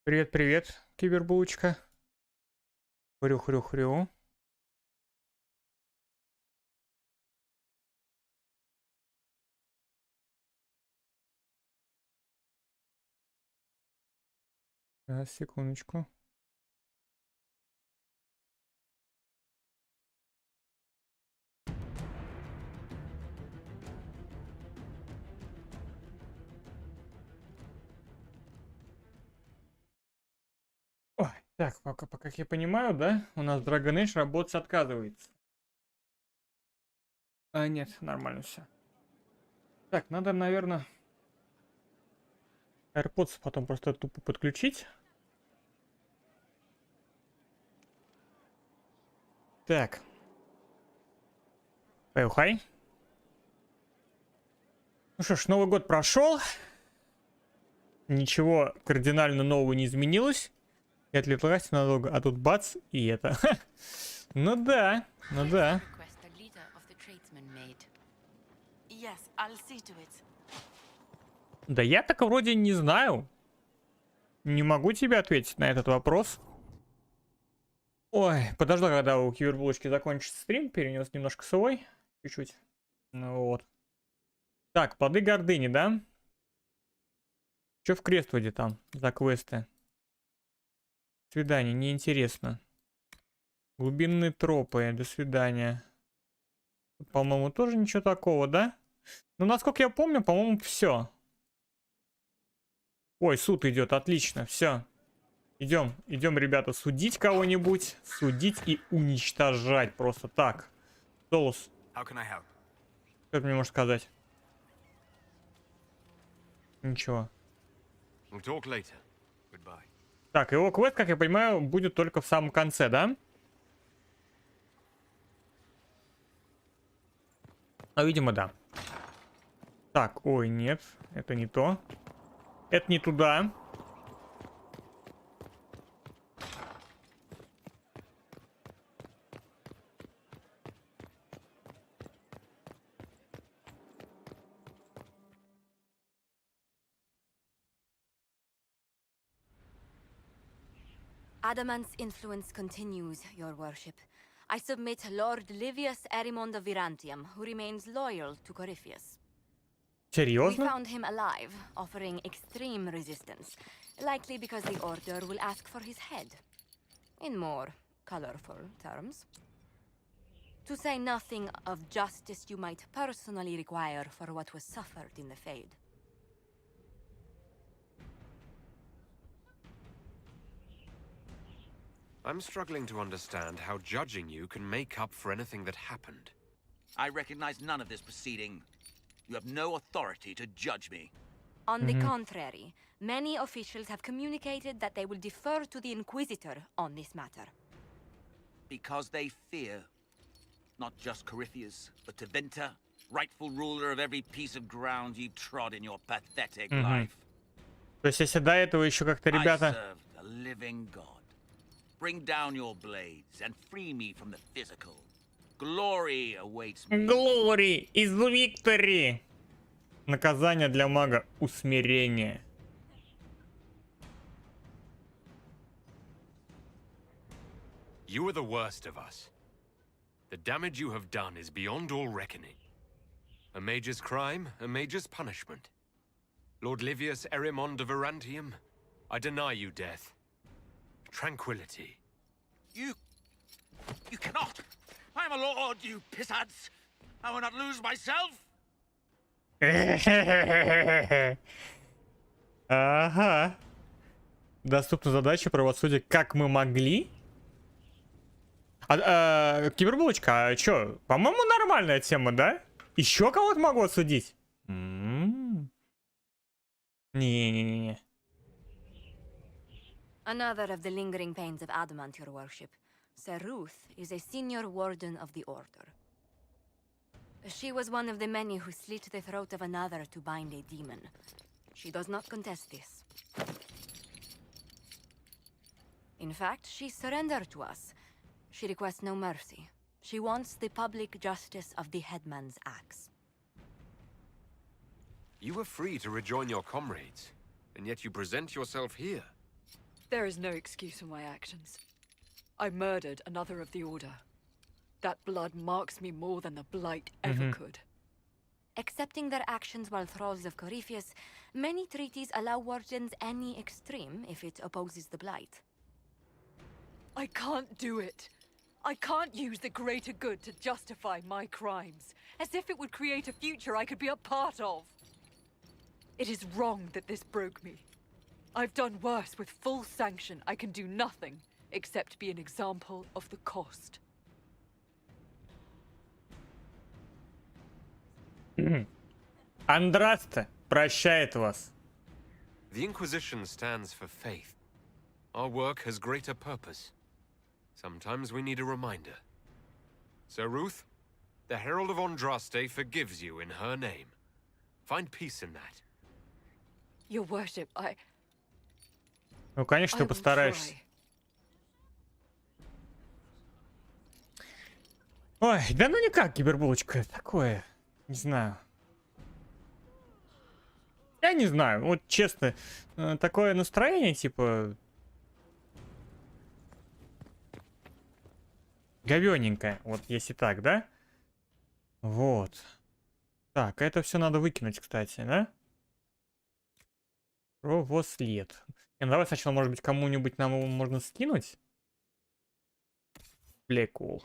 Привет, привет, кибербулочка. Хрю-хрю-хрю. Сейчас, секундочку. Ой, так, пока, как я понимаю, да, у нас Dragon Age работать отказывается. А, нет, нормально все. Так, надо, наверное, AirPods потом просто тупо подключить. Так. Хай. Ну что ж, Новый год прошел. Ничего кардинально нового не изменилось. И отвлеклась надолго, а тут бац, и это. Ну да, ну да. Да я так вроде не знаю. Не могу тебе ответить на этот вопрос. Ой, подождал, когда у кибербулочки закончится стрим, перенес немножко свой. Чуть-чуть. Ну вот. Так, плоды гордыни, да? Че в Крествуде там за квесты? Свидание, неинтересно. Глубинные тропы, до свидания. По-моему, тоже ничего такого, да? Ну, насколько я помню, по-моему, все. Ой, суд идет, отлично, все. Идем, идем, ребята, судить кого-нибудь. Судить и уничтожать просто так. Солус. Что ты мне можешь сказать? Ничего. Так, его квест, как я понимаю, будет только в самом конце, да? А, видимо, да. Так, ой, нет, это не то. Это не туда. Adamant's influence continues, your worship. I submit Lord Livius Erimond of Virantium, who remains loyal to Corypheus. We Серьезно? found him alive, offering extreme resistance, likely because the Order will ask for his head. In more colorful terms. To say nothing of justice you might personally require for what was suffered in the Fade. I'm struggling to understand how judging you can make up for anything that happened. I recognize none of this proceeding. You have no authority to judge me. On the contrary, many officials have communicated that they will defer to the Inquisitor on this matter. Because they fear. Not just Corypheus, but Tevinter, rightful ruler of every piece of ground you trod in your pathetic life. То есть, если до этого еще как-то, I ребята... serve the living God. Bring down your blades and free me from the physical. Glory awaits me. Glory is victory! Наказание для мага — усмирение. You are the worst of us. The damage you have done is beyond all reckoning. A mage's crime, a mage's punishment. Lord Livius Erimond of Virantium, I deny you death. Tranquility. You cannot! I am a lord, you pissants! I will not lose myself! Ага. Доступна задача правосудия «Как мы могли». Кибербулочка, а чё? По-моему, нормальная тема, да? Еще кого-то могу осудить? Не-не-не-не. Another of the lingering pains of Adamant, your worship. Sir Ruth is a senior warden of the Order. She was one of the many who slit the throat of another to bind a demon. She does not contest this. In fact, she surrendered to us. She requests no mercy. She wants the public justice of the headman's axe. You were free to rejoin your comrades, and yet you present yourself here. There is no excuse for my actions. I murdered another of the Order. That blood marks me more than the Blight ever could. Accepting their actions while thralls of Corypheus, many treaties allow wardens any extreme if it opposes the Blight. I can't do it. I can't use the greater good to justify my crimes, as if it would create a future I could be a part of. It is wrong that this broke me. I've done worse with full sanction. I can do nothing except be an example of the cost. Андрасте прощает вас. The Inquisition stands for faith. Our work has greater purpose. Sometimes we need a reminder. So, Ruth, the Herald of Andraste forgives you in her name. Find peace in that. Your worship, Ну, конечно, ты I will постараешься. try. Ой, да ну никак, кибербулочка. Такое, не знаю. Я не знаю, вот честно, такое настроение, типа... Говёненькое, вот если так, да? Вот. Так, это все надо выкинуть, кстати, да? Кровослед. Ну, давай сначала, может быть, кому-нибудь нам его можно скинуть. Блекул.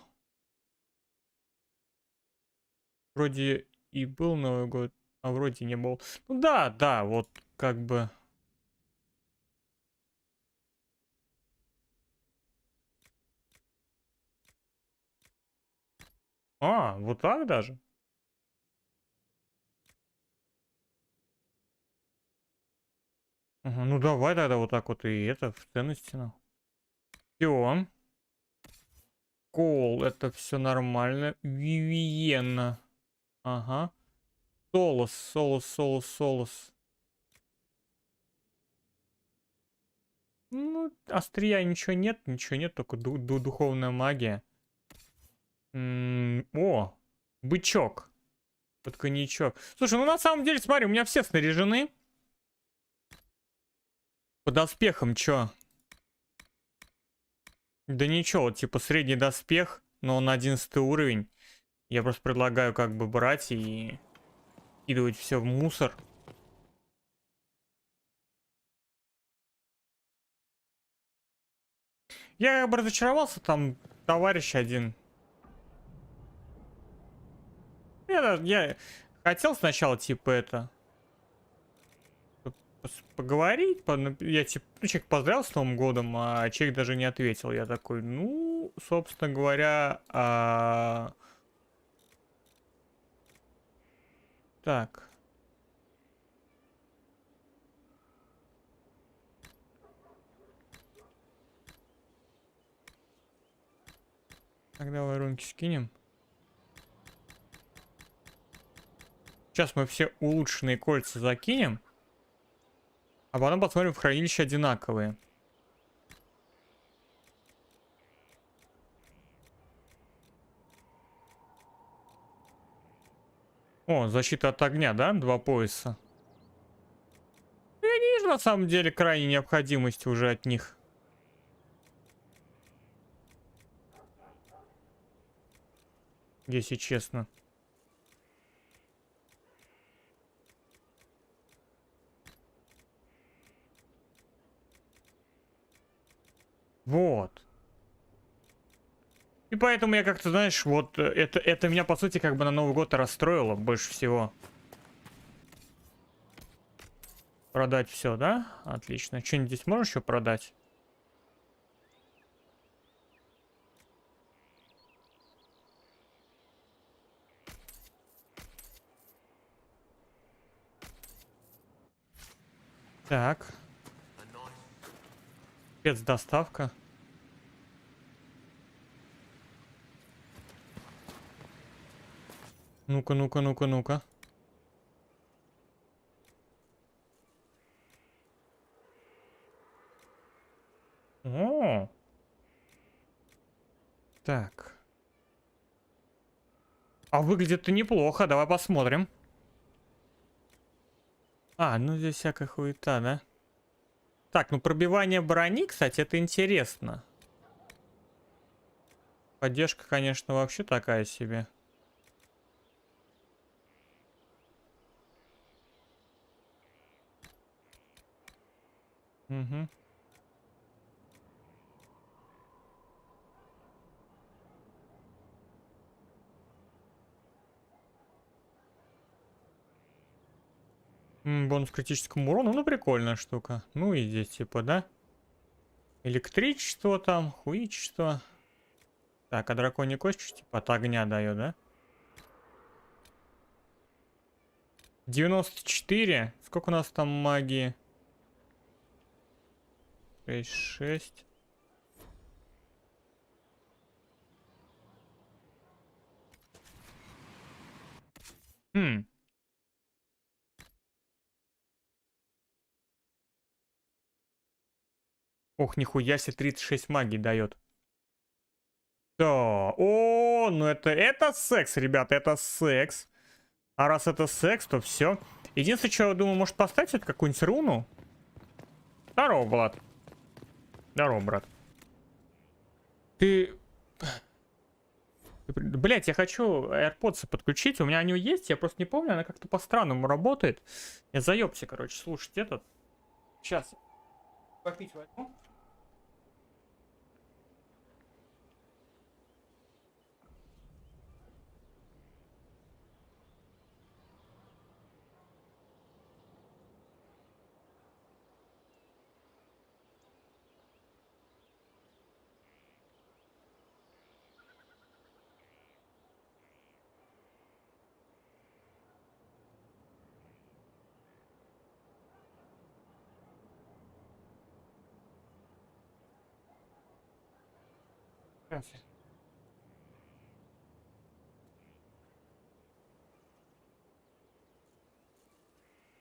Вроде и был Новый год, а вроде не был. Ну да, да, вот как бы... А, вот так даже? Ага, ну давай тогда вот так вот и это в ценности. Все. Кол, это все нормально. Вивиена. Ага. Солос, солос, солос, солос. Ну, острия ничего нет, только духовная магия. О, бычок. Под коньячок. Слушай, ну на самом деле, смотри, у меня все снаряжены. По доспехам, чё? Да ничего, вот типа средний доспех, но он 11 уровень. Я просто предлагаю как бы брать и кидывать все в мусор. Я бы разочаровался, там товарищ один. Я хотел сначала типа это поговорить, я типа, ну, человек поздравил с Новым годом, а человек даже не ответил. Я такой, ну, собственно говоря, так. Так, давай рунки скинем. Сейчас мы все улучшенные кольца закинем. А потом посмотрим, в хранилище одинаковые. О, защита от огня, да? 2 пояса. Я не вижу на самом деле крайней необходимости уже от них. Если честно. Вот. И поэтому я как-то, знаешь, вот это меня, по сути, как бы на Новый год расстроило больше всего. Продать все, да? Отлично. Что-нибудь здесь можешь еще продать? Так. Спецдоставка. Ну-ка, ну-ка, ну-ка, ну-ка. О! Так. А выглядит-то неплохо, давай посмотрим. А, ну здесь всякая хуета, да? Так, ну пробивание брони, кстати, это интересно. Поддержка, конечно, вообще такая себе. Угу. Бонус к критическому урону, ну прикольная штука. Ну и здесь типа, да? Электричество там, хуичество. Так, а драконий кость типа от огня дает, да? 94. Сколько у нас там магии? 6. Хм. Ох, нихуя себе 36 магии дает. Да. О, ну это секс, ребята, это секс. А раз это секс, то все. Единственное, что я думаю, может поставить это какую-нибудь руну? Здорово, Влад. Здорово, брат. Ты... Блять, я хочу AirPods подключить. У меня они есть, я просто не помню, она как-то по-странному работает. Я заебся, короче, слушать этот. Сейчас. Попить возьму. Сейчас.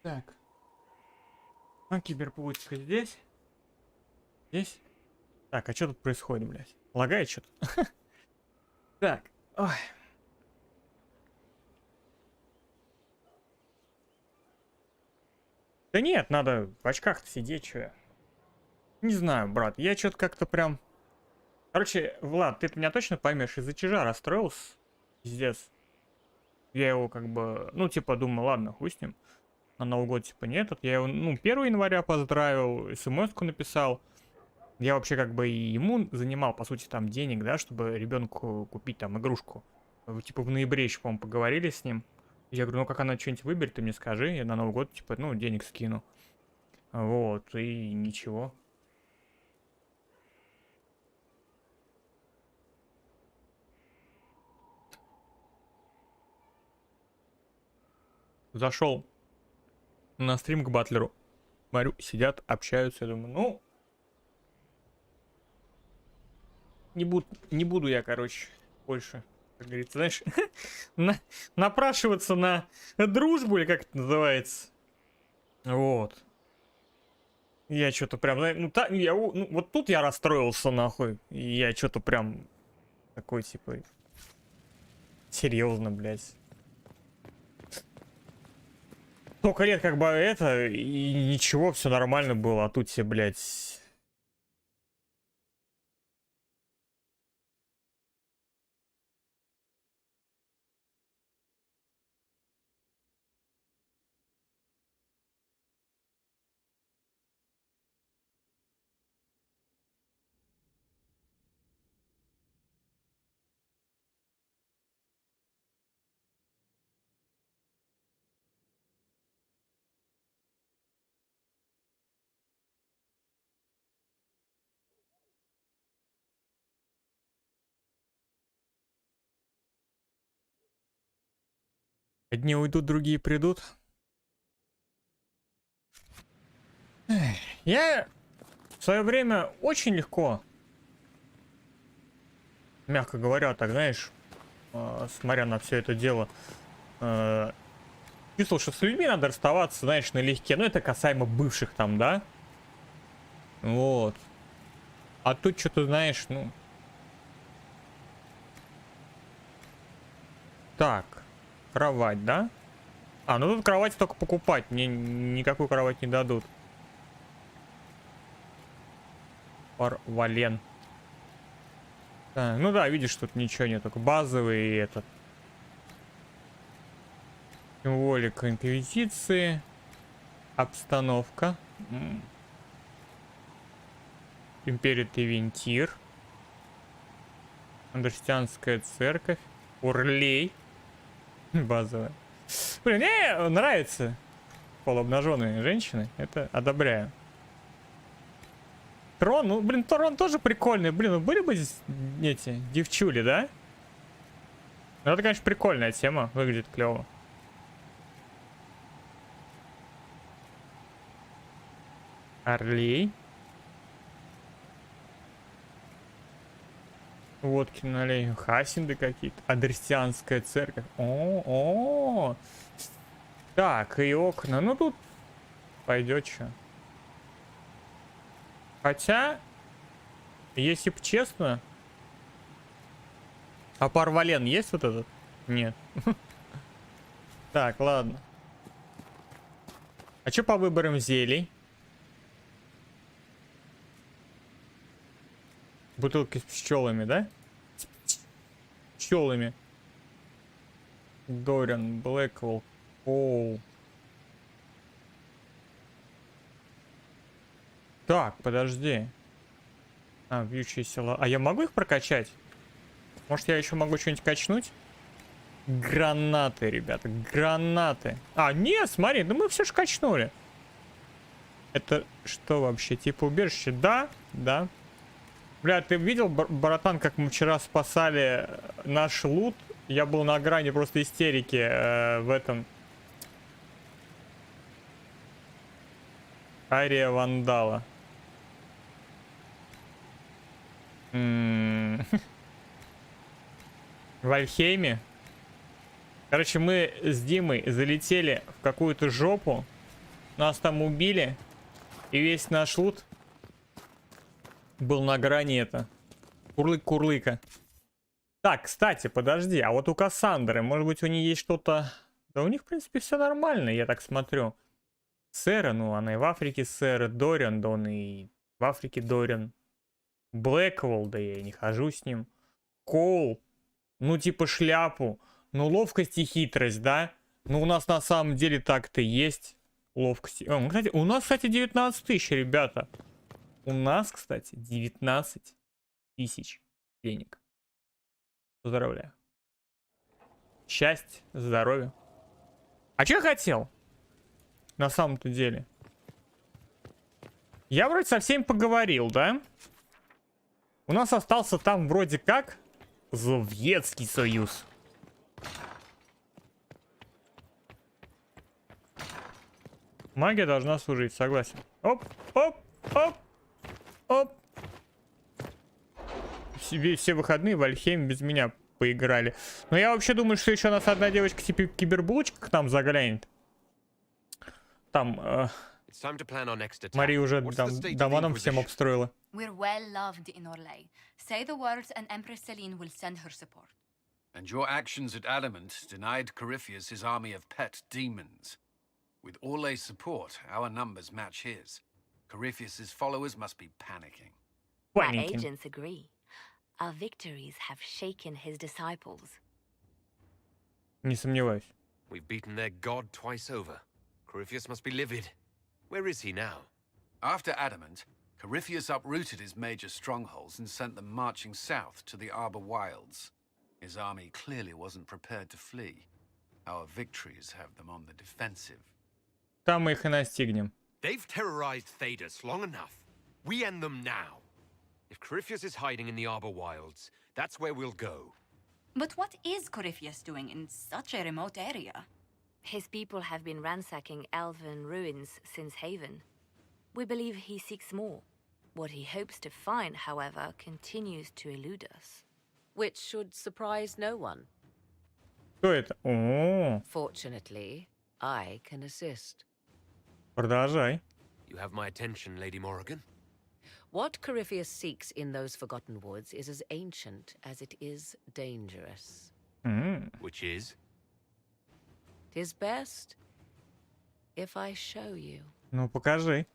Так. А киберполитика здесь. Здесь. Так, а что тут происходит, блядь? Лагает что-то? Так. Ой. Да нет, надо в очках сидеть, что я. Не знаю, брат, я что-то как-то прям... Короче, Влад, ты меня точно поймешь, из-за чижа расстроился. Пиздец. Я его как бы, ну, типа, думаю, ладно, хуй с ним. На Новый год, типа, не этот. Я его, ну, 1 января поздравил, смс-ку написал. Я вообще как бы и ему занимал, по сути, там денег, да, чтобы ребенку купить там игрушку. Типа в ноябре еще, по-моему, поговорили с ним. Я говорю, ну как она что-нибудь выберет, ты мне скажи, я на Новый год, типа, ну, денег скину. Вот, и ничего. Зашел на стрим к батлеру. Смотрю, сидят, общаются, я думаю, ну... Не буду я, короче, больше, как говорится, знаешь, напрашиваться на дружбу, или как это называется. Вот. Я что-то прям, ну, ну, вот тут я расстроился, нахуй. И я что-то прям такой, типа, серьезно, блядь. Столько лет как бы это, и ничего, все нормально было, а тут все, блядь... Одни уйдут, другие придут. Я в свое время очень легко, мягко говоря, так, знаешь, смотря на все это дело, чувствовал, что с людьми надо расставаться, знаешь, налегке. Ну, это касаемо бывших там, да? Вот. А тут что-то, знаешь, ну... Так. Кровать, да? А, ну тут кровать только покупать. Мне никакую кровать не дадут. Вален. Ну да, видишь, тут ничего нет, только базовый и этот. Символика инквизиции. Обстановка. Империя Тевентир. Христианская церковь. Урлей. Базовая. Блин, мне нравится полуобнаженные женщины. Это одобряю. Трон, ну, блин, трон тоже прикольный. Блин, ну были бы здесь эти девчули, да? Ну, это, конечно, прикольная тема. Выглядит клево. Орлей. Водки налей. Хасинды какие-то. Адресианская церковь. О. Так, и окна. Ну, тут пойдет что. Хотя, если б честно... А парвален есть вот этот? Нет. Так, ладно. А что по выборам зелий? Бутылки с пчелами, да? С пчелами. Дориан, Блэквелл, Коул. Так, подожди. Вьющиеся. А я могу их прокачать? Может, я еще могу что-нибудь качнуть? Гранаты, ребята, гранаты. Нет, смотри, да мы все же качнули. Это что вообще? Типа убежище? Да, да. Бля, ты видел, братан, как мы вчера спасали наш лут? Я был на грани просто истерики в этом. Ария Вандала. В Альхейме. Короче, мы с Димой залетели в какую-то жопу. Нас там убили. И весь наш лут был на грани это. Курлык-курлыка. Так, кстати, подожди. А вот у Кассандры, может быть, у нее есть что-то... Да у них, в принципе, все нормально, я так смотрю. Сэра, ну, она и в Африке Сэра. Дориан, да он и в Африке Дориан. Блэквелл, да я и не хожу с ним. Коул, ну типа шляпу. Ну ловкость и хитрость, да? Ну у нас на самом деле так-то есть ловкость. Кстати, у нас, кстати, 19 тысяч, ребята. У нас, кстати, 19 тысяч денег. Поздравляю. Счастье, здоровье. А что я хотел? На самом-то деле. Я вроде со всеми поговорил, да? У нас остался там вроде как Советский Союз. Магия должна служить, согласен. Оп, оп, оп, оп. Все выходные в Альхейме без меня поиграли. Но я вообще думаю, что еще у нас одна девочка типа кибербулочка к нам заглянет. Там Мария уже там дома нам всем обстроила. We're well loved in Orlais. Say the words and Empress Celine will send her support. And your actions at Adamant denied Corypheus his army of pet demons. With Orlais' support, our numbers match his. Corypheus's followers must be panicking. Our agents agree. Our victories have shaken his disciples. Не сомневаюсь. We've beaten their god twice over. Corypheus must be livid. Where is he now? After Adamant, Corypheus uprooted his major strongholds and sent them marching south to the Arbor Wilds. His army clearly wasn't prepared to flee. Our victories have them on the defensive. Там мы их и настигнем. They've terrorized Thedas long enough. We end them now. If Corypheus is hiding in the Arbor Wilds, that's where we'll go. But what is Corypheus doing in such a remote area? His people have been ransacking elven ruins since Haven. We believe he seeks more. What he hopes to find, however, continues to elude us. Which should surprise no one. Что это? О, Fortunately, I can assist. продолжай. You have my attention, Lady Morrigan. What Corypheus seeks in those forgotten woods is as ancient as it is dangerous. Which is? 'Tis best if I show you. Ну, покажи.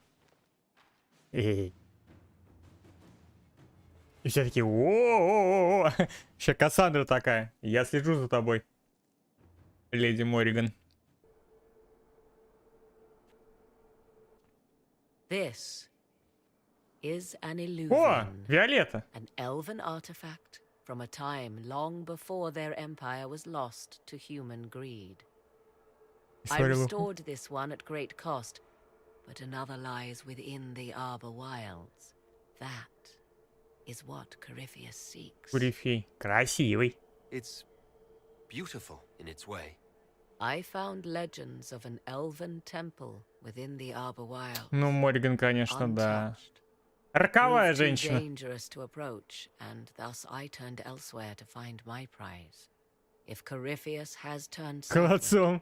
И все такие, о-о-о-о. Сейчас Кассандра такая. Я слежу за тобой, леди Морриган. This is an О, illusion, Виолетта. an elven artifact from a time long before their empire was lost to human greed. I Sorry, Luke. restored this one at great cost, but another lies within the Arbor Wilds. That is what Corypheus seeks. Курифей. Красивый. It's beautiful in its way. I found legends of an elven temple within the Arbor Wilds. Ну, Морриган, конечно, да. Untouched. Роковая Proved too женщина. dangerous to approach, and thus I turned elsewhere to find my prize. If Corypheus has turned southward, Молодцом.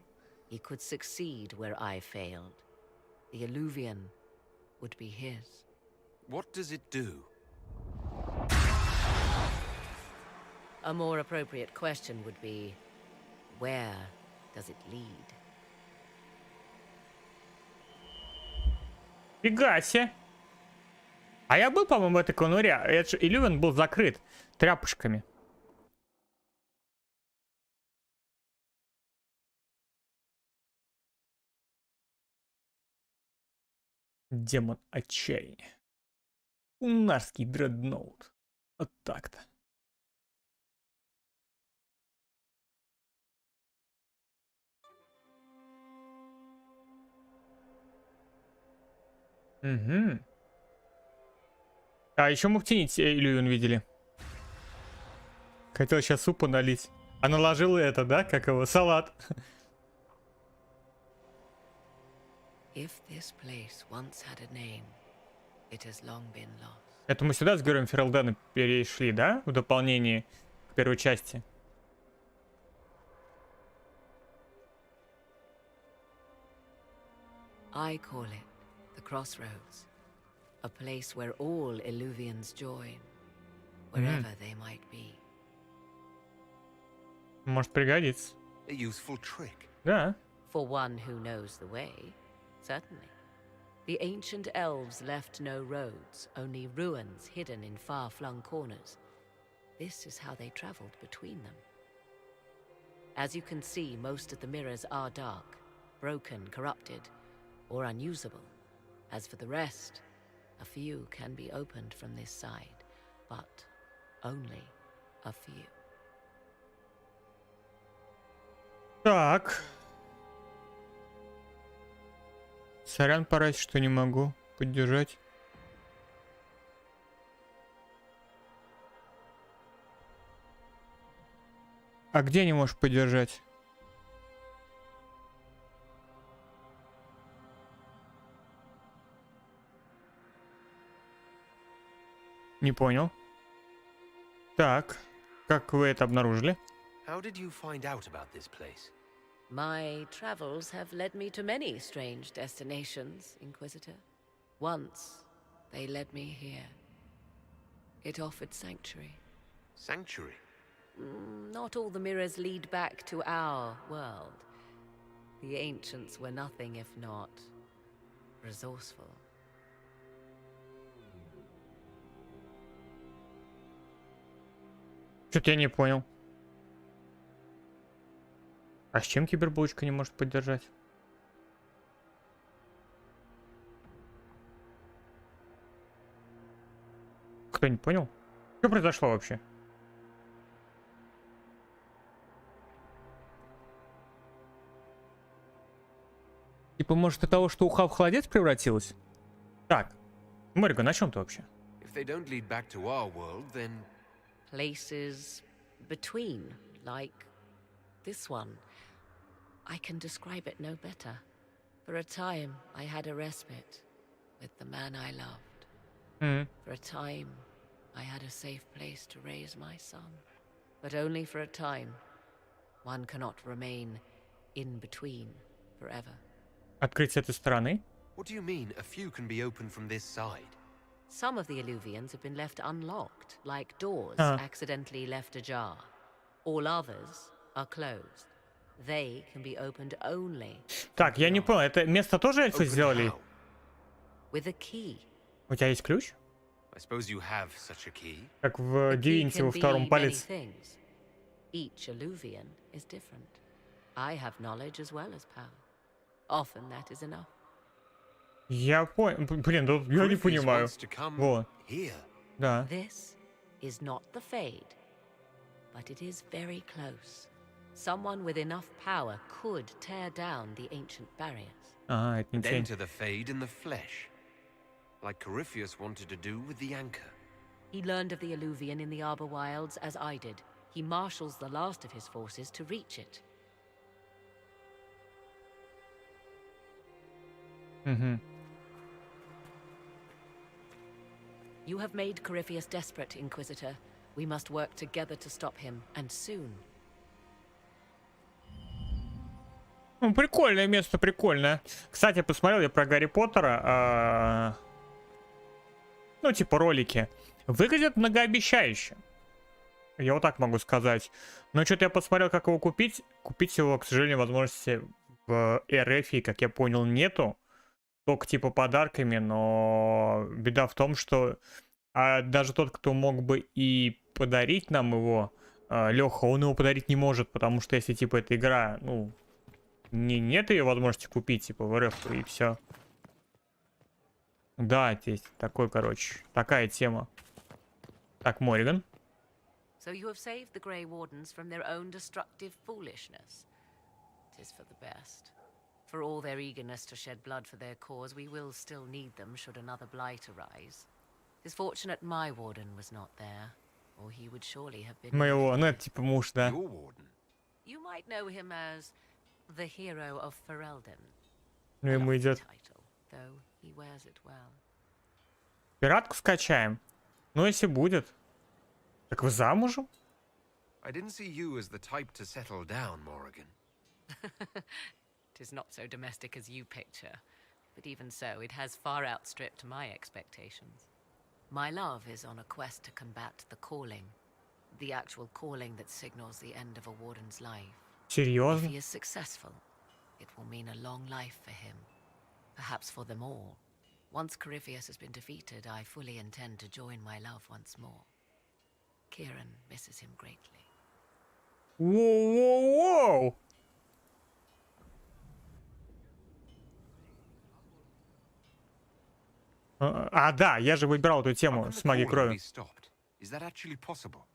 he could succeed where I failed. The Illuvian would be his. What does it do? A more appropriate question would be, where does it lead? Фига себе. А я был, по-моему, в этой конуре. Это же Иллювен был закрыт тряпушками. Демон отчаяния. Унарский дредноут. Вот так-то. Угу. А еще мы в тени Иллювен видели. Хотел сейчас супу налить. А наложил это, да? Как его? Салат. If this place once had a name, it has long been lost. Это мы сюда с героем Фералдена перешли, да? В дополнение к первой части. I call it the Crossroads, a place where all Illuvians join, wherever they might be. Может пригодится. A useful trick. Да. For one who knows the way, certainly. The ancient elves left no roads, only ruins hidden in far-flung corners. This is how they traveled between them. As you can see, most of the mirrors are dark, broken, corrupted, or unusable. As for the rest, a few can be opened from this side, but only a few. Так. Сорян, пора, что не могу поддержать. А где не можешь поддержать? Не понял. Так, как вы это обнаружили? How did you find out about this place? My travels have led me to many strange destinations, Inquisitor. Once, they led me here. It offered sanctuary. Sanctuary? Not all the mirrors lead back to our world. The ancients were nothing if not resourceful. Что-то я не понял. А с чем кибербулочка не может поддержать? Кто не понял? Что произошло вообще? Типа, может, от того, что уха в холодец превратилась? Так, Морриган, на чем ты вообще? If they don't lead back to our world, then Places between, like this one. I can describe it no better. For a time, I had a respite with the man I loved. For a time, I had a safe place to raise my son. But only for a time. One cannot remain in between forever. Открыть с этой стороны? what do you mean a few can be opened from this side? Some of the Illuvians have been left unlocked, like doors accidentally left ajar. All others are closed. They can be opened only Так, я не понял, это место тоже эльфы Open сделали? how? with a key. У тебя есть ключ? I suppose you have such a key. Как в A key Дивинте во can be втором many палец. things. Each illuvian is different. I have knowledge as well as power. Often that is enough. Я понял. Блин, да я не Corypheus понимаю. wants to come Вот, here. да. This is not the Fade, but it is very close. Someone with enough power could tear down the ancient barriers. Ага, это не Then тень. to the Fade in the flesh. Like Corypheus wanted to do with the anchor. He learned of the Illuvian in the Arbor Wilds as I did. He marshals the last of his forces to reach it. Угу. You have made Corypheus desperate, Inquisitor. We must work together to stop him, and soon. Ну, прикольное место, прикольное. Кстати, посмотрел я про Гарри Поттера. Ну, типа ролики. Выглядит многообещающе. Я вот так могу сказать. Но что-то я посмотрел, как его купить. Купить его, к сожалению, возможности в РФ, как я понял, нету. Только типа подарками, но беда в том, что даже тот, кто мог бы и подарить нам его, Леха, он его подарить не может, потому что если типа эта игра, ну, нет ее возможности купить, типа в РФ, и все. Да, здесь такой, короче, такая тема. Так, Мориган. So you have saved the Grey Wardens from their own destructive foolishness. It is for the best. For all their eagerness to shed blood for their cause, we will still need them should another blight arise. It is fortunate my warden was not there, or he would surely have been. Моего, ну это типа муж, да. Your warden. You might know him as the hero of Ferelden. Ну ему идет. Title, though he wears it well. Пиратку скачаем. Ну если будет. Так вы замужем? I didn't see you as the type to settle down, Morrigan. It is not so domestic as you picture, but even so, it has far outstripped my expectations. My love is on a quest to combat the calling, the actual calling that signals the end of a warden's life. If Серьезно? he is successful, it will mean a long life for him, perhaps for them all. Once Corypheus has been defeated, I fully intend to join my love once more. Kieran misses him greatly. Воу-воу-воу! Да, я же выбирал эту How тему can с the магией calling крови. be stopped? Is that actually possible?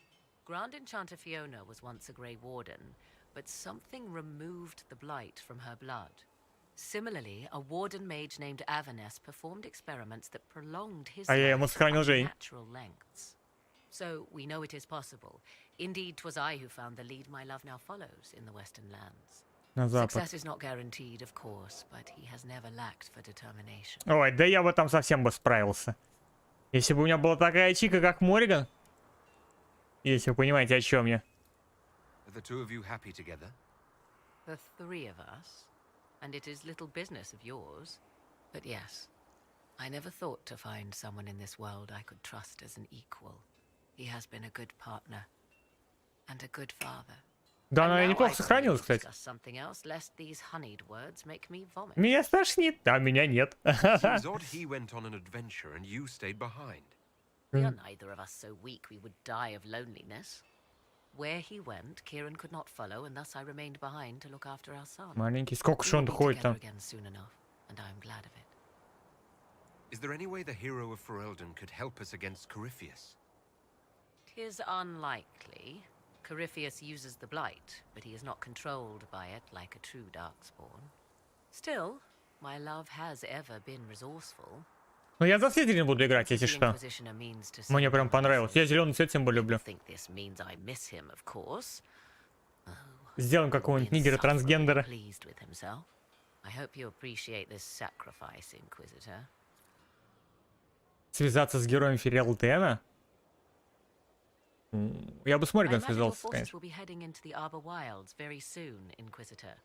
Grand Enchanter Fiona was once a Grey Warden, but something removed the blight from her blood. Similarly, a warden mage named Avaness performed experiments that prolonged his А я life ему to сохранил жизнь. unnatural lengths. So we know it is possible. Indeed, 'twas I who found the lead my love now follows in the Western lands. На запад. Success is not guaranteed, of course, but he has never lacked for determination. Ой, да я бы там совсем бы справился. Если бы у меня была такая чика, как Мориган. Если вы понимаете, о чем я. Are the two of you happy together? The three of us, and it is little business of yours. But yes, I never thought to find someone in this world I could trust as an equal. He has been a good partner and a good father. Да, And она now неплохо I сохранилась, cannot кстати. discuss something else, lest these honeyed words make me vomit. Меня стошнит, а меня нет. Seems odd he went on an adventure and you stayed behind. We are neither of us so weak we would die of loneliness. Where he went, Kieran could not follow, and thus I remained behind to look after our son. Маленький, сколько We же will он be ходит together там? again soon enough, and I am glad of it. Is there any way the hero of Ferelden could help us against Corypheus? 'Tis unlikely. Corypheus uses the blight, but he is not controlled by it like a true darkspawn. Still, my love has ever been resourceful. Ну я за Слизерин буду играть, если The что. Inquisitioner means to Мне save прям our понравилось. Я lives. зеленый цвет тем более люблю. People think this means I miss him, of course. Сделаем какого-нибудь нигера трансгендера. Pleased with himself. I hope you appreciate this sacrifice, Inquisitor. Связаться с героем Ферелдена? Я бы с I Мориган imagine your связался, forces конечно. will be heading into the Arbor Wilds very soon, Inquisitor.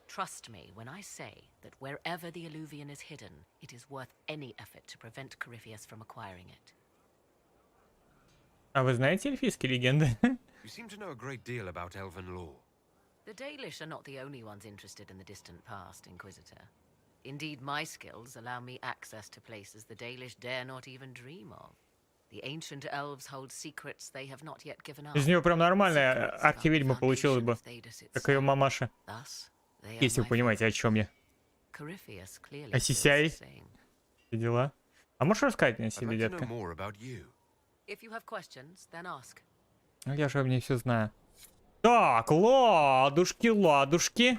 Trust me when I say that wherever the Illuvian is hidden, it is worth any effort to prevent Corypheus from acquiring it. А вы знаете эльфийские легенды? You seem to know a great deal about elven lore. The Dalish are not the only ones interested in the distant past, Inquisitor. Indeed, my skills allow me access to places the Dalish dare not even dream of. The ancient elves hold secrets they have not yet given up. Из нее прям нормальная Secrets about архиведьма the получилась foundation бы. of Thedas Как ее itself. мамаша. Thus, they are Если вы my понимаете, о чем я. Corypheus clearly А feels Сисяй? the same. Все дела. А можешь рассказать мне о I'd себе, like to know детка? more about you. If you have questions, then ask. Ну, я же о ней все знаю. Так, ладушки, ладушки.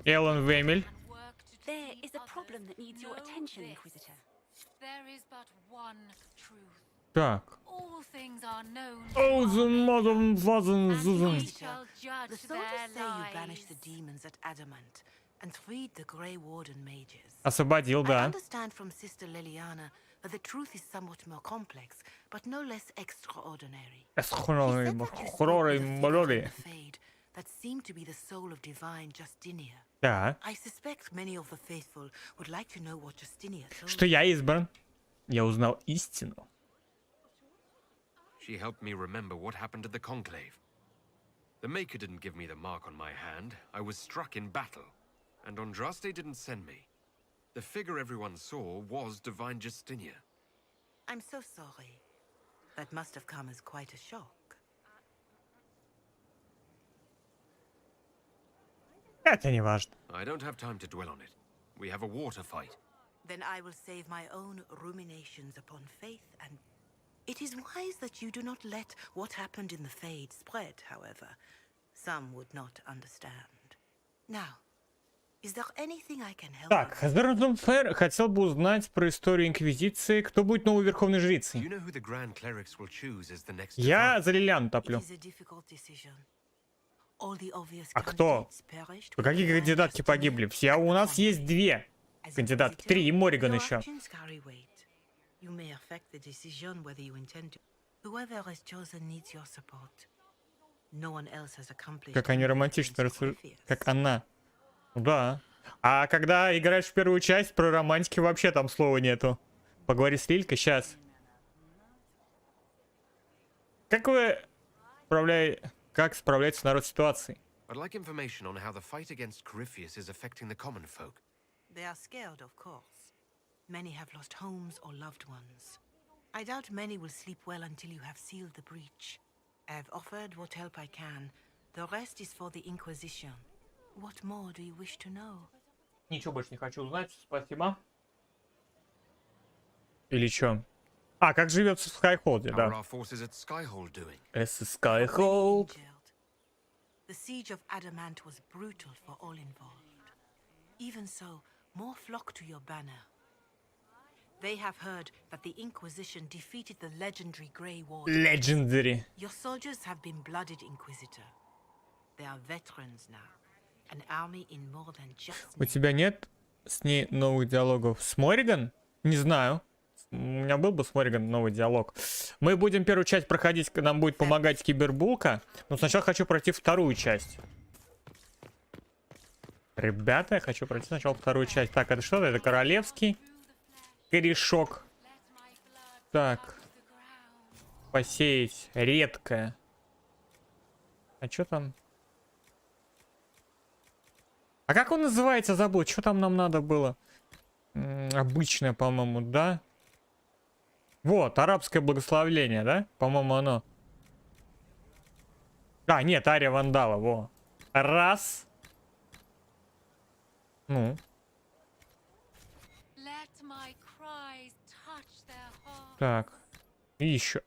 Эллен Вемель. There is a problem that needs your attention, Inquisitor. There is but one truth. Так. All things are known. Оузен, мазен, вазен, зузен. We shall judge The their soldiers say you banished the lies. demons at Adamant and freed the Grey Warden mages. Освободил, I да. understand from Sister Liliana that the truth is somewhat more complex, but no less extraordinary. She said that you spoke Хороры, with a figure молоры. in the Fade that seemed to be the soul of divine Justinia. Да. I suspect many of the faithful would like to know what Justinia told Что you. я избран. Я узнал истину. She helped me remember what happened at the Conclave. The Maker didn't give me the mark on my hand. I was struck in battle. And Andraste didn't send me. The figure everyone saw was divine Justinia. I'm so sorry. That must have come as quite a shock. Это не важно. I don't have time to dwell on it. We have a war to fight. Then I will save my own ruminations upon faith and... It is wise that you do not let what happened in the Fade spread, however. Some would not understand. Now, is there anything I can help Так, Хазерн Фэр хотел бы узнать про историю Инквизиции. Кто будет новой Верховной Do you Жрицей? know who the Grand Clerics will choose as the next Я divine? за Лилиану It топлю. is a difficult decision. All the obvious А кто? candidates perished Какие with divine кандидатки Justinia погибли? Все, а у at нас the есть две As кандидатки. Inquisitor, 3 и Мориган your еще. actions carry weight. You may affect the decision whether you intend to. Whoever is chosen needs your support. No one else has accomplished Как они anything романтично against рассуждают. Corypheus. Как она. Ну да. А когда играешь в первую часть, про романтики вообще там слова нету. Поговори с Лилькой, сейчас. Как вы как справляется народ с ситуацией? I'd like information on how the fight against Corypheus is affecting the common folk. They are scared, of course. Many have lost homes or loved ones. I doubt many will sleep well until you have sealed the breach. I have offered what help I can. The rest is for the Inquisition. What more do you wish to know? Ничего больше не хочу узнать, спасибо. Или чё? А, как живется в Скайхолде, How are да. our forces at Skyhold doing? Skyhold. The siege of Adamant was brutal for all involved. Even so, more flock to your banner. They have heard that the Inquisition defeated the legendary Grey Warden. Legendary. Your soldiers have been blooded, Inquisitor. They are veterans now. An army in more than just У тебя нет с ней новых диалогов? С Мориган? Не знаю. У меня был бы с Мориган новый диалог. Мы будем первую часть проходить, нам будет помогать Кибербулка. Но сначала хочу пройти вторую часть. Ребята, я хочу пройти сначала вторую часть. Так, это что? Это королевский корешок. Так. Посеять. Редкое. А что там? А как он называется? Забыл. Что там нам надо было? Обычное, по-моему, да? Вот, арабское благословление, да? По-моему, оно. А, нет, Ария Вандала, во. Раз. Ну. Let my cries touch their hearts. Так. И еще.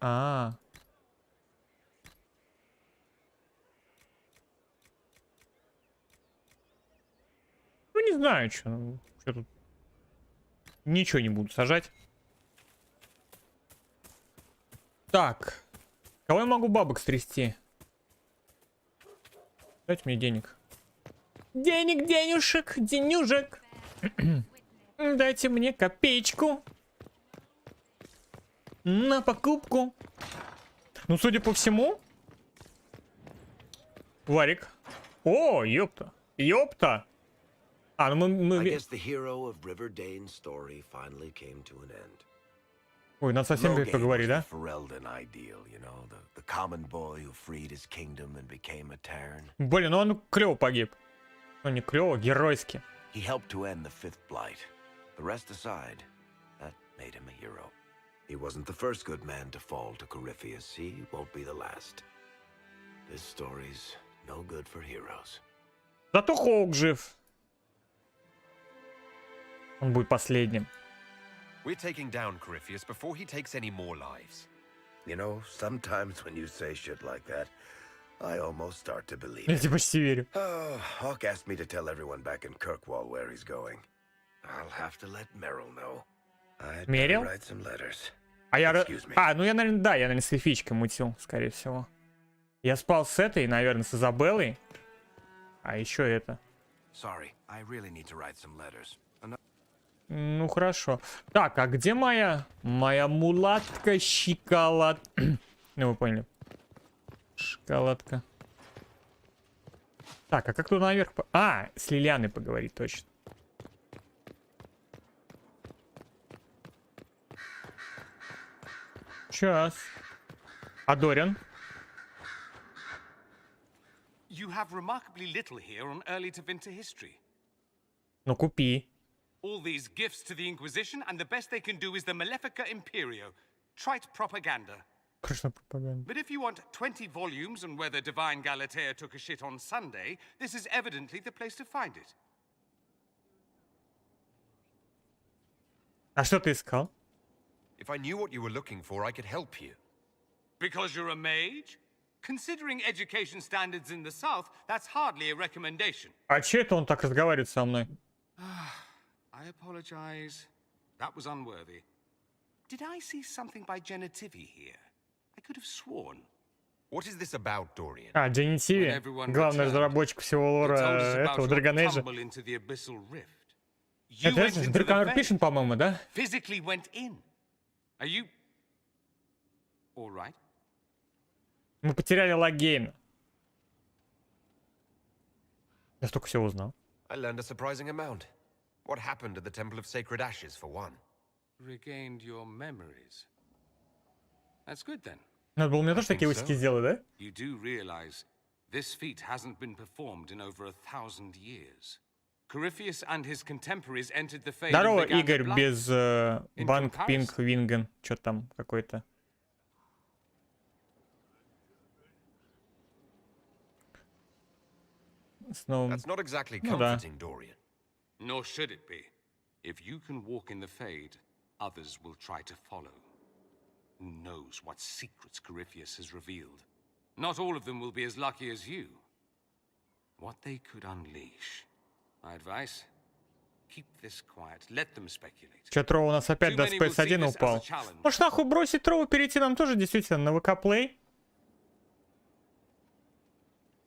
Ну, не знаю, что тут. Ничего не буду сажать. Так. Кого я могу бабок стрясти? Дайте мне денег. Денег, денюшек, денюжек. Дайте мне копеечку. На покупку. Ну, судя по всему. Варик. О, ёпта. Ёпта. А, ну мы... I guess the hero of River Dane's story finally came to an end. Ой, надо совсем Loghain поговорить, was да? the Ferelden ideal, you know, the common boy who freed his kingdom and became a Terran. Блин, ну он клево погиб. Ну не клево, геройски. He helped to end the Fifth Blight. The rest aside, that made him a hero. He wasn't the first good man to fall to Corypheus. He won't be the last. This story's no good for heroes. Зато Хоук жив. Он будет последним. We're taking down Corypheus before he takes any more lives. You know, sometimes when you say shit like that, I almost start to believe Я it. тебе почти верю. Oh, Hawk asked me to tell everyone back in Kirkwall where he's going. I'll have to let Merrill know. I'd Мерил? better write some letters. А я... Excuse me. ну я, наверное, да, я, наверное, с эльфичкой мутил, скорее всего. Я спал с этой, наверное, с Изабеллой. А еще это. Sorry, I really need to write some letters. Ну, хорошо. Так, а где моя мулатка шоколад? Ну, вы поняли. Шоколадка. Так, а как тут наверх... А, с Лилианой поговорить, точно. Сейчас. А Дориан? You have remarkably little here on early to winter history. Ну, купи. All these gifts to the Inquisition, and the best they can do is the Malefica Imperio. Trite propaganda. Конечно, пропаганда. But if you want 20 volumes on whether Divine Galatea took a shit on Sunday, this is evidently the place to find it. А что ты искал? If I knew what you were looking for, I could help you. Because you're a mage? Considering education standards in the South, that's hardly a recommendation. А че это он так разговаривает со мной? I apologize. That was unworthy. Did I see something by Genitivi here? I could have sworn. What is this about, Dorian? А, Genitivi, главный разработчик всего лора этого Dragon Age. Это Dragon Age, по-моему, да? Physically went in. Are you all right? Мы потеряли логейна. Я столько всего узнал. I learned a surprising amount. What happened at the Temple of Sacred Ashes, for one? Regained your memories. That's good then. Надо было мне тоже такие усики сделать, да? You do realize this feat hasn't been performed in over 1,000 years. Corypheus and his contemporaries entered the fade. Здорово, Игорь, без банк Пинг Винген. Что там какой-то. Снова... That's not exactly comforting, Dorian. Nor should it be. If you can walk in the fade, others will try to follow. Who knows what secrets Corypheus has revealed? Not all of them will be as lucky as you. What they could unleash. My advice: keep this quiet. Let them speculate. Че, Троу у нас опять до Space 1 упал. Может, нахуй бросить Троу, перейти нам тоже действительно на ВК Play?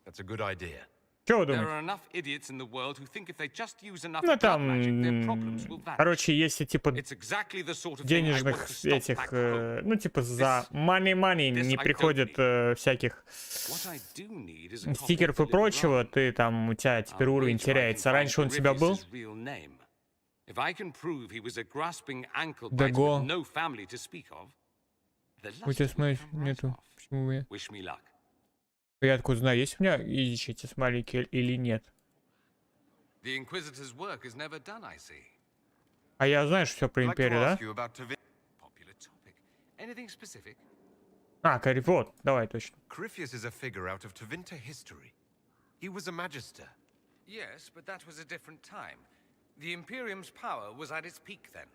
That's a good idea. Что вы There думаете? are enough idiots in the world who think if they just use enough Ну blood magic, their там, problems will vanish. короче, если типа It's exactly the sort of thing I want денежных to stop этих, back home. ну типа за money не I приходит don't всяких What I do need is a copy стикеров of и the прочего, Little ты там, у тебя теперь I'll уровень wager I can теряется. find Раньше он у тебя был? Corypheus's real name. If I can prove he was a grasping ankle Да biter го. with no family to speak of, the У тебя lust will смотри, come right нету. off. Почему я? Wish me luck. Я откуда знаю, есть у меня эти смайлики или нет? The Inquisitor's work is never done, I see. А я знаю, что все про I'd like to империю, да? ask you about Popular topic. Anything specific? А, Карри, вот, давай, точно. Corypheus is a figure out of Tevinter history. He was a magister. Yes, but that was a different time. The Imperium's power was at its peak then.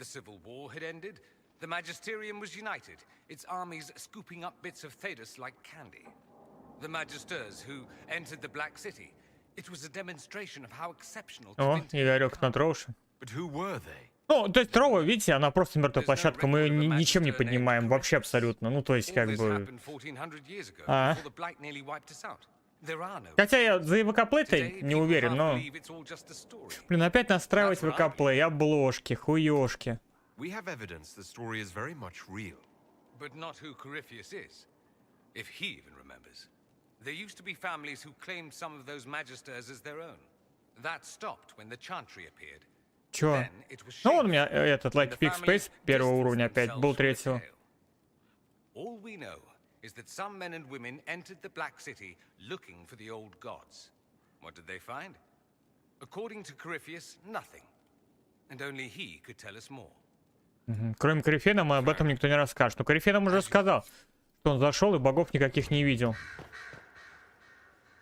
The Civil War had ended. The Magisterium was united, its armies scooping up bits of Thedas like candy. The Magisters who entered the Black City. It was a demonstration of how exceptional О, Tevinter Игорек на Троуше. But who were they? Ну, то есть Трова, видите, она просто мертвая площадка, мы ее ничем не поднимаем, вообще абсолютно. Ну, то есть, как бы... А. Хотя я за ВК-плей-то не уверен, но... Блин, опять настраивать ВК-плей, обложки, хуёшки. We have evidence the story is very much real. But not who Corypheus is, if he even remembers. There used to be families who claimed some of those magisters as their own. That stopped when the Chantry appeared. Чё? Then it was Ну, shaken, он у меня этот and Like the Big family Space первого distanced уровня опять, themselves был from the третьего. tale. All we know is that some men and women entered the Black City looking for the old gods. What did they find? According to Corypheus, nothing. And only he could tell us more. Кроме Корифена, мы об этом никто не расскажет. Но Корифен нам уже сказал, что он зашел и богов никаких не видел.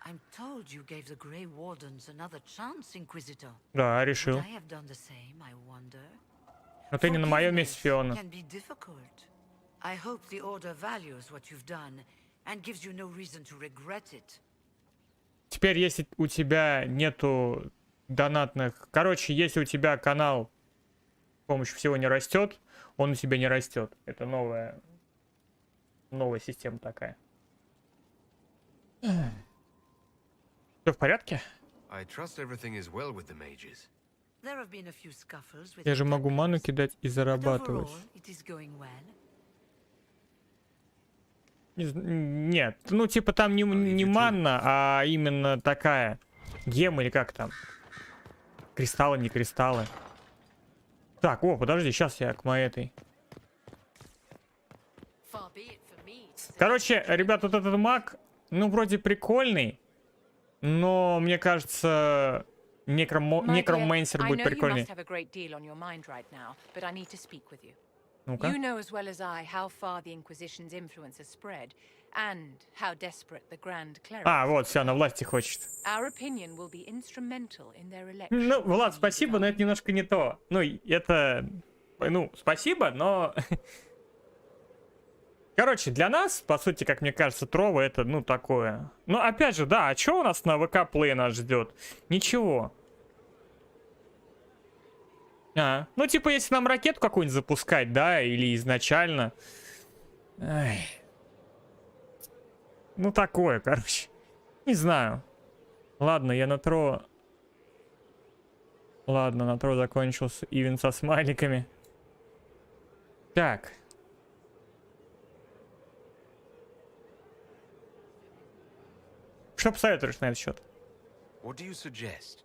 I'm told you gave the Grey Wardens another chance, Inquisitor. Да, решил. Would I have done the same, I wonder? Но ты не на моем месте, Фиона. Can be difficult. I hope the Order values what you've done and gives you no reason to regret it. Теперь, если у тебя нету донатных... Короче, если у тебя канал с помощью всего не растет, он у тебя не растет. Это новая система такая. Все в порядке? I trust everything is well with the mages. There have been a few scuffles with Я же могу ману attackers, кидать и but зарабатывать. overall, it is going well. Нет, ну типа там не манна, а именно такая гема или как там. Кристаллы, не кристаллы. Так, о, подожди, сейчас я к моей этой. Far be it for me to say Короче, ребят, вот этот маг, ну вроде прикольный, но мне кажется, некромансер будет прикольный. Ну-ка. You know as well as I how far the Inquisition's influence has spread, and how desperate the Grand Cleric. А, вот, все, она власти хочет. Our opinion will be instrumental in their election. Ну, Влад, спасибо, но это немножко не то. Ну, это... Ну, спасибо, но... Короче, для нас, по сути, как мне кажется, Трова это, ну, такое. Ну, опять же, да, а что у нас на ВК-плей нас ждет? Ничего. Ну, типа, если нам ракету какую-нибудь запускать, да, или изначально. Ай. Ну, такое, короче. Не знаю. Ладно, я на Тро... Ладно, на Тро закончился ивент со смайликами. Так. Что посоветуешь на этот счет? What do you suggest?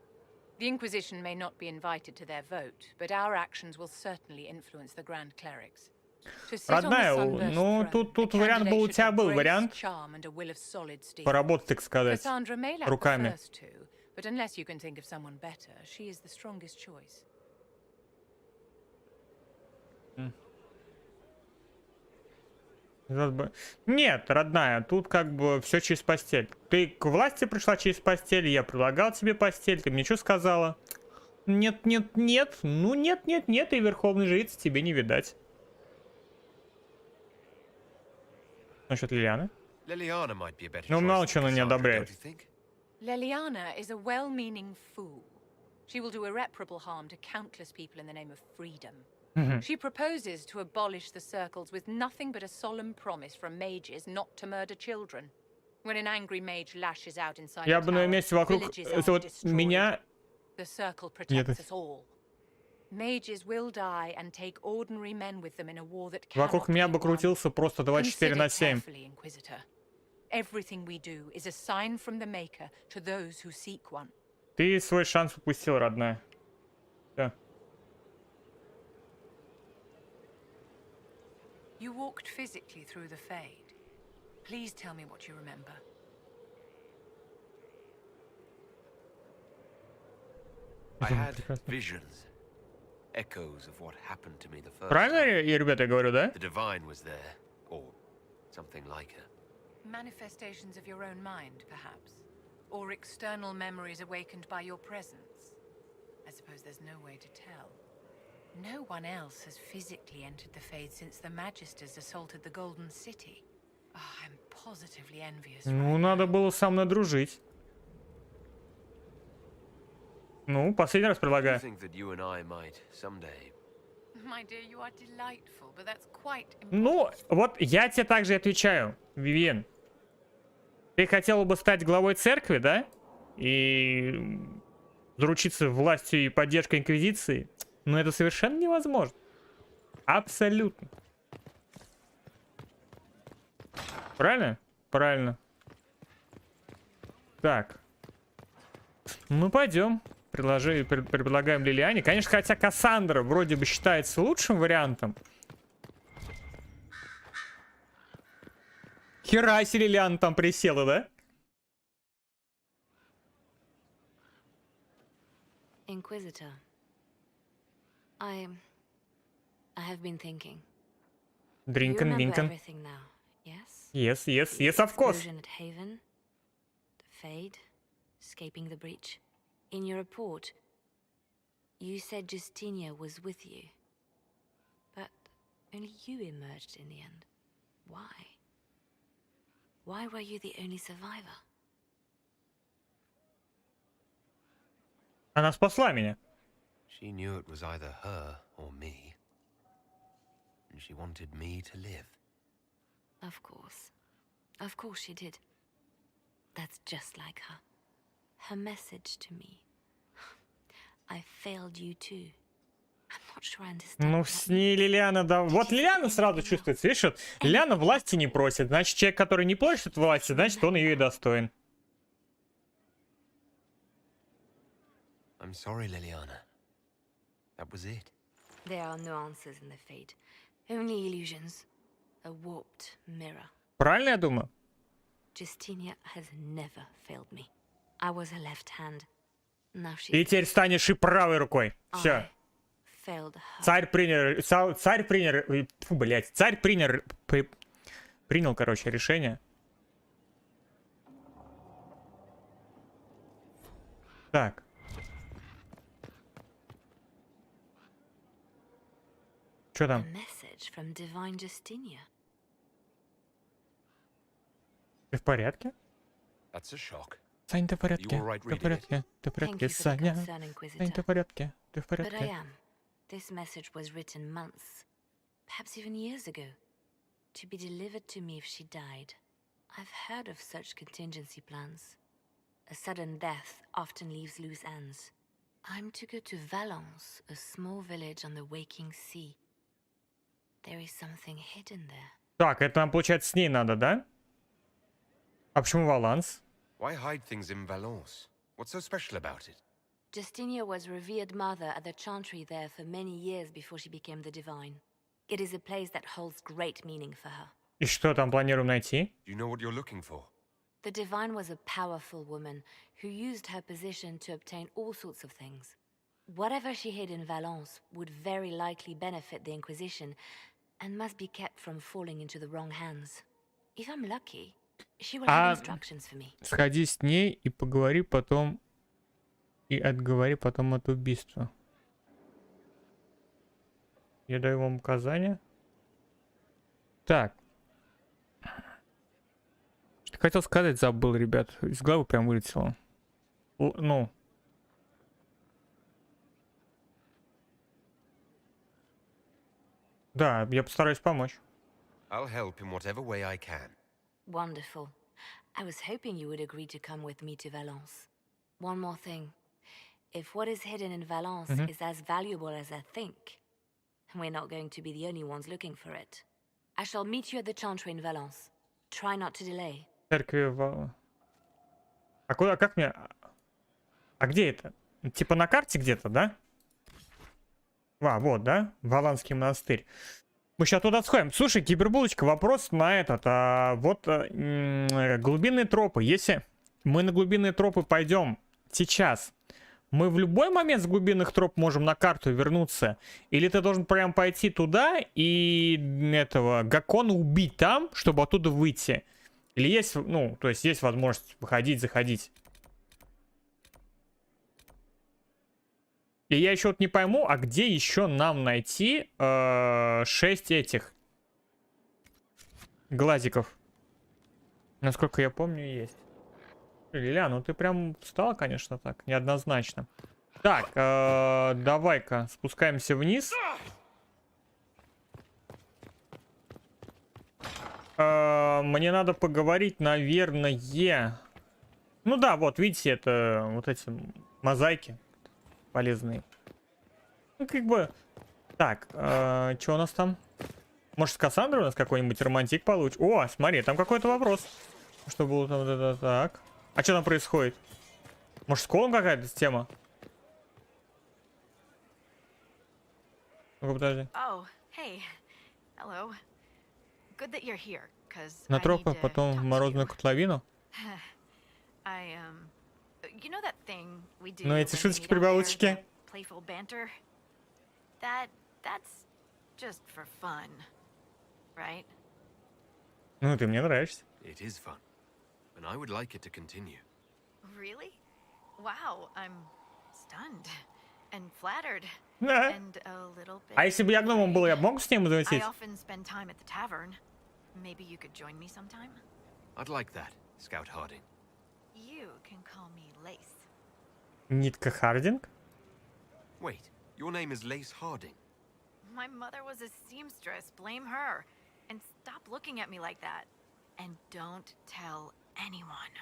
The Inquisition may not be invited to their vote, but our actions will certainly influence the Grand Clerics. Родная, ну тут вариант был, у тебя был вариант поработать, так сказать, руками. Нет, родная, тут как бы все через постель. Ты к власти пришла через постель, я предлагал тебе постель, ты мне что сказала? Нет, нет, нет, ну нет, нет, нет, и верховной жрицы тебе не видать. Насчет Лилианы? Ну, мало чего она не одобряет. Leliana is a well-meaning fool. She will do irreparable harm to countless people in the name of freedom. She proposes to abolish the circles with nothing but a solemn promise from mages not to murder children. When an angry mage lashes out inside Я бы на месте вокруг вот меня... The circle protects us all. Mages will die and take ordinary men with them in a war that cannot Вокруг меня be бы won. крутился просто 24/7. Everything we do is a sign from the Maker to those who seek one. Ты свой шанс упустил, родная. Всё. You walked physically through the Fade. Please tell me what you remember. I had visions, echoes of what happened to me the first Правильно time. я, ребята, говорю, да? The divine was there, or something like her. Manifestations of your own mind, perhaps? Or external memories awakened by your presence? I suppose there's no way to tell. No one else has physically entered the Fade since the Magisters assaulted the Golden City. Oh, I'm positively envious. Ну, надо было со мной дружить. Ну, последний раз предлагаю. Ну, вот я тебе также отвечаю, Вивиен. Ты хотела бы стать главой церкви, да? И заручиться властью и поддержкой Инквизиции? Но это совершенно невозможно. Абсолютно. Правильно? Правильно. Так. Мы пойдем. Предлагаем Лилиане. Конечно, хотя Кассандра вроде бы считается лучшим вариантом. Хера себе Лилиана там присела, да? Inquisitor, I have been thinking. You Дринкин, remember винкин. everything now, yes? Yes, yes, The yes, of course. explosion at Haven, the Fade, escaping the breach. In your report, you said Justinia was with you. But only you emerged in the end. Why? Why were you the only survivor? Она спасла меня. She knew it was either her or me. And she wanted me to live. Of course. Of course she did. That's just like her. Her message to me. I failed you too. I'm not sure I understand. Ну, what с that ней means. Лилиана, да. Вот Лилиана сразу чувствуется. Видишь, вот Лилиана власти не просит. Значит, человек, который не просит власти, значит, он ее и достоин. I'm sorry, Liliana. That was it. There are no answers in the Fade. Only illusions. A warped mirror. Правильно я думаю? Justinia has never failed me. I was her left hand. Now she's И теперь станешь и правой рукой. Все. I failed her. Царь принял, короче, решение. Так. Что A там? message from divine Justinia. Ты в порядке? That's a shock. Сань, ты в порядке? You all right Ты в reading it? порядке? Ты в Thank порядке, you for the Саня? concern, Сань, ты в Inquisitor. порядке? Ты в But I порядке? am. This message was written months, perhaps even years ago, to be delivered to me if she died. I've heard of such contingency plans. A sudden death often leaves loose ends. I'm to go to Valence, a small village on the waking sea. There is something hidden there. Так, это нам, получается, с ней надо, да? А почему Валанс? Why hide things in Valence? What's so special about it? Justinia was revered mother at the chantry there for many years before she became the divine. It is a place that holds great meaning for her. И что там планируем найти? Do you know what you're looking for? The divine was a powerful woman who used her position to obtain all sorts of things. Whatever she hid in Valence would very likely benefit the Inquisition and must be kept from falling into the wrong hands. If I'm lucky, she will have instructions for me. Сходи с ней и поговори потом... И отговори потом от убийства. Я даю вам указания. Так. Что хотел сказать, забыл, ребят. Из головы прям вылетело. Ну. Да, я постараюсь помочь. I'll help in whatever way I can. Wonderful. I was hoping you would agree to come with me to Valence. One more thing. If what is hidden in Valence is as valuable as I think, we're not going to be the only ones looking for it. I shall meet you at the chantry in Valence. Try not to delay. Церкви в... А куда, как мне... А где это? Типа на карте где-то, да? А, вот, да? Валанский монастырь. Мы сейчас туда сходим. Слушай, кибербулочка, вопрос на этот. Глубинные тропы. Если мы на глубинные тропы пойдем сейчас, мы в любой момент с глубинных троп можем на карту вернуться? Или ты должен прям пойти туда и этого Гакона убить там, чтобы оттуда выйти? Или есть, ну, то есть есть возможность выходить, заходить? И я еще вот не пойму, а где еще нам найти 6 этих глазиков? Насколько я помню, есть. Лиля, ну ты прям встала, конечно, так, неоднозначно. Так, давай-ка спускаемся вниз. Мне надо поговорить, наверное... Ну да, вот, видите, это вот эти мозаики полезные. Ну, как бы... Так, что у нас там? Может, с Кассандрой у нас какой-нибудь романтик получится? О, смотри, там какой-то вопрос. Что было там? Это так. А что там происходит? Может, с Колом какая-то тема? Ну-ка, подожди. Oh, hey. Hello. Good that you're here, 'cause На I need тропах, to потом в talk to морозную you. котловину. I you know that thing we do Ну, эти when we шуточки, meet out there, прибауточки. the playful banter? That's just for fun, right? Ну, ты мне нравишься. It is fun, and I would like it to continue. Really? Wow, I'm stunned and flattered Да. and a little bit. А если бы я гномом был, я бы мог с ним I зависеть? often spend time at the tavern. Maybe you could join me sometime? I'd like that, Scout Harding. You can call me Lace. Нитка Хардинг? Wait, your name is Lace Harding. My mother was a seamstress, blame her. And stop looking at me like that. And don't tell anyone.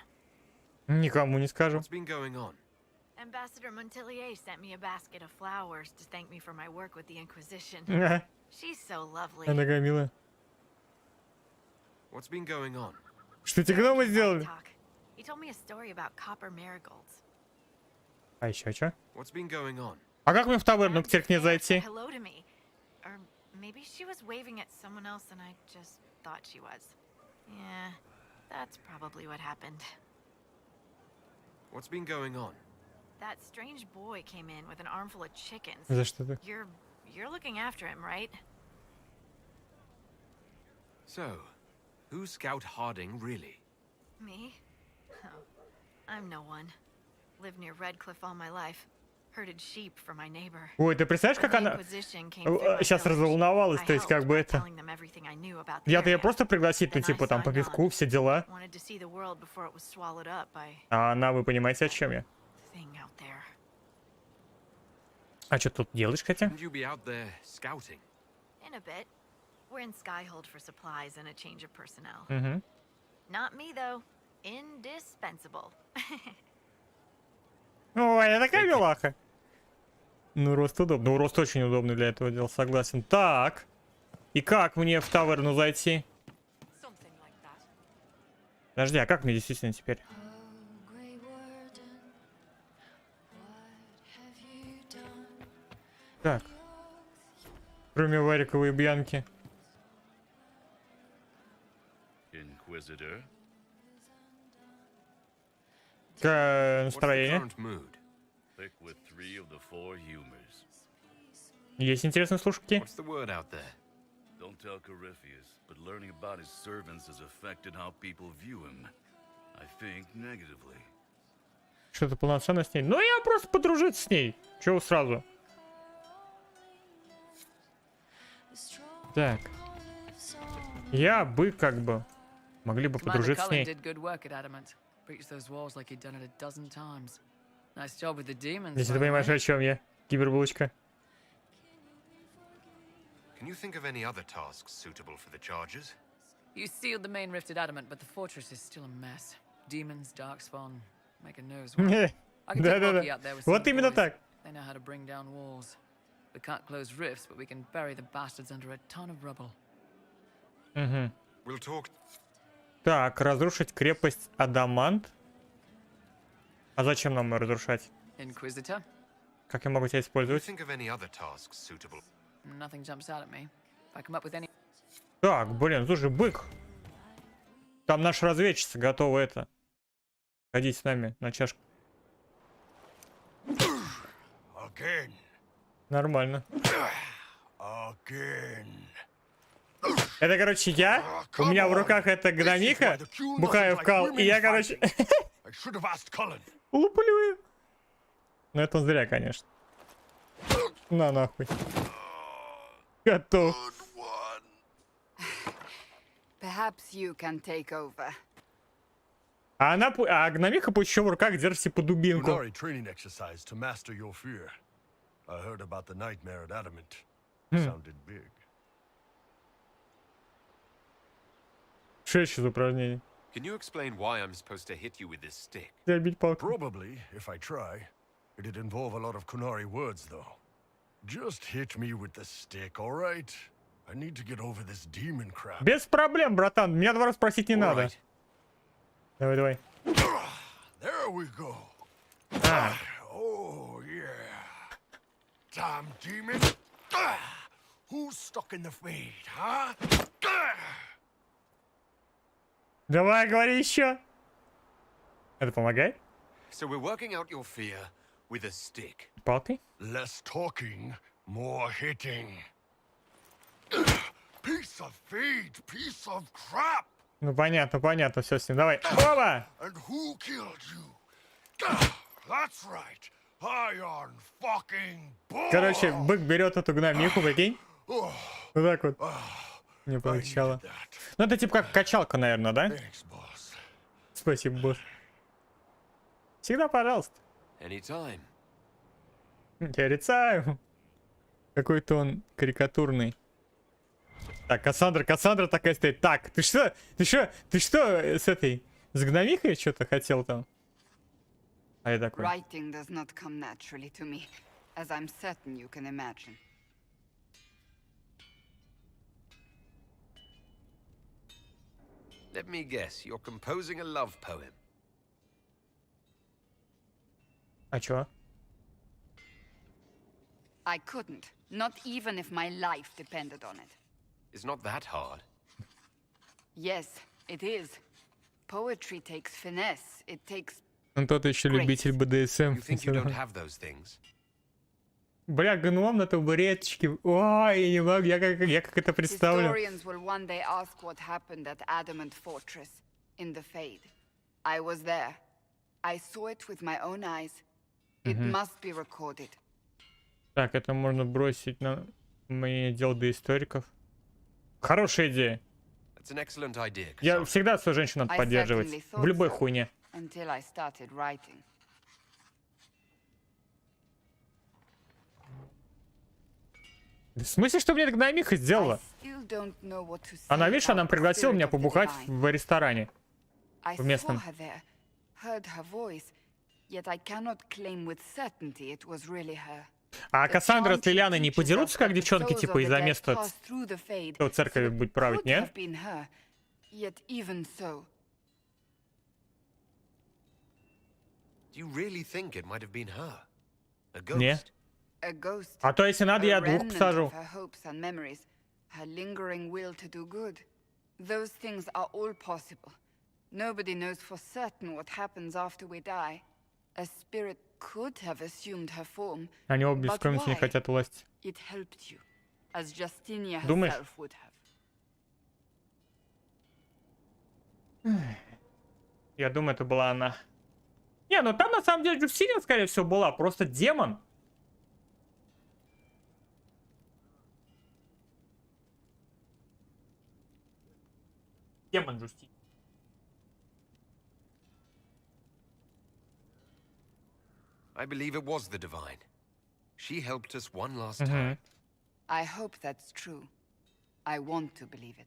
Никому не скажу. What's been going on? Ambassador Montillier sent me a basket of flowers to thank me for my work with the Inquisition. Ага, She's so lovely. она такая милая. What's been going on? Что эти гномы сделали? Talk. He told me a story about copper marigolds. А еще что? What's been going on? А как мне в таверну теперь к ней зайти? Hello to me. Or maybe she was waving at someone else and I just thought she was. Yeah, that's probably what happened. What's been going on? That strange boy came in with an armful of chickens. За что так? You're looking after him, right? So, who's Scout Harding really? Me? Oh, I'm no one. Lived near Redcliffe all my life. Herded sheep for my neighbor. Ой, ты представляешь, как она сейчас разволновалась, то есть как бы это... Я-то ее просто пригласить, ну типа там по пивку, все дела. А она, вы понимаете, о чем я? А что тут делаешь, Катя? Shouldn't you be out there scouting? In a bit. We're in Skyhold for supplies and a change of personnel. Угу. Not me, though. Indispensable. Ой, я такая милаха. Ну, рост удобно. Ну, рост очень удобный для этого дела, согласен. Так. И как мне в таверну зайти? Подожди, а как мне действительно теперь? Так. Кроме вариковой бьянки. Inquisitor. Настроение. Pick with 3 of the 4 humors. Есть интересные слушки. What's the word out there? Don't tell Corypheus, but learning about his servants has affected how people view him. I think negatively. Что-то полноценно с ней. Ну, я просто подружиться с ней. Чего сразу? Так. Я бы как бы... Могли бы подружиться с ней. Если ты понимаешь, о чем я. Кибербулочка. Can you think of any other tasks suitable for the charges? You sealed the main rifted adamant, but the fortress is still a mess. Demons, darkspawn, make a nose. Да-да-да. Вот именно так. They know how to bring down walls. We can't close rifts, but we can bury the bastards under a ton of rubble. Угу. We'll talk. Так, разрушить крепость Адамант. А зачем нам ее разрушать? Inquisitor? Как я могу тебя использовать? Think of any other tasks suitable. Nothing jumps out at me. If I come up with any... Так, блин, слушай, бык. Там наша разведчица готова это. Ходить с нами на чашку. Again. Нормально. Again. Это, короче, я. У меня в руках эта гномиха. Бухаю в кал. И я, короче... Луплю ее. Ну, это он зря, конечно. На нахуй. Готов. Perhaps you can take over. А она, а гномиха пусть еще в руках держит типа дубинку. Training exercise to master your fear. I heard about the nightmare at Adamant. Sounded big. Что еще за упражнение? Can you explain why I'm supposed to hit you with this stick? Probably, if I try. It'd involve a lot of Kunari words, though. Just hit me with the stick, all right? I need to get over this demon crap. Без проблем, братан. Меня 2 раза спросить не надо. Давай, давай. There we go. Oh, yeah. Damn demon. Who's stuck in the fade, huh? Давай, говори еще. Это помогает? So we're working out your fear with a stick. Палкой? Less talking, more hitting. Piece of feed, piece of crap. Ну понятно, все с ним. Давай. Оба! And who killed you? That's right. Iron fucking bull. Короче, бык берет эту гномиху, прикинь. Вот так вот. Не получало. Ну это типа как качалка, наверное, да? Спасибо, босс. Всегда, пожалуйста. Anytime. Anytime. Какой-то он карикатурный. Так, Кассандра такая стоит. Так, ты что с этой, с гномихой что-то хотел там? А я такой. Writing does not come naturally to me, as I'm certain you can imagine. Let me guess, you're composing a love poem. А чё? I couldn't, not even if my life depended on it. It's not that hard. Yes, it is. Poetry takes finesse. It takes... Он тот еще любитель БДСМ. You think you don't have those things? Бля, гном на табуреточке. Ой, я не могу, я как это представлю. Historians will one day ask what happened at Adamant Fortress in the Fade. I was there. I saw it with my own eyes. It must be recorded. Так, это можно бросить на мне дел до историков. Хорошая идея. That's an excellent idea. Я всегда свою женщину надо поддерживать. В любой хуйне. Until I started writing. В смысле, что мне эта гномиха сделала? Она, видишь, она пригласила меня побухать в ресторане. В местном. А Кассандра с Лилианой не подерутся, как девчонки, типа, из-за места, кто в церкви будет править, нет? Не. А то, если надо, я двух посажу. Nobody knows for certain what happens after we die. A spirit could have assumed her form. Они оба без скромности не хотят власти. It helped you, as Justinia Думаешь? herself would have. Я думаю, это была она. Не, ну там на самом деле Джустиния, скорее всего, была. Просто демон. Демон Джустиния. I believe it was the divine. She helped us one last time. I hope that's true. I want to believe it.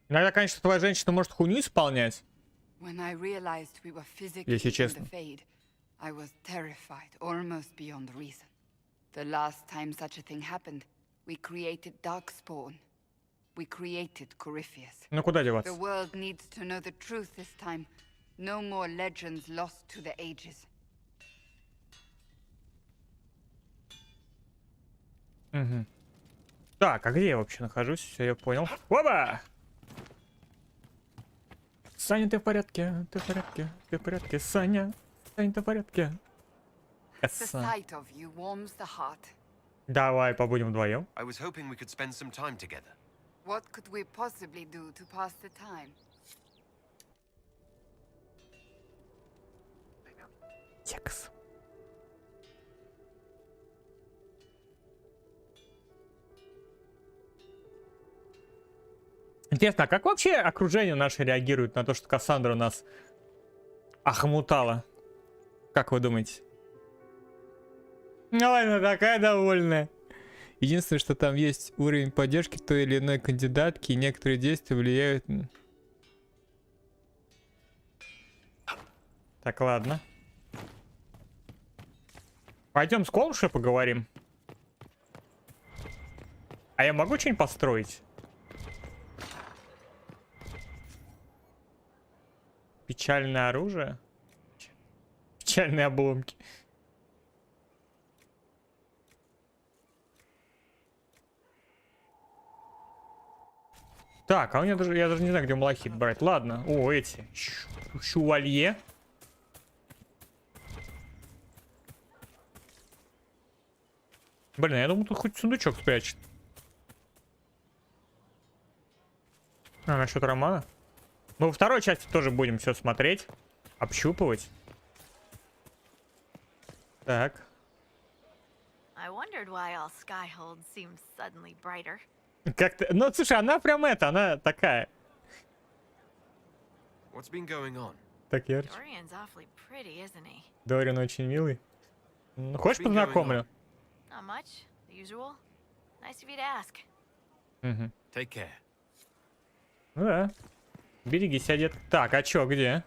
Иногда, конечно, твоя женщина может хуйню исполнять. When I realized we were physically Если in честно. the Fade, I was terrified, almost beyond reason. The last time such a thing happened, we created Darkspawn. We created Corypheus. Ну куда деваться? The world needs to know the truth this time. No more legends lost to the ages. Так, а где я вообще нахожусь? Все, я понял. Оба! Саня, ты в порядке? Ты в порядке? Ты в порядке? Саня? Саня, ты в порядке? The sight of you warms the heart. Давай побудем вдвоем. I was hoping we could spend some time together. What could we possibly do to pass the time? Секс. Интересно, а как вообще окружение наше реагирует на то, что Кассандра нас охмутала? Как вы думаете? Ой, она такая довольная. Единственное, что там есть уровень поддержки той или иной кандидатки, и некоторые действия влияют... Так, ладно. Пойдем с Колушей поговорим. А я могу что-нибудь построить? Печальное оружие? Печальные обломки. Так, а у меня даже, я даже не знаю, где малахит брать. Ладно. О, эти. Шувалье. Блин, я думаю, тут хоть сундучок спрячет. А насчет романа? Ну, во второй части тоже будем все смотреть, общупывать. Так. I wondered why all Skyhold seemed suddenly brighter. Как-то... Ну, слушай, она прям она такая. What's been going on? Так ярче. Dorian's awfully pretty, isn't he? Дориан очень милый. Ну, хочешь познакомлю? Not much. The usual. Nice of you to ask. Угу. Take care. Ну да. Берегись, одет. Так, а чё, где?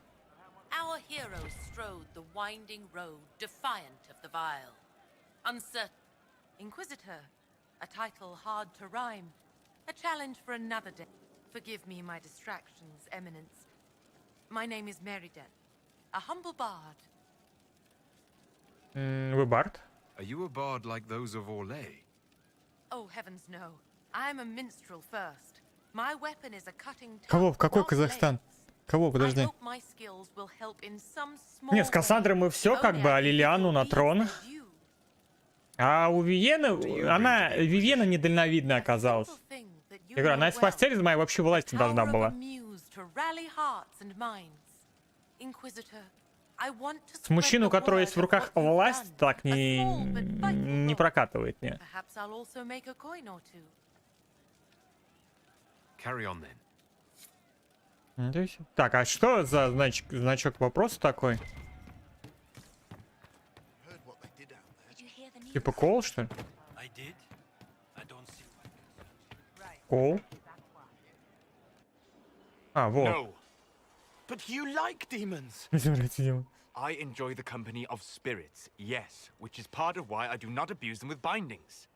Our heroes strode the winding road, defiant of the vile. Uncertain. Inquisitor. A title hard to rhyme. A challenge for another day. Forgive me my distractions, Eminence. My name is Meriden. A humble bard. Вы бард? Are you a bard like those of Orlais? Oh, heavens no. I'm a minstrel first. My weapon is a cutting Кого? В какой Казахстан? Кого? Подожди. Нет, с Кассандрой мы все как бы, а Лилиану на трон. А у Вивьены, Вивьена недальновидная оказалась. Я говорю, она из постели из моей вообще власти должна была. С мужчиной, у которого есть в руках власть, так не прокатывает мне. Carry on then. Так, а что за значок вопроса такой? Типа кол, что ли? Кол? А, вот. But you like demons. I enjoy the company of spirits, yes, which is part of why I do not abuse them with bindings.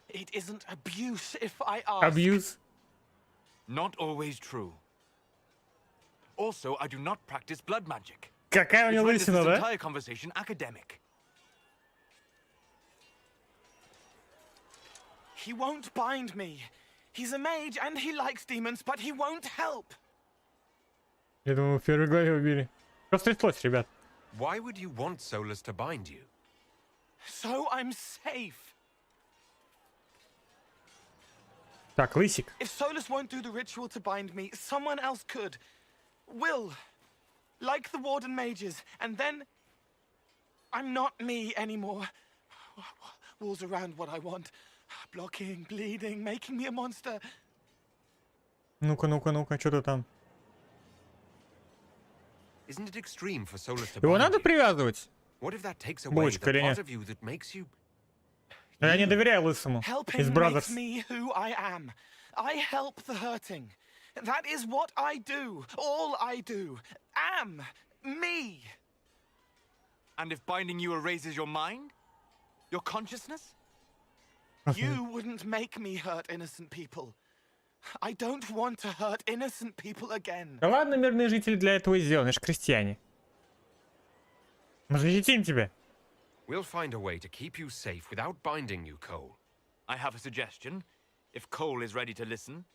It isn't abuse if I ask. Abuse? Not always true. Also, I do not practice blood magic. Какая у него лысина, да? Entire conversation academic. He won't bind me. He's a mage and he likes demons, but he won't help. Я думаю, в первой главе убили. Что стряслось, ребят? Why would you want Solus to bind you? So I'm safe. Так, лысик. If Solus won't do the ritual to bind me, someone else could. Will. Like the Warden mages. And then I'm not me anymore. Walls around what I want. Blocking, bleeding, making me a monster. Ну-ка, ну-ка, ну-ка, что-то там. Isn't it extreme for Solus to Его bind надо you? привязывать? What if that takes away Булочка the или part нет? of you that makes you... Я не доверяю лысому. Helping Из Brothers. makes me who I am. I help the hurting. That is what I do. All I do. Am. Me. And if binding you erases your mind? Your consciousness? You wouldn't make me hurt innocent people. I don't want to hurt innocent people again. Да ладно, мирные жители для этого и сделаны, ж крестьяне. Мы защитим тебя. We'll find a way to keep you safe without binding you, Cole. I have a suggestion, if Cole is ready to listen.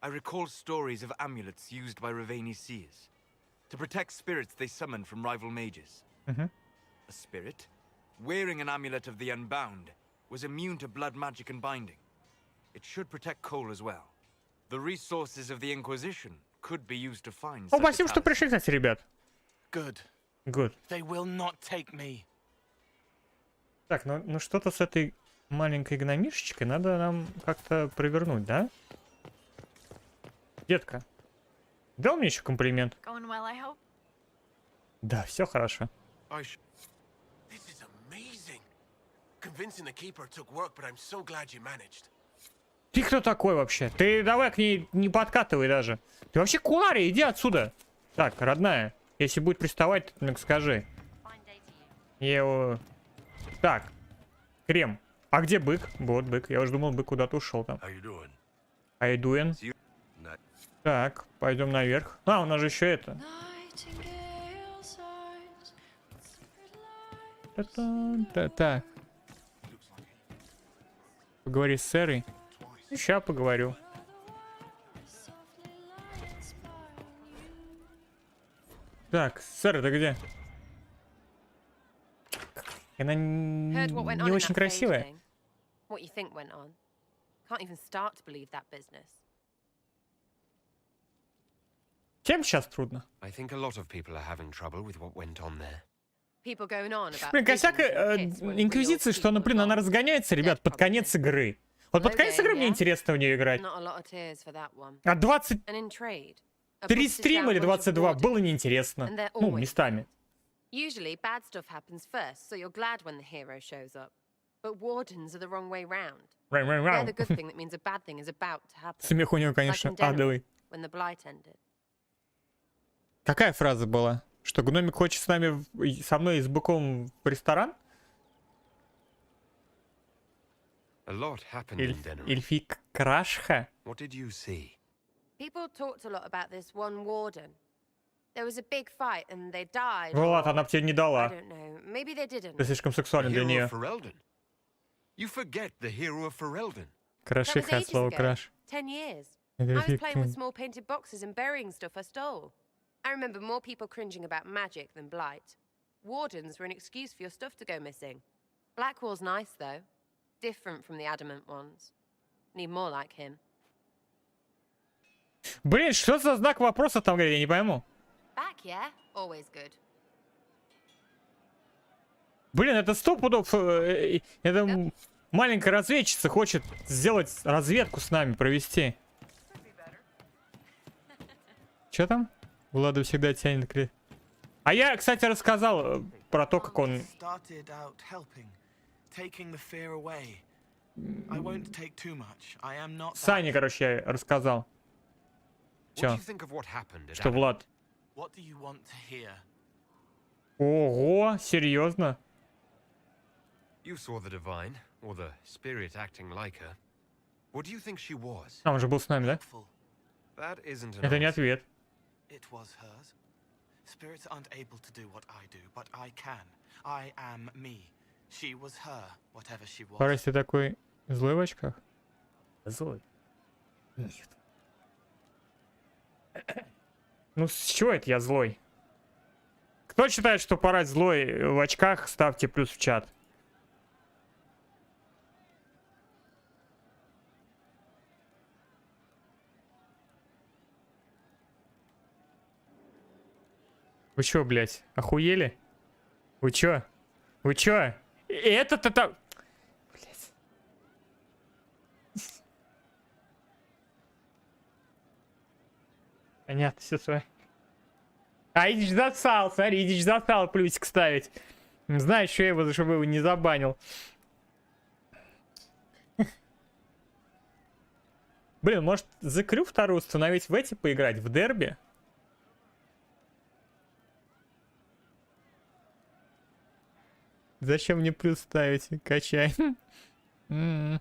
I recall stories of amulets used by Raveni seers to protect spirits they summoned from rival mages. A spirit, wearing an amulet of the Unbound, was immune to blood magic and binding. It should protect Cole as well. The resources of the Inquisition could be used to find О, such a спасибо, что talisman. пришли, кстати, ребят. Good. Good. They will not take me. Так, ну что-то с этой маленькой гномишечкой надо нам как-то провернуть, да? Детка, дал мне еще комплимент? Going well, I hope. Да, все хорошо. This is amazing. Convincing the keeper took work, but I'm so glad you managed. Ты кто такой вообще? Ты давай к ней не подкатывай даже. Ты вообще Кулари, иди отсюда. Так, родная, если будет приставать, то скажи. Я его... Так, Крем. А где бык? Вот бык. Я уже думал, бык куда-то ушел там. How you doing? Так, пойдем наверх. А, у нас же еще это. Так. Поговори с Сэрой. Сейчас поговорю. Так, Сэра, ты где? Она не очень красивая. What you think went on. Can't even start to believe that business. Чем сейчас трудно? Блин, косяк Инквизиции, что она, блин, она разгоняется, ребят, под конец игры. Вот под конец игры мне интересно в нее играть. А 23 стрима или 22 было неинтересно. Ну, местами. Usually bad stuff happens first, so you're glad when the hero shows up. But wardens are the wrong way round. They're the good thing that means a bad thing is about to happen. Смех у него, конечно, адовый. When the blight ended. Какая фраза была? Что гномик хочет со мной и с быком в ресторан? Эльфик Крашха? People talked a lot about this one warden. There was a big fight and they died. Влад, она бы тебе не дала. I don't know. Maybe they didn't. Ты слишком сексуален для нее. Крашиха, слово краш. 10 years. I was playing with small painted boxes and burying stuff I stole. I remember more people cringing about magic than blight. Wardens were an excuse for your stuff to go missing. Blackwall's nice though. Different from the adamant ones. Need more like him. Блин, что за знак вопроса там, я не пойму. Back, yeah? Always good. Блин, это 100 пудов. Это маленькая разведчица хочет сделать разведку с нами, провести. Че там? Влада всегда тянет к... А я, кстати, рассказал про то, как он... Сане, короче, я рассказал. Чё? Что, Влад? Ого, серьезно? А, он же был с нами, да? Это не ответ. Парень, ты такой злой в очках? Злой? Нет. Ну, с чего это я злой? Кто считает, что Парать злой в очках, ставьте плюс в чат. Вы чё, блядь, охуели? Вы чё? Вы чё? Это-то там... Блядь. Понятно, все с вами. А Идич застал, смотри, Идич застал плюсик ставить. Знаешь, что я его, чтобы его не забанил. Блин, может, закрю вторую установить в эти поиграть, в дерби? Зачем мне плюс ставить? Качай. Я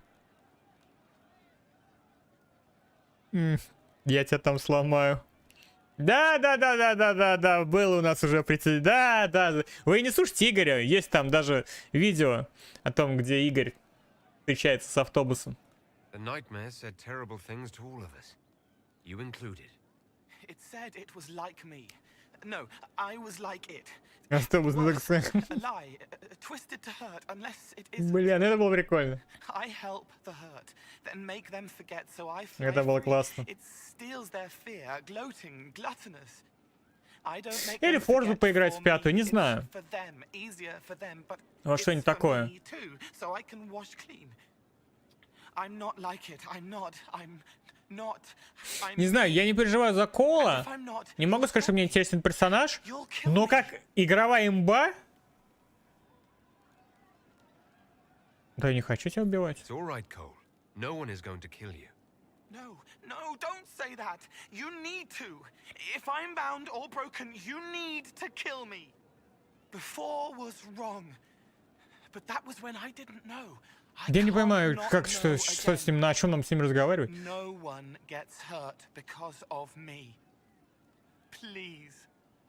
тебя там сломаю. Да, был у нас уже прецедент. Да. Вы не слушайте Игоря, есть там даже видео о том, где Игорь встречается с автобусом. Автобус, ну так... Блин, это было прикольно. Это было классно. Или Форзу поиграть в пятую, не знаю. Во что-нибудь такое. Не знаю, я не переживаю за Кола. Не могу сказать, что мне интересен персонаж. Но как игровая имба... Да я не хочу тебя убивать. No, don't say that. You need to. If I'm bound or broken, you need to kill me. Before was wrong. But that was when I didn't know. Я не понимаю, как, что с ним, на чем нам с ним разговаривать.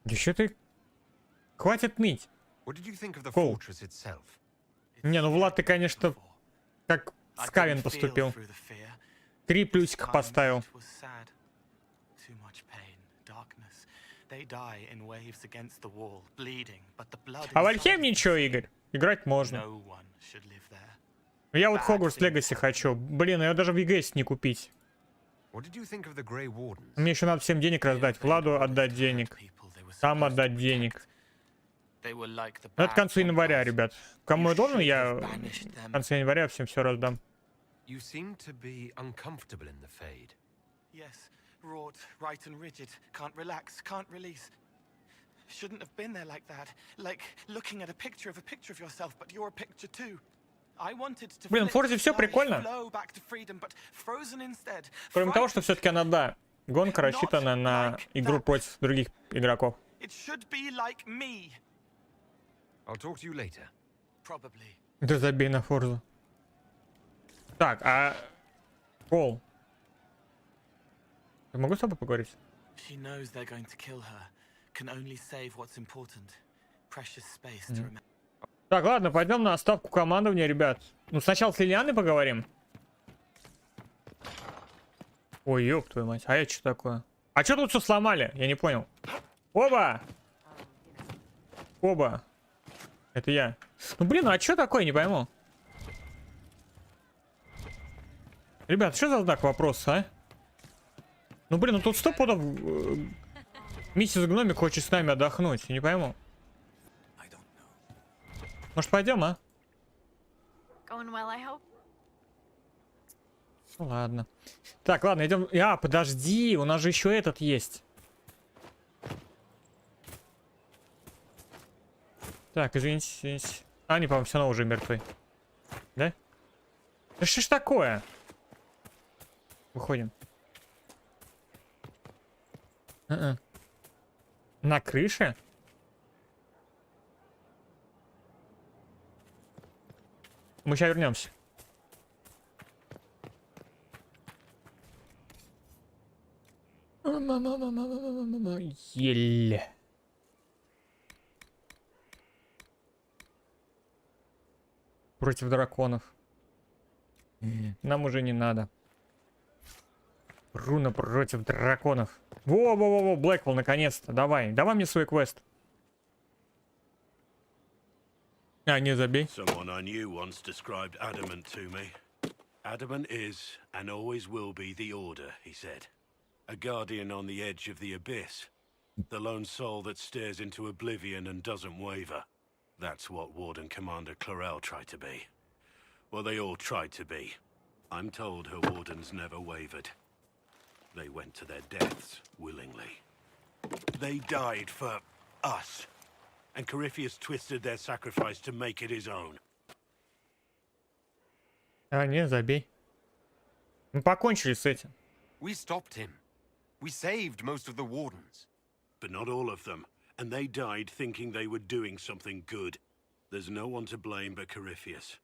Еще ты... Хватит ныть. Кол. Не, ну Влад, ты, конечно, как Скавин поступил. 3 плюсика поставил. А в Альхем ничего, Игорь. Играть можно. Я вот Хогвартс Легаси хочу. Блин, ее даже в ЕГС не купить. Мне еще надо всем денег раздать. Владу отдать денег. Сам отдать денег. Ну, это к концу января, ребят. Кому я должен, я в конце января всем все раздам. Yes, wrought, right and rigid. Can't relax, can't release. Shouldn't have been there like that. Like looking at a picture of yourself, but you're a picture too. I wanted to Блин, в Форзе все прикольно. Кроме того, что все-таки она, да, гонка рассчитана на игру против других игроков. Да забей на Форзу. Так, а... Кол. Я могу с тобой поговорить? Так, ладно, пойдем на ставку командования, ребят. Ну, сначала с Лилианой поговорим. Ой, ёб твою мать. А это что такое? А что тут все сломали? Я не понял. Оба! Оба. Это я. Ну, блин, а что такое? Не пойму. Ребят, что за знак вопроса, а? Ну, блин, ну тут 100 подов... Миссис Гномик хочет с нами отдохнуть. Я не пойму. Может, пойдем, а? Ну, ладно. Так, ладно, идем. А, подожди, у нас же еще этот есть. Так, извините, извините. А, не, по-моему, все равно уже мертвый. Да? Да что ж такое? Выходим. На крыше? Мы сейчас вернемся. Еле. Против драконов. Нам уже не надо. Руна против драконов. Во-во-во-во, Блэквелл, наконец-то. Давай, давай мне свой квест. А, не забей. Someone I knew once described adamant to me. Adamant is and always will be the Order, he said. A guardian on the edge of the abyss. The lone soul that stares into oblivion and doesn't waver. That's what Warden Commander Clarel tried to be. Well, they all tried to be. I'm told her wardens never wavered. They went to their deaths willingly. They died for us. And Corypheus twisted their sacrifice to make it his own. А, не, забей. Мы покончили с этим. We stopped him. We saved most of the wardens. But not all of them. And they died thinking they were doing something good. There's no one to blame but Corypheus.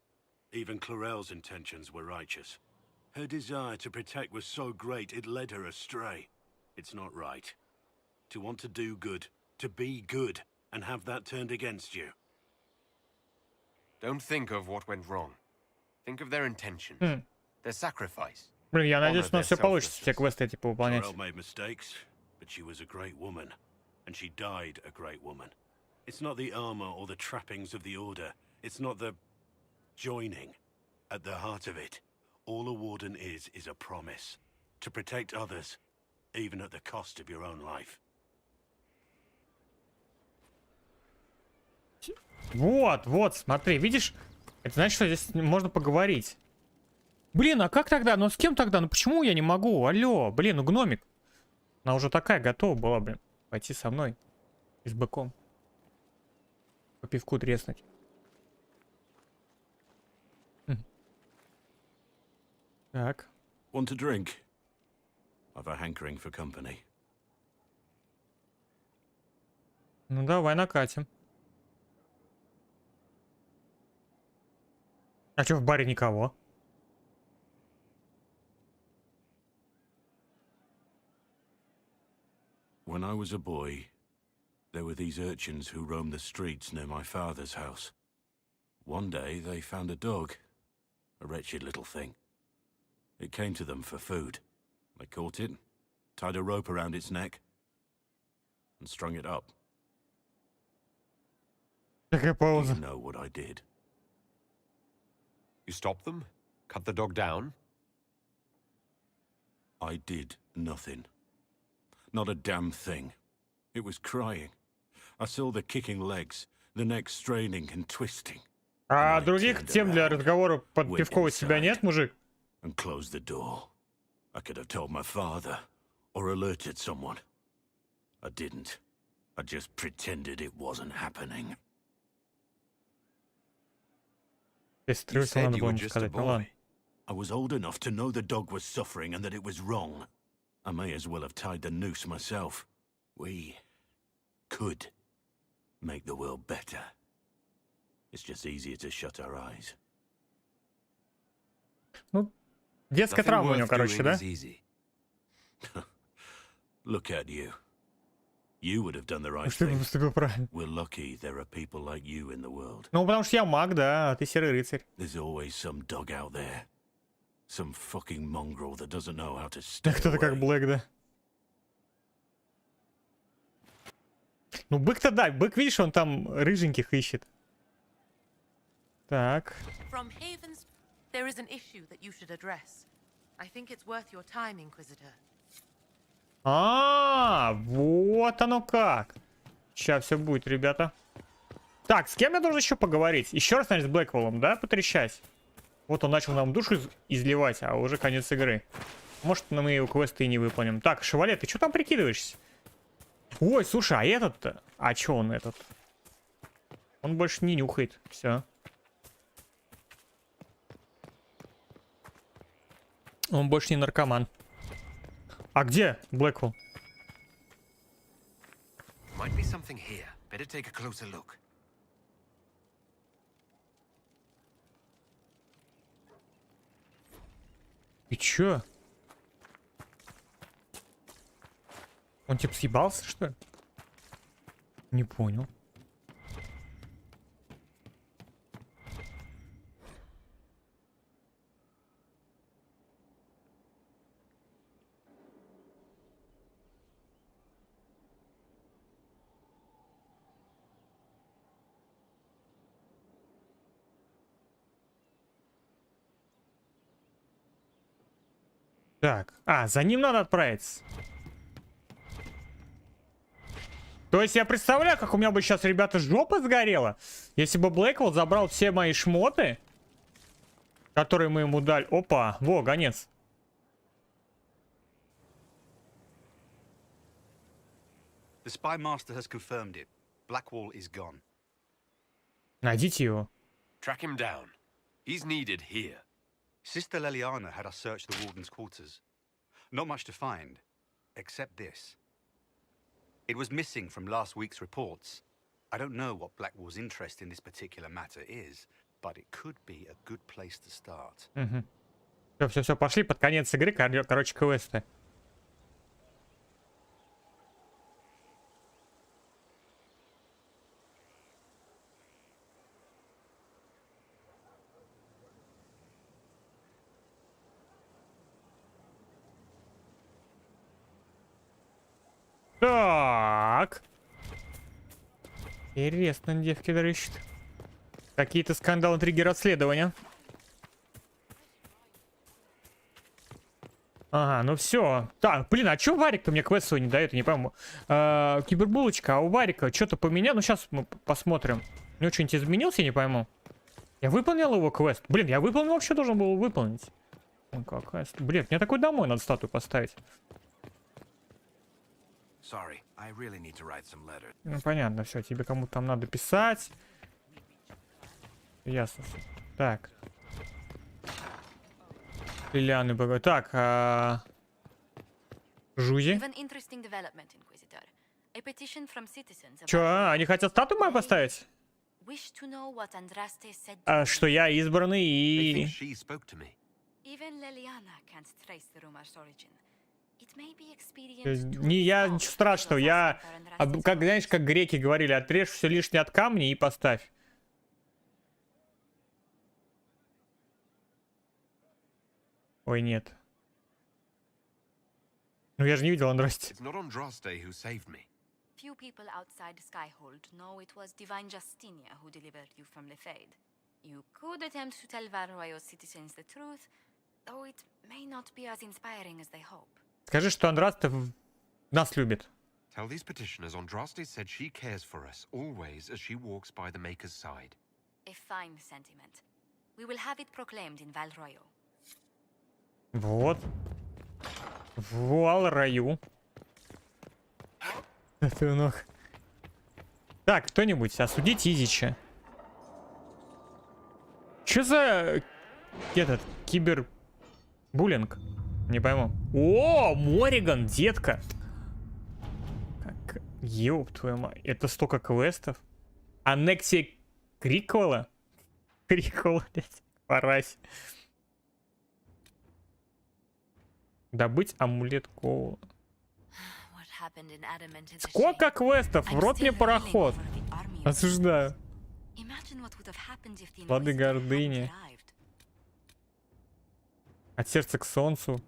Even Clarel's intentions were righteous. Her desire to protect was so great it led her astray. It's not right. To want to do good, to be good, and have that turned against you. Don't think of what went wrong. Think of their intentions, their sacrifice. Блин, я надеюсь, у нас все получится, все квесты эти повыполнять. Clarel made mistakes, but she was a great woman, and she died a great woman. It's not the armor or the trappings of the Order. It's not the joining. At the heart of it, all a warden is a promise to protect others, even at the cost of your own life. Вот, вот, смотри, видишь? Это значит, что здесь можно поговорить. Блин, а как тогда? Ну с кем тогда? Ну почему я не могу? Алло, блин, ну гномик. Она уже такая готова была, блин, пойти со мной. И с быком. По пивку треснуть. Так. Want a drink? I've a hankering for company. Ну давай накатим. А чё, в баре никого? When I was a boy, there were these urchins who roamed the streets near my father's house. One day they found a dog, a wretched little thing. It came to them for food. They caught it, tied a rope around its neck, and strung it up. Do you know what I did? You stopped them? Cut the dog down? I I did nothing. Not a damn thing. It was crying. I saw the kicking legs, the neck straining and twisting. А других тем для разговора под пивко у тебя нет, мужик? And closed the door. I could have told my father or alerted someone. I didn't. I just pretended it wasn't happening. You said you were just a boy. I was old enough to know the dog was suffering and that it was wrong. I may as well have tied the noose myself. We could make the world better. It's just easier to shut our eyes. Ну, детская травма у него, короче, да? Look at you. You would have done the right Что ты thing. поступил правильно? We're lucky there are people like you in the world. Ну, потому что я маг, да, а ты серый рыцарь. There's always some dog out there. Some fucking mongrel that doesn't know how to stay Кто-то как away. Блэк, да? Ну, бык-то да, бык, видишь, он там рыженьких ищет. Так. From Havens, there is an issue that you should address. I think it's worth your time, Inquisitor. Вот оно как. Сейчас все будет, ребята. Так, с кем я должен еще поговорить? Еще раз, наверное, с Блэквеллом, да, потрещать? Вот он начал нам душу изливать, а уже конец игры. Может, мы его квесты и не выполним. Так, Шевале, ты что там прикидываешься? Ой, слушай, а этот-то? А чё он этот? Он больше не нюхает. Все. Он больше не наркоман. А где Блэквелл? Might be something here. Better take a closer look. И чё? Он типа съебался, что ли? Не понял. Так, за ним надо отправиться. То есть я представляю, как у меня бы сейчас, ребята, жопа сгорела, если бы Блэквелл забрал все мои шмоты, которые мы ему дали. Опа, во, гонец. The spy master has confirmed it. Blackwall is gone. Найдите его. Track him down. He's needed here. Sister Leliana had us search the warden's quarters. Not much to find, except this. It was missing from last week's reports. I don't know what Blackwall's interest in this particular matter is, but it could be a good place to start. Все, пошли под конец игры, короче, квесты. Так. Интересно, девки дрыщут. Какие-то скандалы, интриги, расследования. Ага, ну все. Так, блин, а чё Варик-то мне квест свой не дает? Я не пойму. Кибербулочка, а у Варика что-то поменял? Ну, сейчас мы посмотрим. У него что-нибудь изменилось, я не пойму. Я выполнил его квест. Блин, я выполнил, вообще должен был выполнить. Ну, какая... Блин, мне такой домой надо статую поставить. Sorry, I really need to write some letters. Ну, понятно, все, тебе кому-то там надо писать. Ясно. Так. Лилианы богат. Так, Жузи. Чё, они хотят статую мою поставить? Что я избранный и... Не, я ничего страшного, я, как, знаешь, как греки говорили, отрежь все лишнее от камня и поставь. Ой, нет. Ну я же не видел Андрости. Few people outside Skyhold know it was Divine Justinia who delivered you from Lefade. You could attempt to tell Varroyos citizens the truth, though it may not be as inspiring as they hope. Скажи, что Андрасте нас любит. Tell these petitioners Andraste said she cares for us always as she walks by the Maker's side. A fine sentiment. We will have it proclaimed in Val Royo. Вот. В Вал-Раю. Так, кто-нибудь, осудите Изича. Чё за этот кибербуллинг? Не пойму. О, Мориган, детка. Как... Ёб твою мать. Это столько квестов. Аннексия Криквелла? Криквелла, блядь. Парась. Добыть амулет Коула. Сколько квестов? В рот мне пароход. Осуждаю. Плоды гордыни. От сердца к солнцу.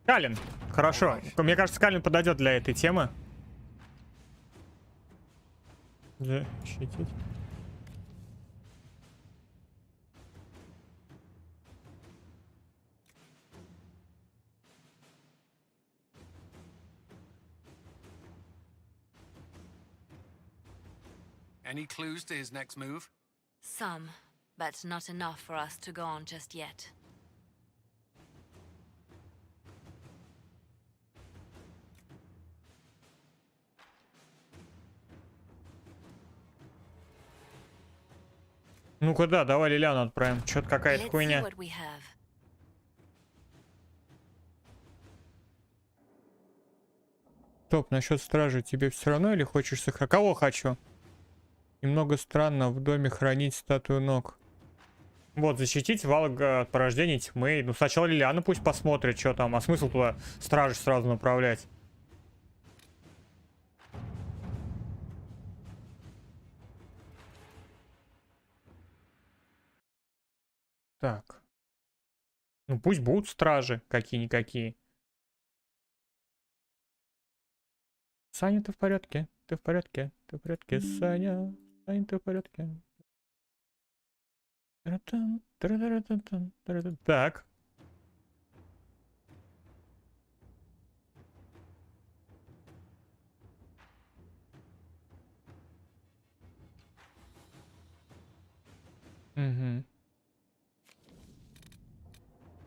Калин. Хорошо. Мне кажется, Калин подойдет для этой темы. Защитить. Any clues to his next move? Some, but not enough for us to go on just yet. Ну-ка, да, давай Лилиану отправим. Чё-то какая-то хуйня. Топ, насчет стражи тебе все равно или хочешь сохранить? Кого хочу? Немного странно в доме хранить статую ног. Вот, защитить вал от порождения тьмы. Ну, сначала Лилиана пусть посмотрит, что там. А смысл туда стражи сразу направлять? Так. Ну пусть будут стражи какие-никакие. Саня, ты в порядке? Ты в порядке? Ты в порядке, Саня? Саня, ты в порядке? Так. Угу.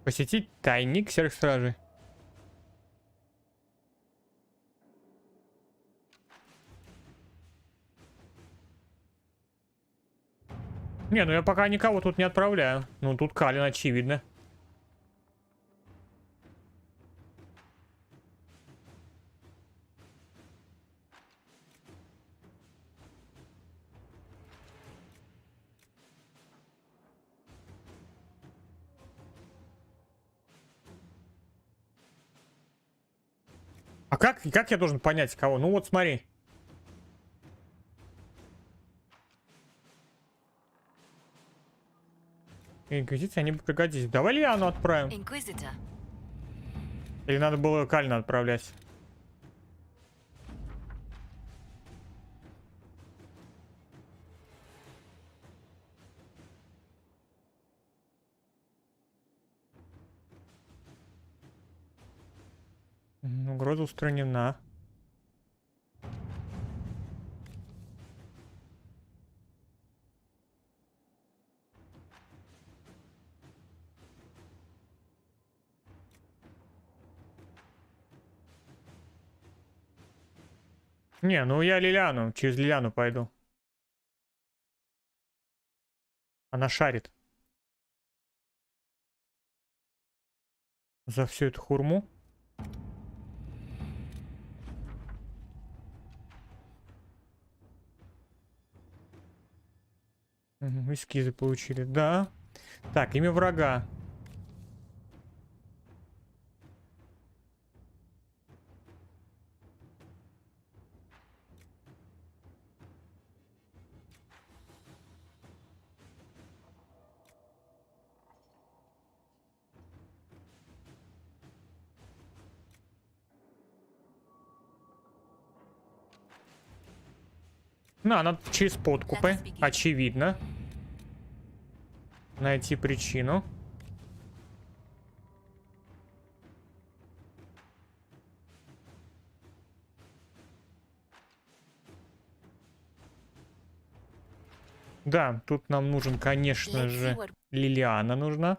Посетить тайник серых стражей. Не, ну я пока никого тут не отправляю. Ну тут Калин, очевидно. А как я должен понять, кого? Ну вот смотри. Инквизиция, они бы пригодились. Давай Лиану отправим. Или надо было Калина отправлять? Угроза устранена. Не, ну я Лилиану, через Лилиану пойду. Она шарит. За всю эту хурму. Эскизы получили, да. Так, имя врага. Ну, она через подкупы, очевидно. Найти причину. Да, тут нам нужен, конечно же, Лилиана нужна.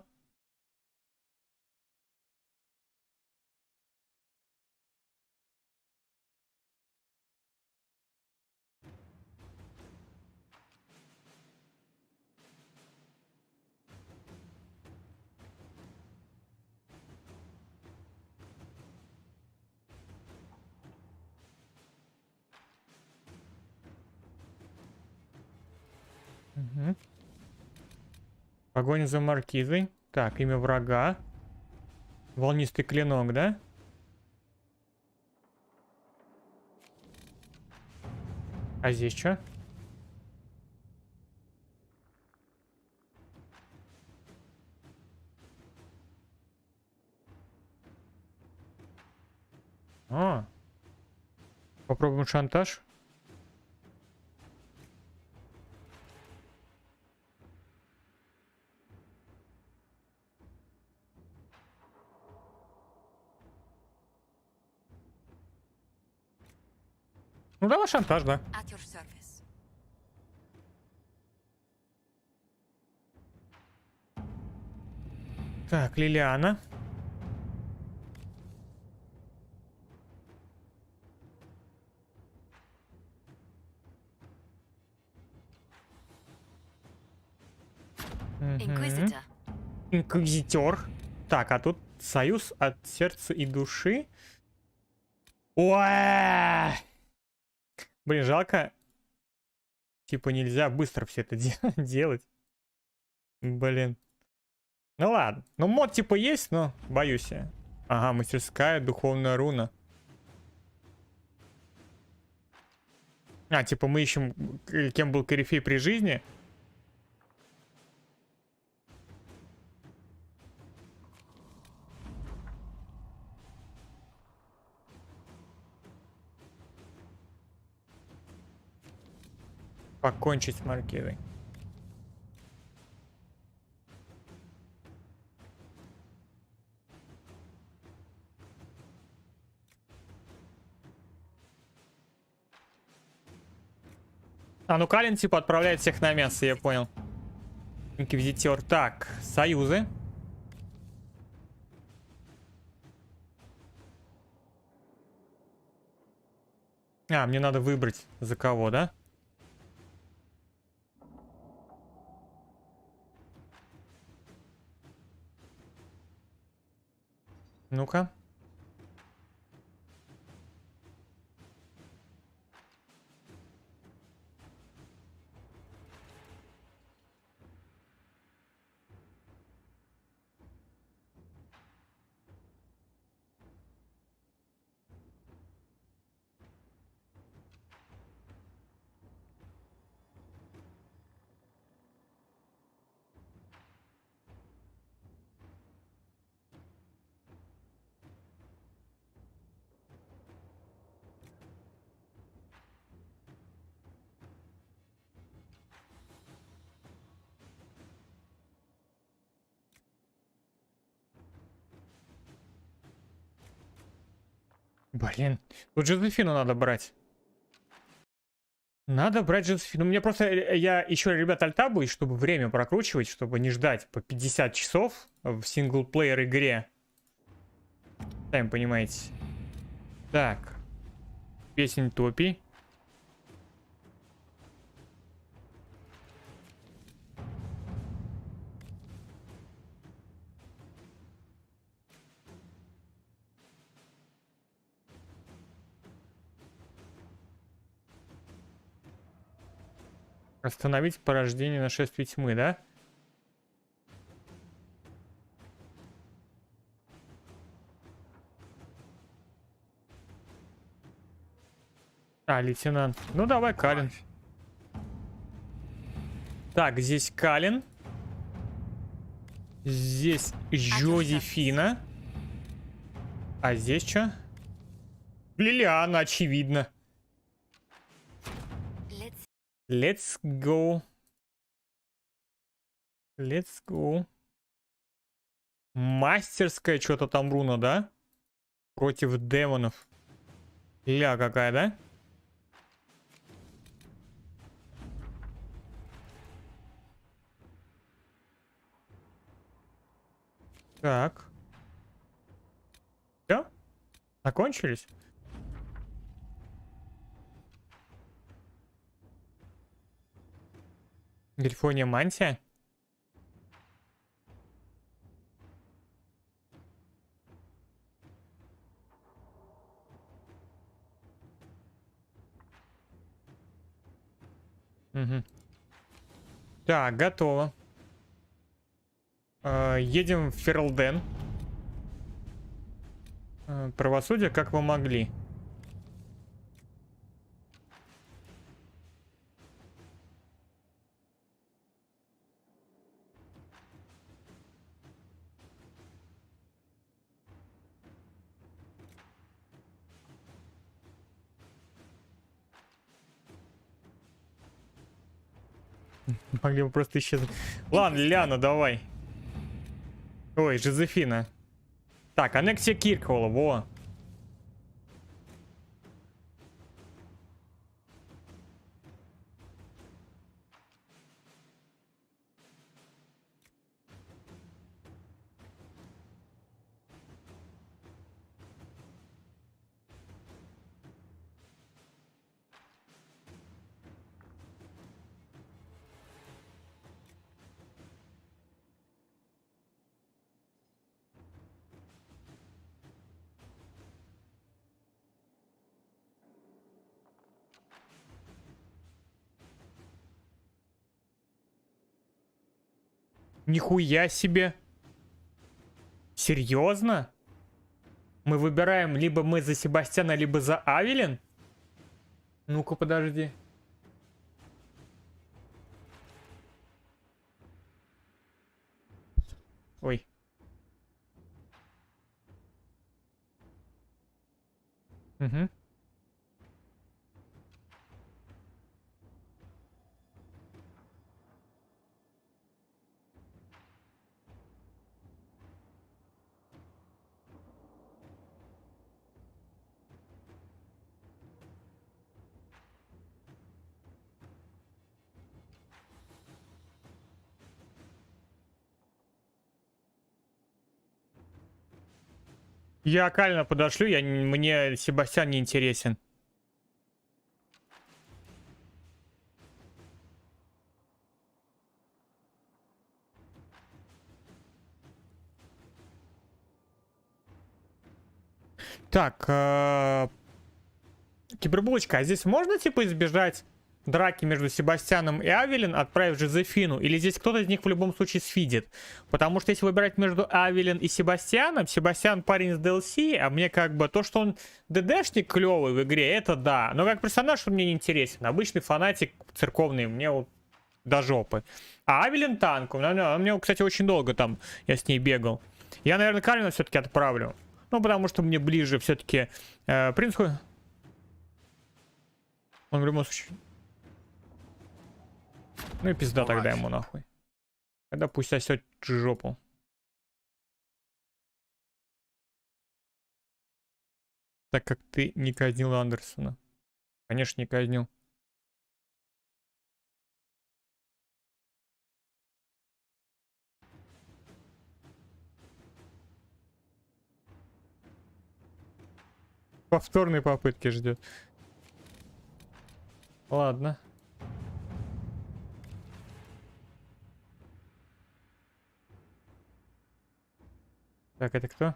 Угу. Погоня за маркизой. Так, имя врага. Волнистый клинок, да? А здесь что? А. Попробуем шантаж. Ну давай шантаж, да. Так, Лилиана. Инквизитор. Так, а тут союз от сердца и души. Ой! Блин, жалко. Типа нельзя быстро все это делать. Блин. Ну ладно. Ну мод типа есть, но боюсь я. Ага, мастерская, духовная руна. А, типа мы ищем, кем был корифей при жизни. Покончить с маркизой. А, ну Калин типа отправляет всех на мясо, я понял. Инквизитор. Так, союзы. А, мне надо выбрать за кого, да? Ну-ка. Блин, тут Жозефину надо брать. Надо брать Жозефину. Мне просто, я еще, ребят, альтабуюсь, чтобы время прокручивать, чтобы не ждать по 50 часов в синглплеер игре. Сами понимаете. Так. Песнь топи. Остановить порождение нашествия тьмы, да? А, лейтенант. Ну давай, Калин. Так, здесь Калин. Здесь Жозефина. А здесь что? Лилиана, очевидно. Let's go. Let's go. Мастерская что-то там руна, да? Против демонов. Ля какая, да? Так. Все? Закончились? Грифония мантия? Угу. Так, готово. Едем в Ферлден. Правосудие, как вы могли. Могли бы просто исчезнуть. Ладно, Ляна, давай. Ой, Жозефина. Так, аннексия Киркхола, во. Нихуя себе. Серьезно? Мы выбираем либо мы за Себастьяна, либо за Авелин? Ну-ка, подожди. Ой. Угу. Я кально подошлю, мне Себастьян не интересен. Так, кибербулочка, а здесь можно типа избежать драки между Себастьяном и Авелин, отправив Жозефину? Или здесь кто-то из них в любом случае сфидит? Потому что если выбирать между Авелин и Себастьяном, Себастьян парень с DLC, а мне как бы то, что он ДДшник клевый в игре, это да. Но как персонаж он мне не интересен. Обычный фанатик церковный, мне вот до жопы. А Авелин танк, мне, кстати, очень долго там я с ней бегал. Я, наверное, Калина все-таки отправлю. Ну, потому что мне ближе все-таки принц. Он в любом случае... Ну и пизда тогда ему нахуй. Тогда пусть сосет жопу. Так как ты не казнил Андерсона. Конечно, не казнил. Повторной попытки ждет. Ладно. Так, это кто?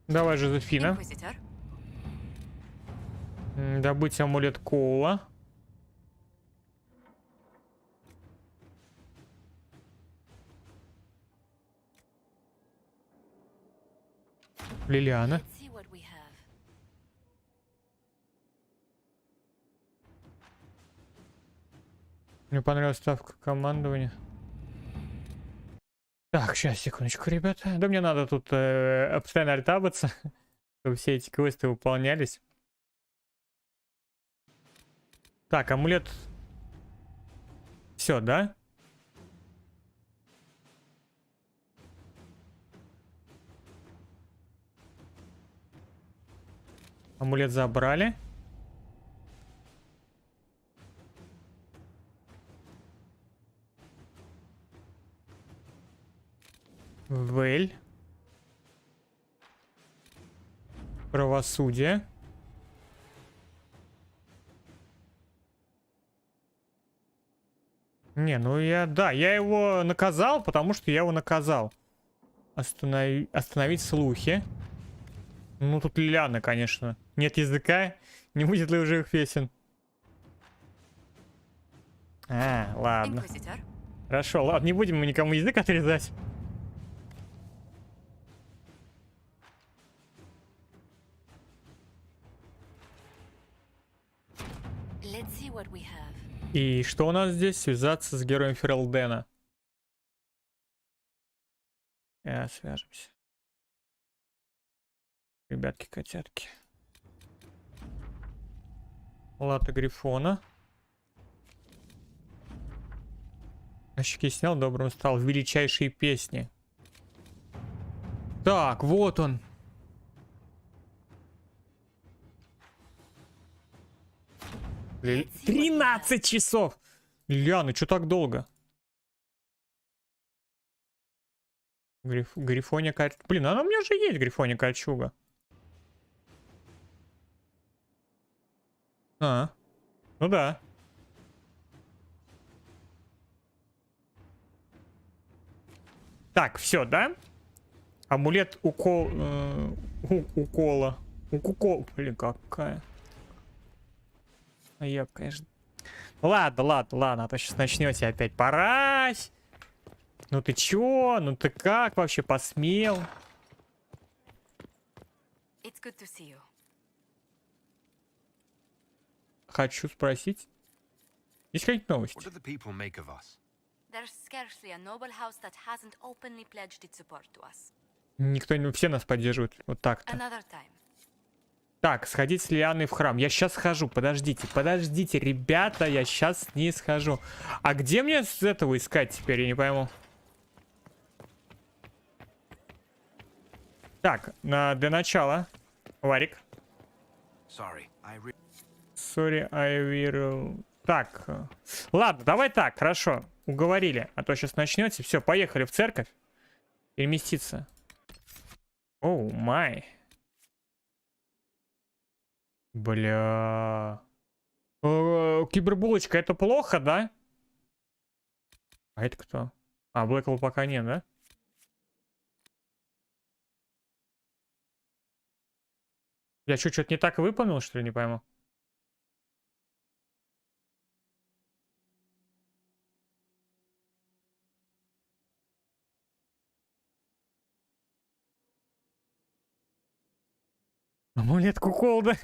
Давай, Жозефина. Добыть амулет Коула. Лилиана. Мне понравилась ставка командования. Так, сейчас, секундочку, ребята. Да мне надо тут постоянно альтабаться, чтобы все эти квесты выполнялись. Так, амулет. Все, да? Амулет забрали. Вель. Правосудие. Не, ну я его наказал, потому что я его наказал. Остановить слухи. Ну тут Лилиана, конечно. Нет языка, не будет лживых песен. А, ладно. Хорошо, ладно, не будем мы никому язык отрезать. И что у нас здесь? Связаться с героем Ферлдена. Свяжемся. Ребятки-котятки. Лата Грифона. Очки снял, добрым стал. Величайшие песни. Так, вот он. Лили... 13 часов! Лиана, что так долго? Грифония кольчуга. Блин, она у меня же есть, Грифония кольчуга. А, ну да. Так, все, да? Амулет укола. Блин, какая. Я, конечно. Ладно, а то сейчас начнете опять порать. Ну ты чё? Ну ты как вообще посмел? Хочу спросить. Есть какие-нибудь новости? Никто не... Все нас поддерживают. Вот так-то. Так, сходить с Лианой в храм. Я сейчас схожу. Подождите, ребята, я сейчас не схожу. А где мне с этого искать теперь? Я не пойму. Так, для начала. Варик. Sorry, I will... Так. Ладно, давай так, хорошо. Уговорили. А то сейчас начнете. Все, поехали в церковь. Переместиться. Оу, май. Бля. Кибербулочка, это плохо, да? А это кто? А, Блэквелл пока нет, да? Я что-то не так выполнил, что ли, не пойму? Амулет куколда.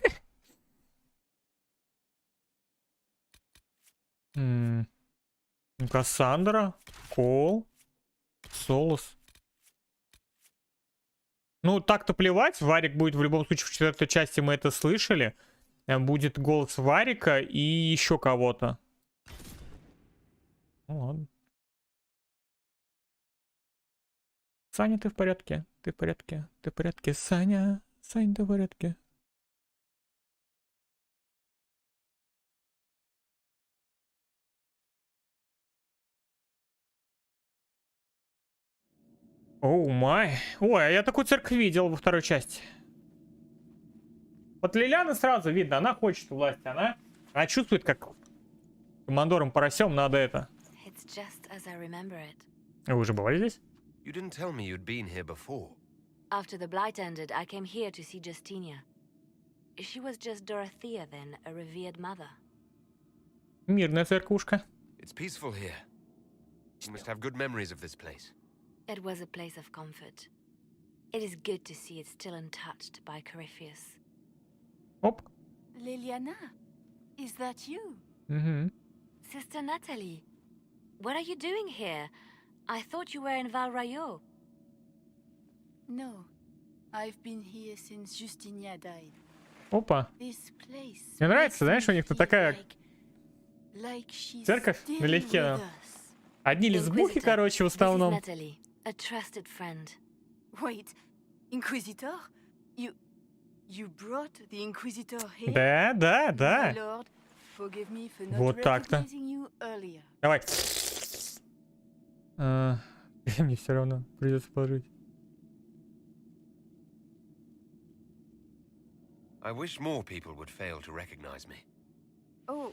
Кассандра, Кол, Солос. Ну, так-то плевать. Варик будет в любом случае в 4-й части, мы это слышали. Будет голос Варика и еще кого-то. Ну ладно. Саня, ты в порядке? Ты в порядке? Ты в порядке, Саня? Саня, ты в порядке? Оу май. Ой, а я такую церковь видел во второй части. Вот Лилиана сразу видно, она хочет власти, она чувствует, как командором поросем надо это. Вы уже бывали здесь? You didn't tell me you'd been here before. After the blight ended, I came here to see Justinia. She was just Dorothea then, a revered mother. Мирная церквушка. It's peaceful here. You must have good memories of this place. It was a place of comfort. It is good to see it still untouched by Corypheus. Оп. Liliana, is that you? Угу. Sister Natalie, what are you doing here? I thought you were in Val Rayo. No, I've been here since Justinia died. Опа. This place Мне нравится, знаешь, у них тут такая like she's церковь still налегке. with Но us. одни лесбухи, короче, в основном. This is Natalie, a trusted friend. Wait, Inquisitor? You brought the Inquisitor here? Да, да, My да. lord, forgive me for not Вот так-то. recognizing you earlier. Давай. Мне все равно придется положить. I wish more people would fail to recognize me. Oh,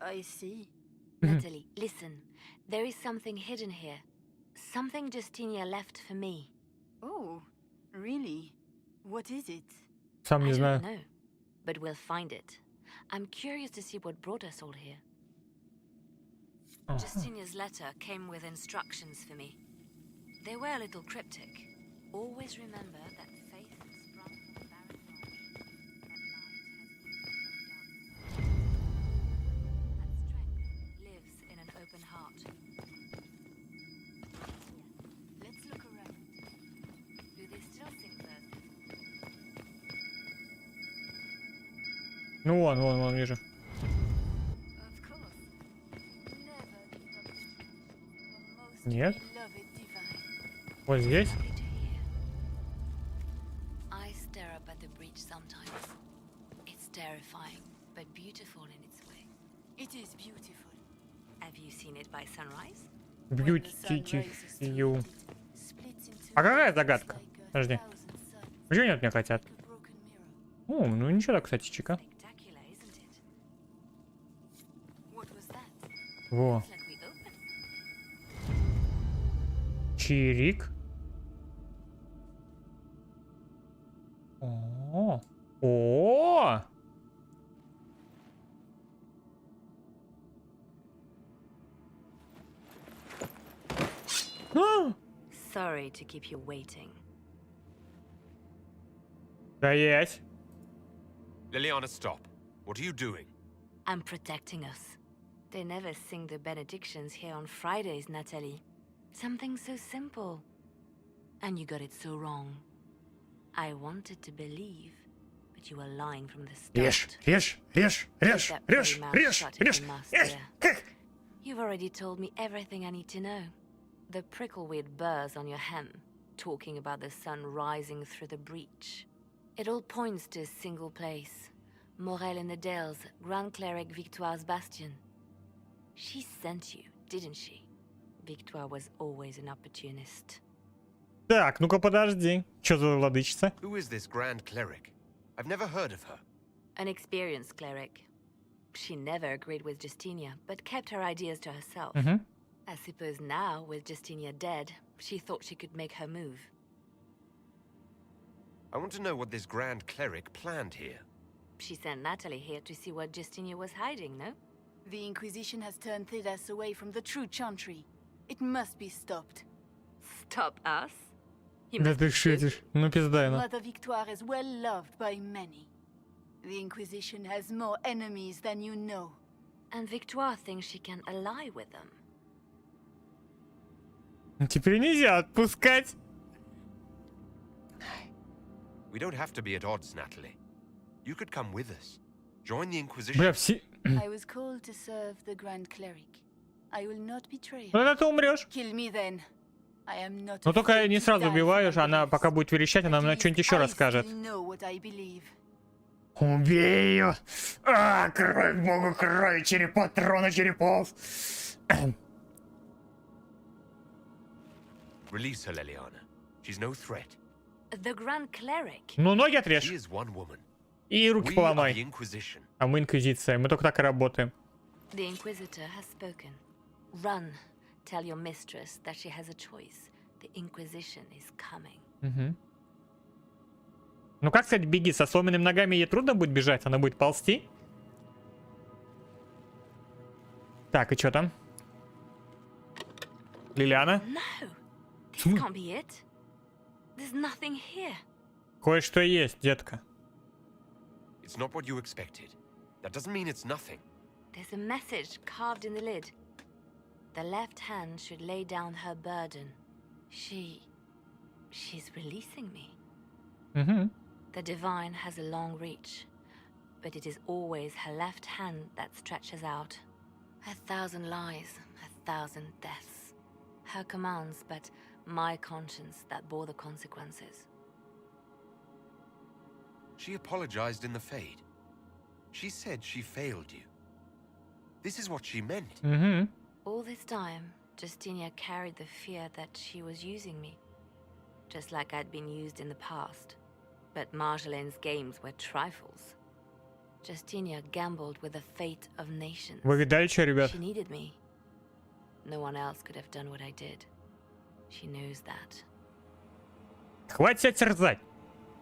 I see. Natalie, listen. There is something hidden here. Something Justinia left for me. Oh, really? What is it? Сам не I знаю. don't know, but we'll find it. I'm curious to see what brought us all here. Justinia's letter came with instructions for me. They were a little cryptic. Always remember that faith sprung from barren rock, that light has moved in the dark. That strength lives in an open heart. Let's look around. Do they still sing verses? Ну вон, вижу. Нет? Вот здесь? I stare up at the breach sometimes. It's terrifying, but beautiful in its way. It is beautiful. Have you seen it by sunrise? Бьюти. А какая загадка? Подожди. Почему нет, мне хотят? О, ну ничего так, кстати, чика. Во. Чирик. О. О. Sorry to keep you waiting. Стоять. Liliana, stop. What are you doing? I'm protecting us. They never sing the benedictions here on Fridays, Natalie. Something so simple. And you got it so wrong. I wanted to believe, but you were lying from the start. Режь. You've already told me everything I need to know. The prickleweed burrs on your hem, talking about the sun rising through the breach. It all points to a single place. Morel in the Dales, Grand Cleric Victoire's bastion. She sent you, didn't she? Victoire was always an opportunist. Так, ну-ка подожди. Что за владычица? Who is this Grand Cleric? I've never heard of her. An experienced cleric. She never agreed with Justinia, but kept her ideas to herself. I suppose now, with Justinia dead, she thought she could make her move. I want to know what this Grand Cleric planned here. She sent Natalie here to see what Justinia was hiding, no? The Inquisition has turned Thidas away from the true chantry. It must be stopped. Stop us? Да ты шутишь. Ну пиздай, ну. Mother Victoire is well loved by many. The Inquisition has more enemies than you know. And Victoire thinks she can ally with them. Теперь нельзя отпускать. We don't have to be at odds, Natalie. You could come with us. Join the Inquisition. Бля, все... I was called to serve the Grand Cleric. I will not betray Ну her. тогда ты умрешь. Kill me then. I am not Но только afraid не to сразу die убиваешь, for my она пока будет верещать, она нам что-нибудь еще I расскажет. still know what I believe. Убей ее! А, кровь богу, крови, черепа, трона черепов! Release her, Liliana. She's no threat. The Grand Cleric? Ну, ноги отрежь. She is one woman. И руки We are the поломай. Inquisition. А мы Инквизиция, мы только так и работаем. The Inquisitor has spoken. Run. Tell your mistress that she has a choice. The Inquisition is coming. Ну как сказать, беги, со сломанными ногами ей трудно будет бежать, она будет ползти. Так, и что там? Лилиана? No, this can't be it. There's nothing here. Кое-что есть, детка. It's not what you expected. That doesn't mean it's nothing. There's a message carved in the lid. The left hand should lay down her burden. She's releasing me. Mm-hmm. The divine has a long reach, but it is always her left hand that stretches out. 1,000 lies, 1,000 deaths. Her commands, but my conscience that bore the consequences. She apologized in the Fade. She said she failed you. This is what she meant. Mm-hmm. All this time, Justinia carried the fear that she was using me. Just like I'd been used in the past. But Marjolaine's games were trifles. Justinia gambled with the fate of nations. Вы видали, что, ребят? She needed me. No one else could have done what I did. She knows that. Хватит себя терзать.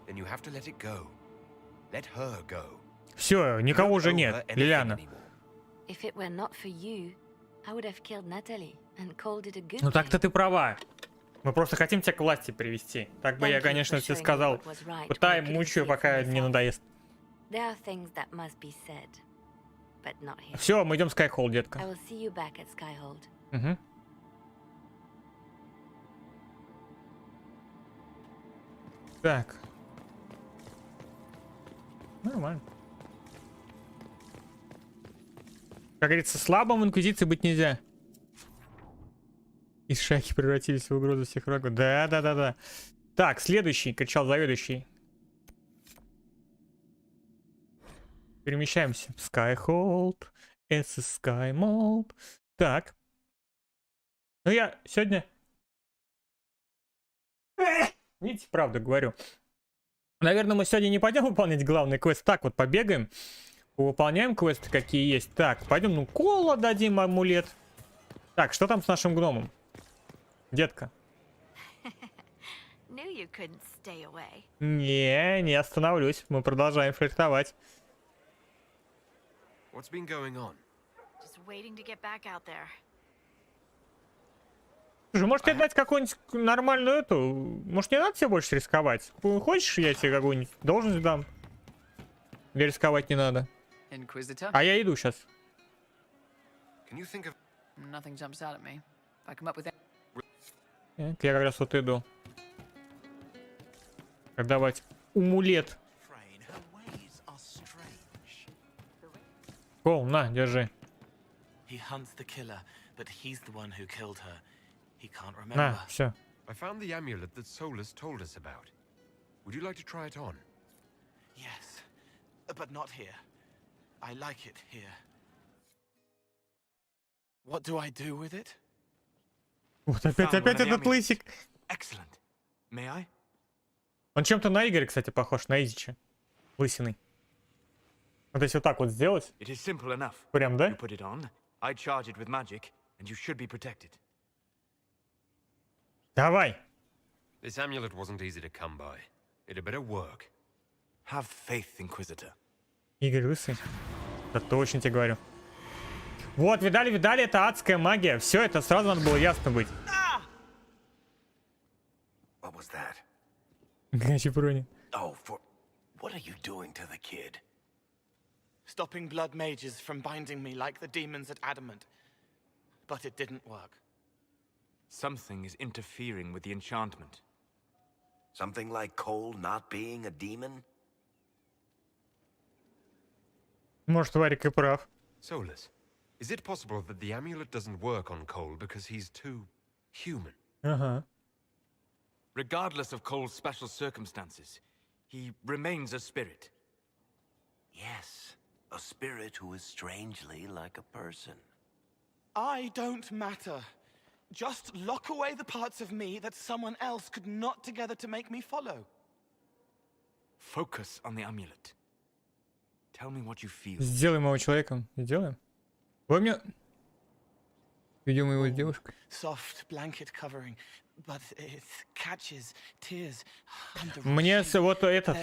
Then you have to let it go. Let her go. Все, никого уже нет, Лилиана. If it were not for you, I would have killed Natalie and called it a good Ну так-то ты права. Мы просто хотим тебя к власти привести. Так бы я, конечно, все сказал. Пытай, мучаю, пока не надоест. There are things that must be said, but not here. Все, мы идем в Skyhold, детка. I will see you back at Skyhold. Угу. Так. Нормально. Как говорится, слабым в Инквизиции быть нельзя. Из шайки превратились в угрозу всех врагов. Да. Так, следующий, кричал заведующий. Перемещаемся. Skyhold. Это Skyhold. Так. Ну я сегодня... Видите, правда говорю. Наверное, мы сегодня не пойдем выполнять главный квест. Так вот, побегаем. Выполняем квесты, какие есть. Так, пойдем, ну, кола дадим, амулет. Так, что там с нашим гномом? Детка. Не остановлюсь. Мы продолжаем флиртовать. What's been going on? Just waiting to get back out there. Слушай, может тебе дать какую-нибудь нормальную эту? Может не надо тебе больше рисковать? Хочешь, я тебе какую-нибудь должность дам? Или рисковать не надо? Inquisitor? А я иду сейчас. Can you think of... Nothing jumps out at me. If I come up with it. Я как раз вот иду. Давайте. Амулет. Кол, на, держи. He hunts the killer, but he's the one who killed her. He can't remember. На, все. I found the amulet that Solus told us about. Would you like to try it on? Yes, but not here. I like it here. What do I do with it? Вот опять этот лысик. Excellent. May I? Он чем-то на Игоря, кстати, похож, на Изича. Лысиной. Вот если вот так вот сделать. It is simple enough. Прям, да? You put it on, I charge it with magic, and you should be protected. Давай. This amulet wasn't easy to come by. It had better work. Have faith, Inquisitor. Игорь лысый. Да точно тебе говорю. Вот, видали, это адская магия. Все, это сразу надо было ясно быть. What was that? Горячий брони. Oh, what are you doing to the kid? Stopping blood mages from binding me like the demons at Adamant. But it didn't work. Something is interfering with the enchantment. Something like Cole not being a demon? Может, Варик и прав. Solus, is it possible that the amulet doesn't work on Cole because he's too human? Ага. Regardless of Cole's special circumstances, he remains a spirit. Yes, a spirit who is strangely like a person. I don't matter. Just lock away the parts of me that someone else could knot together to make me follow. Focus on the amulet. Tell me what you feel. Сделаем его человеком. Сделаем. Вы мне... Видимо, его с девушкой. Soft blanket covering, but it catches tears. Мне вот этот...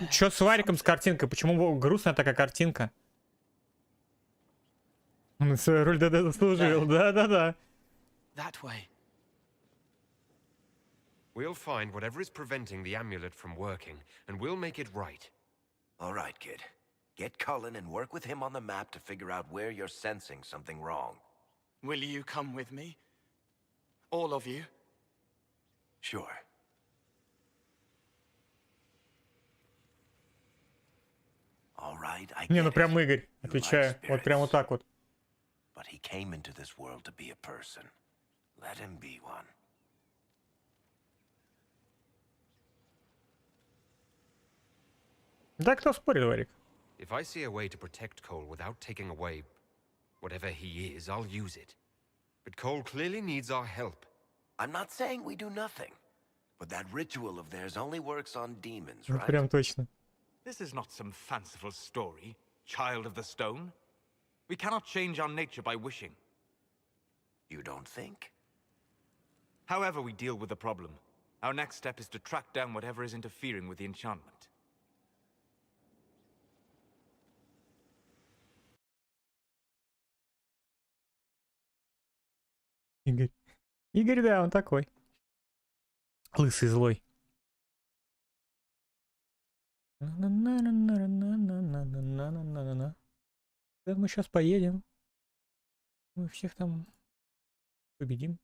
Чё с Вариком с картинкой? Почему грустная такая картинка? Он свою роль заслужил. Да. That way. We'll find whatever is preventing the amulet from working, and we'll make it right. All right, kid. Get Cullen and work with him on the map to figure out where you're sensing something wrong. Will you come with me? All of you? Sure. All right, I Не, get ну it. прям Игорь, отвечаю. Вот прям вот так вот. But he came into this world to be a person. Let him be one. Да, кто спорит, Варик? If I see a way to protect Cole without taking away whatever he is, I'll use it. But Cole clearly needs our help. I'm not saying we do nothing, but that ritual of theirs only works on demons, Ну, right? прям точно. This is not some fanciful story, child of the stone. We cannot change our nature by wishing. You don't think? However we deal with the problem, our next step is to track down whatever is interfering with the enchantment. Игорь. Игорь, да, он такой. Лысый злой. На-на-на-на-на-на-на-на-на-на-на. Да, мы сейчас поедем. Мы всех там победим.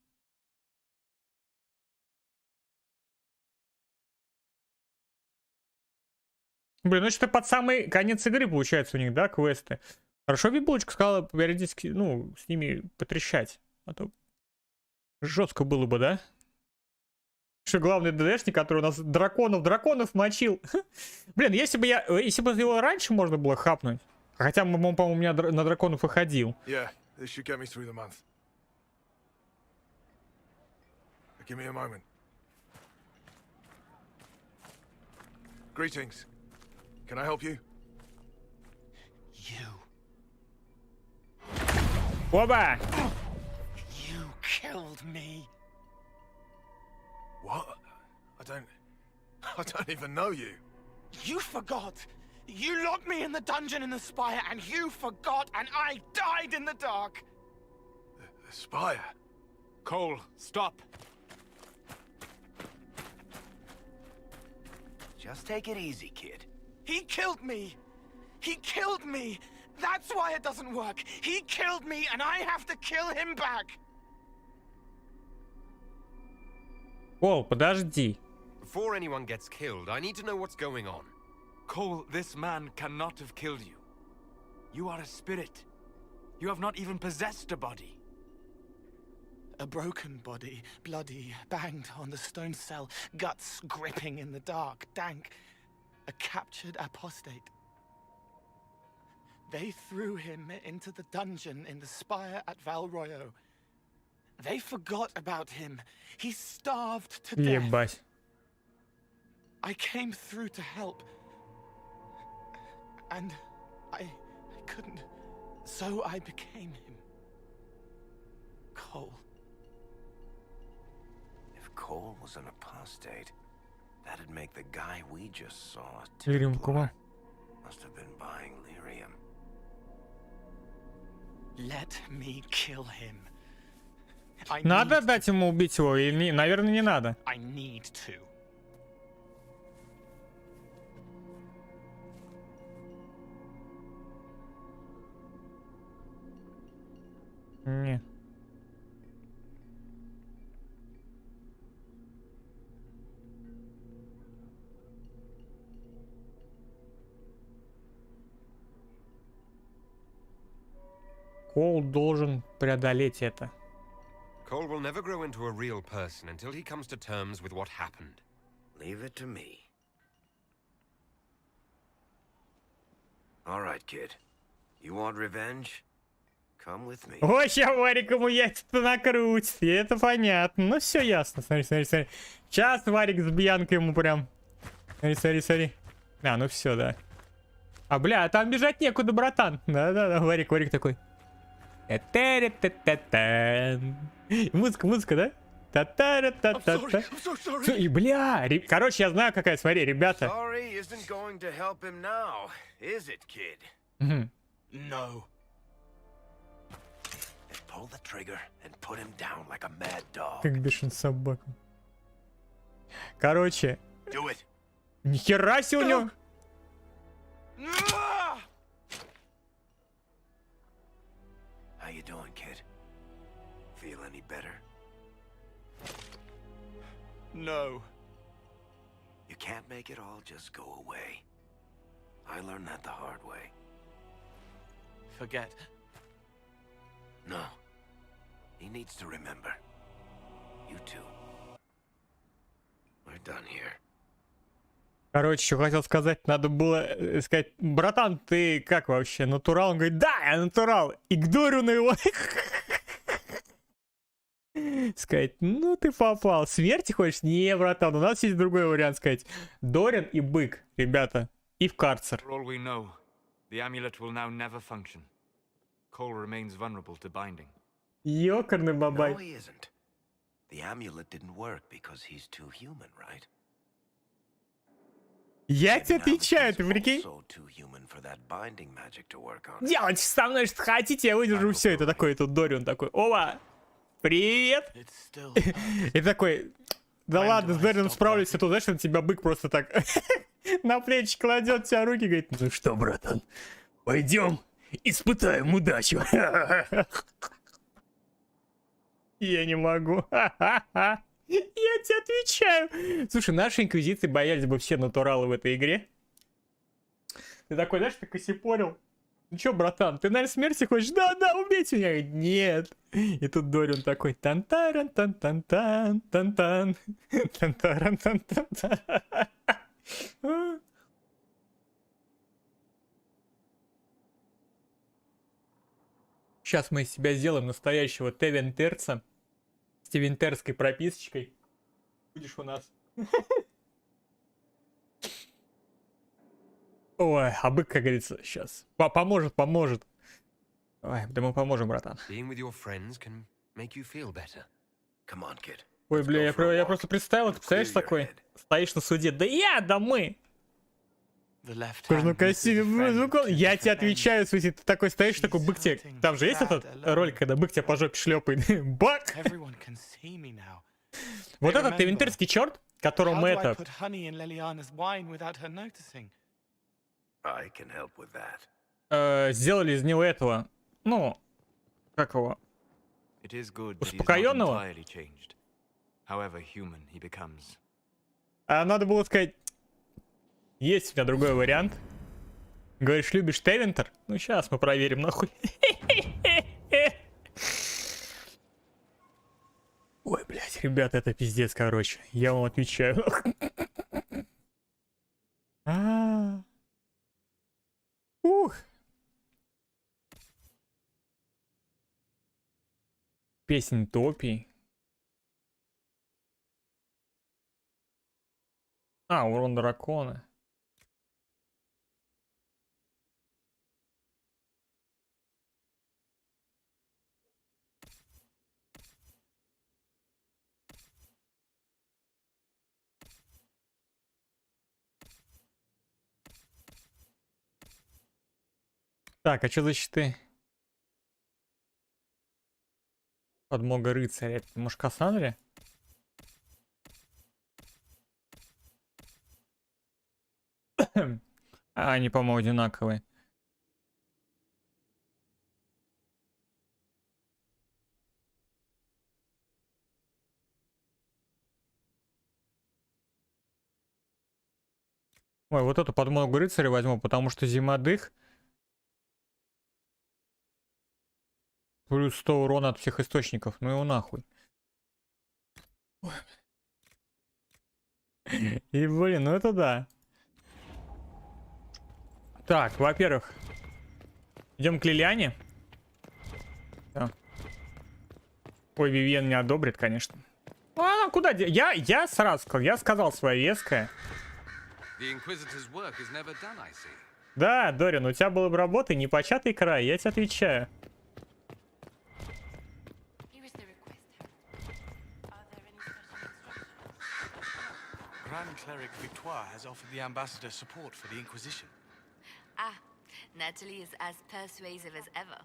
Блин, ну что под самый конец игры получается у них, да, квесты. Хорошо, Вибулочка сказала периодически, ну, с ними потрещать. А то жестко было бы, да? Что главный ДДшник, который у нас драконов мочил. Блин, если бы его раньше можно было хапнуть. Хотя, по-моему, у меня на драконов и ходил. Yeah, this should get me through the month. Give me a moment. Greetings. Can I help you? You. Оба! You killed me. What? I don't even know you. You forgot. You locked me in the dungeon in the spire, and you forgot, and I died in the dark. The spire? Cole, stop. Just take it easy, kid. He killed me. He killed me. That's why it doesn't work. He killed me, and I have to kill him back. Кол, подожди. Before anyone gets killed, I need to know what's going on. Cole, this man cannot have killed you. You are a spirit. You have not even possessed a body. A broken body, bloody, banged on the stone cell, guts gripping in the dark, dank. A captured apostate. They threw him into the dungeon in the spire at Valroyo. They forgot about him. He starved to death. Ебать. I came through to help. And I couldn't. So I became him. Cole. If Cole was an apostate, that'd make the guy we just saw a Lyrium, Templar. Must have been buying lyrium. Let me kill him. Надо дать ему убить его или не? Наверное, не надо. I need to. Не. Кол должен преодолеть это. Cole will never grow into a real person until he comes to terms with what happened. Leave it to me. All right, kid. You want revenge? Come with me. Ой, сейчас Варик ему яйца-то накрутит. И это понятно. Ну, все ясно. Смотри, смотри, смотри. Сейчас Варик с Бьянкой ему прям. Смотри, смотри, смотри. А, ну все, да. А, бля, там бежать некуда, братан. Да-да-да, Варик такой. Музыка, да? Та-та-та-та-та. И, бля, короче, я знаю, какая, смотри, ребята. No. Pull the trigger and put him down like a mad dog. Как бешеный собака. Короче. Do it. Нихера себе у него. How you doing, kid? Feel any better? No. You can't make it all just go away. I learned that the hard way. Forget. No. He needs to remember. You too. We're done here. Короче, что хотел сказать, надо было сказать: братан, ты как вообще, натурал? Он говорит: да, я натурал. Игнорю на его. Сказать: ну ты попал. Смерти хочешь? Не, братан, у нас есть другой вариант сказать. Дорин и бык, ребята, и в карцер. For all we know, the amulet will now never function. Cole remains vulnerable to binding. Ёкарный бабай. No, he isn't. The amulet didn't work because he's too human, right? Я тебе отвечаю, ты прикинь? So too human for that binding magic to work on. Делайте со мной что хотите, я выдержу все. Это такой, тут Дорин такой: ова, привет. И такой: да ладно, с Дорином справлюсь, а то, знаешь, на тебя бык просто так на плечи кладет, тебя руки, говорит: ну что, братан, пойдем испытаем удачу. Я не могу. Я тебе отвечаю. Слушай, наши инквизиции боялись бы все натуралы в этой игре. Ты такой, знаешь, ты косипорил. Ну чё, братан, ты, наверное, смерти хочешь? Да, убейте меня. Нет. И тут Дорин такой: тан-таран, тан-тан-тан, тан-тан, тан-таран, тан-тан-тан. Сейчас мы из себя сделаем настоящего Тевентерца с тевентерской прописочкой. Будешь у нас. Ой, а бык, как говорится, сейчас поможет. Ой, да мы поможем, братан. Ой, бля, я просто представил, ты представляешь, такой, стоишь на суде: да я, да мы. Я тебе отвечаю, в смысле, ты такой стоишь, такой, бык тебе... Там же есть этот ролик, когда бык тебя по жопе шлепает? Бак! Вот этот тевентерский черт, которого мы это... Сделали из него этого, ну, как его, успокоенного. А надо было сказать: есть у меня другой вариант. Говоришь, любишь Тевентер? Ну, сейчас мы проверим, нахуй. Ой, блядь, ребята, это пиздец, короче. Я вам отвечаю. Ух. Песнь топий. Урон дракона. Так, а что за щиты? Подмога рыцаря. Это, может, Кассандре? Они, по-моему, одинаковые. Ой, вот эту подмогу рыцаря возьму, потому что зимодых. Плюс 100 урона от всех источников. Ну его нахуй. И, блин, ну это да. Так, во-первых, идем к Лилиане. Да. Ой, Вивьен не одобрит, конечно. Ну, она куда? Я сразу сказал, я сказал свое веское. Да, Дорин, у тебя была бы работа, непочатый край, я тебе отвечаю. Grand Cleric Victoire has offered the ambassador support for the Inquisition. Natalie is as persuasive as ever.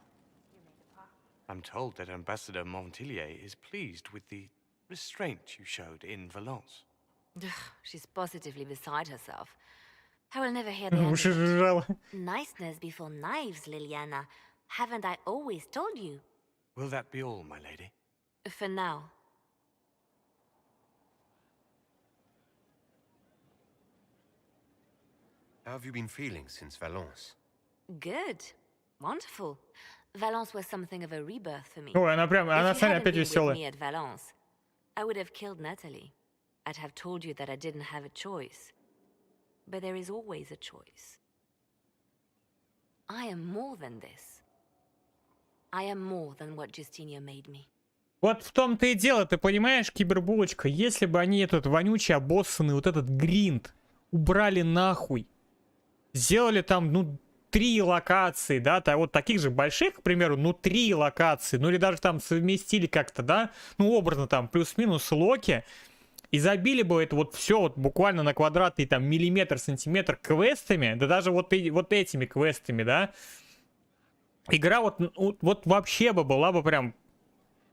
I'm told that Ambassador Montillier is pleased with the restraint you showed in Valence. She's positively beside herself. I will never hear the end of it. Niceness before knives, Liliana. Haven't I always told you? Will that be all, my lady? For now. How have you been feeling since Valence? Good. Wonderful. Valence was something of a rebirth for me. Ой, она прям, она If you Саня hadn't опять been with веселая. me at Valence, I would have killed Natalie. I'd have told you that I didn't have a choice. But there is always a choice. I am more than this. I am more than what Justinia made me. Вот в том-то и дело, ты понимаешь, кибербулочка, если бы они этот вонючий, обоссанный, вот этот гринд убрали нахуй, сделали там, ну, 3 локации, да, вот таких же больших, к примеру, ну, 3 локации, ну, или даже там совместили как-то, да, ну, образно там, плюс-минус локи, и забили бы это вот все вот буквально на квадратный там миллиметр, сантиметр квестами, да даже вот этими квестами, да, игра вот вообще бы была бы прям,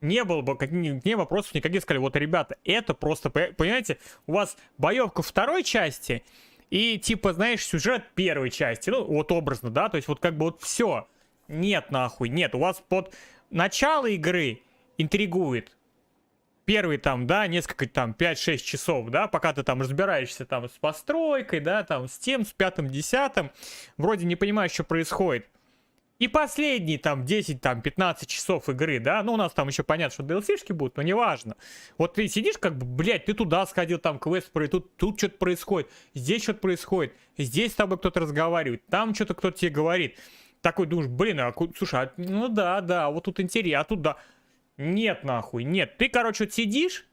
не было бы не вопросов никаких, сказали, вот, ребята, это просто, понимаете, у вас боевка второй части и, типа, знаешь, сюжет первой части, ну, вот образно, да, то есть вот как бы вот все, нет нахуй, нет, у вас под начало игры интригует, первые там, да, несколько там, 5-6 часов, да, пока ты там разбираешься там с постройкой, да, там с тем, с пятым, десятым, вроде не понимаешь, что происходит. И последние там 10, там 15 часов игры, да, ну у нас там еще понятно, что DLC-шки будут, но неважно. Вот ты сидишь как бы, блядь, ты туда сходил, там квест, тут что-то происходит, здесь что-то происходит, здесь с тобой кто-то разговаривает, там что-то кто-то тебе говорит. Такой думаешь, блин, слушай, ну да, вот тут интересно, а тут да. Нет, нахуй, нет. Ты, короче, вот сидишь,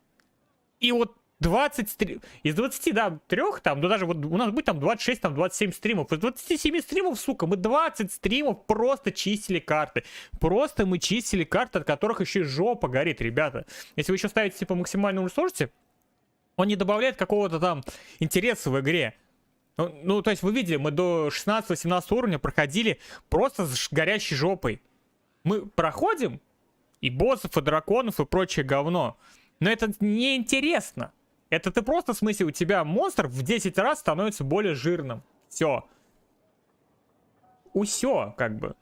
и вот 20 из 20, да, 3, там, ну даже вот у нас будет там 26, там 27 стримов. Из 27 стримов, сука, мы 20 стримов просто чистили карты. Просто мы чистили карты, от которых еще жопа горит, ребята. Если вы еще ставите, типа, максимальную сложности, он не добавляет какого-то там интереса в игре. Ну, то есть вы видели, мы до 16-18 уровня проходили просто с горящей жопой. Мы проходим и боссов, и драконов, и прочее говно. Но это неинтересно. Это ты просто, в смысле, у тебя монстр в 10 раз становится более жирным. Все. Усё, как бы.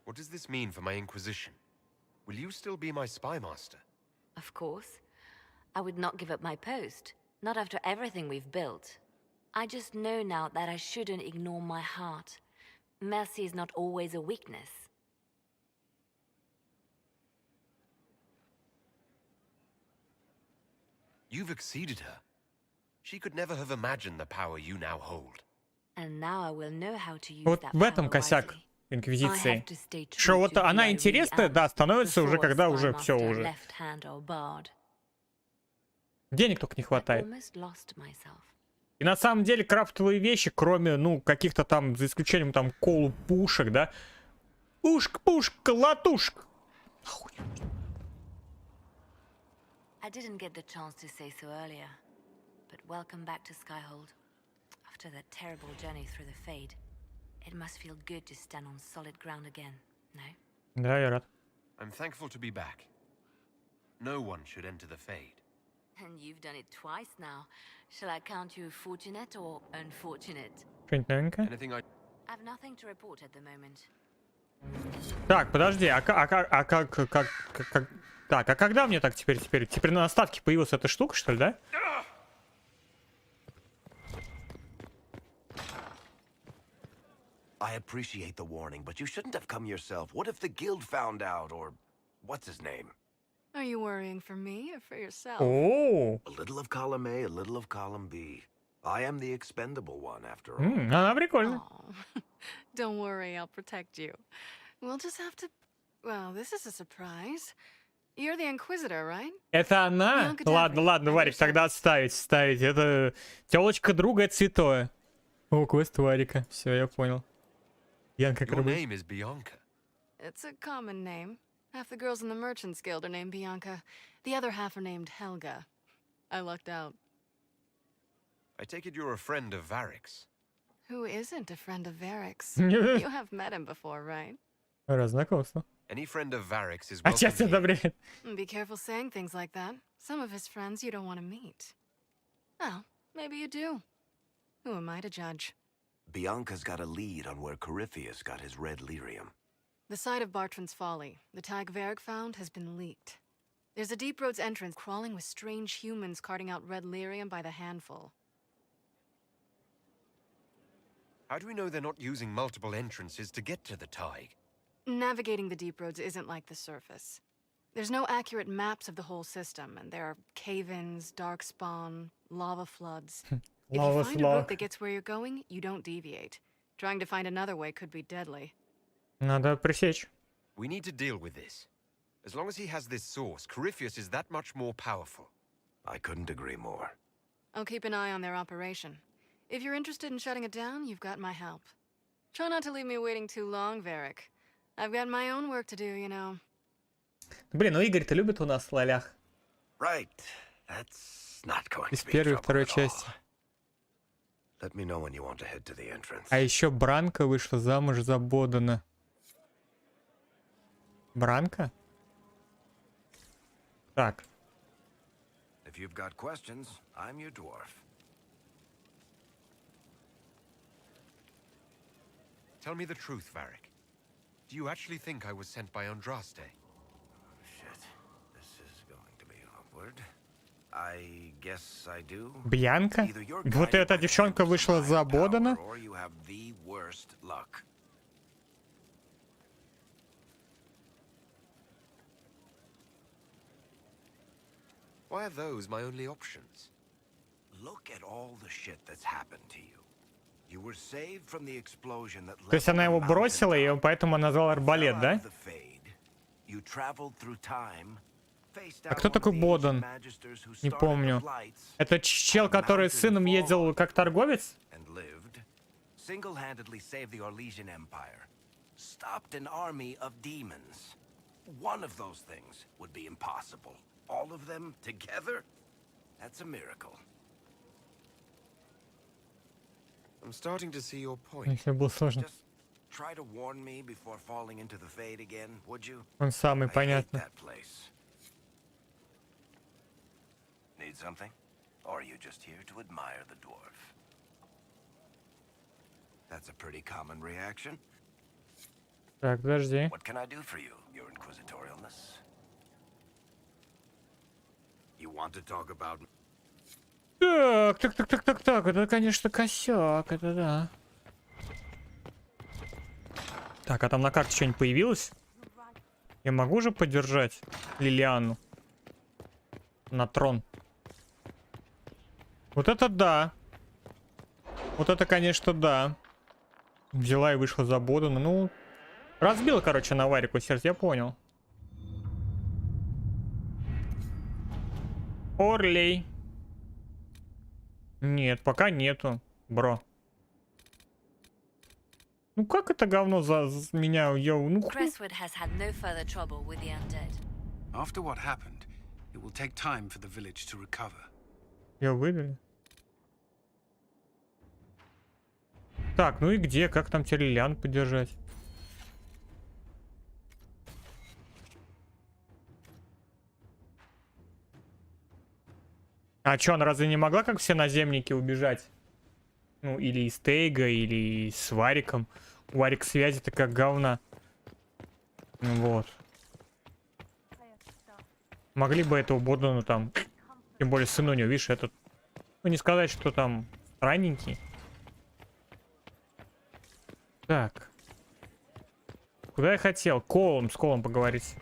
What does this mean for my Inquisition? Will you still be my spy master? Of course. I would not give up my post. Not after everything we've built. I just know now that I shouldn't ignore my heart. Mercy is not always a weakness. You've exceeded her. She could never have imagined the power you now hold. And now I will know how to use Вот that в этом power косяк wisely. Инквизиции. Что вот она интересная, да, становится уже, когда уже все уже. Денег только не хватает. И на самом деле крафтовые вещи, кроме, ну, каких-то там, за исключением там пушек, да. Пушка, латушка. I didn't get the chance to say so earlier, but welcome back to Skyhold. After that terrible journey through the Fade, it must feel good to stand on solid ground again, no? Да, я рад. I'm thankful to be back. No one should enter the Fade. And you've done it twice now. Shall I count you fortunate or unfortunate? Что-нибудь новенькое? I've nothing to report at the moment. Так, подожди, Так, а когда мне так теперь на наставке появилась эта штука, что ли, да? I appreciate the warning, but you shouldn't have come yourself. What if the guild found out, or what's his name? Are you worrying for me or for yourself? Oh. A little of column A, a little of column B. I am the expendable one, after all. Она прикольная. Don't worry, I'll protect you. We'll just have to... Well, this is a surprise. You're the Inquisitor, right? Это она? Ладно, Варик, тогда отставить. Это тёлочка друга, это святое. О, квест Варика. Все, я понял. Янка Your name is Bianca. It's a common name. Half the girls in the Merchants Guild are named Bianca. The other half are named Helga. I lucked out. I take it you're a friend of Varric's. Who isn't a friend of Varric's? You have met him before, right? Знакомство. Any friend of Varric's is А welcome часть одобряет. Be careful saying things like that. Some of his friends you don't want to meet. Well, maybe you do. Who am I to judge? Bianca's got a lead on where Corypheus got his red lyrium. The site of Bartran's Folly, the tag Varric found, has been leaked. There's a deep roads entrance crawling with strange humans carting out red lyrium by the handful. How do we know they're not using multiple entrances to get to the Tig? Navigating the deep roads isn't like the surface. There's no accurate maps of the whole system, and there are cave-ins, darkspawn, lava floods. If you find a route that gets where you're going, you don't deviate. Trying to find another way could be deadly. Надо пресечь. We need to deal with this. As long as he has this source, Corypheus is that much more powerful. I couldn't agree more. I'll keep an eye on their operation. If you're interested in shutting it down, you've got my help. Try not to leave me waiting too long, Varric. I've got my own work to do, you know. Блин, ну Игорь-то любит у нас в лолях. Right. That's not going Из to be первой и trouble второй at all. части. Let me know when you want to head to the entrance. А еще Бранка вышла замуж за Бодена. Бранка? Так. If you've got questions, I'm your dwarf. Tell me the truth, Varric. Do you actually think I was sent by Andraste? Shit. This is going to be awkward. I guess I do. Бьянка? Вот эта девчонка вышла за Бодена? Or you have the worst luck. Why are those my only options? Look at all the shit that's happened to you. You were saved from the explosion that То есть она его бросила, и он поэтому назвал арбалет, да? You traveled through time. А кто такой Боден? Не помню. Это чел, который с сыном ездил как торговец? Single-handedly saved the Orlesian Empire. Stopped an army of demons. One of those things would be impossible. All of them together? That's a miracle. I'm starting to see your point. Если было сложно. Just try to warn me before falling into the fade again, would you? Он самый, понятно. That place. Need something? Or are you just here to admire the dwarf? That's a pretty common reaction. Так, подожди. What can I do for you, your inquisitorialness? You want to talk about... Так, это, конечно, косяк, это да. Так, а там на карте что-нибудь появилось? Я могу же поддержать Лилиану на трон? Вот это да. Вот это, конечно, да. Взяла и вышла за Бодена. Ну, разбила, короче, на Варику сердце, я понял. Орлей. Нет, пока нету, бро. Ну как это говно за меня, йоу, ну Crestwood has had no further trouble with the undead. After what happened, it will take time for the village to recover. Я выдали. Так, ну и где? Как там теперь Лилиан поддержать? А чё, она разве не могла, как все наземники, убежать? Ну, или из Тейга, или с Вариком. У Варик связи-то как говна. Вот. Могли бы этого Бодена там... Тем более сын у него, видишь, этот... Ну, не сказать, что там странненький. Так. Куда я хотел? С Колом поговорить.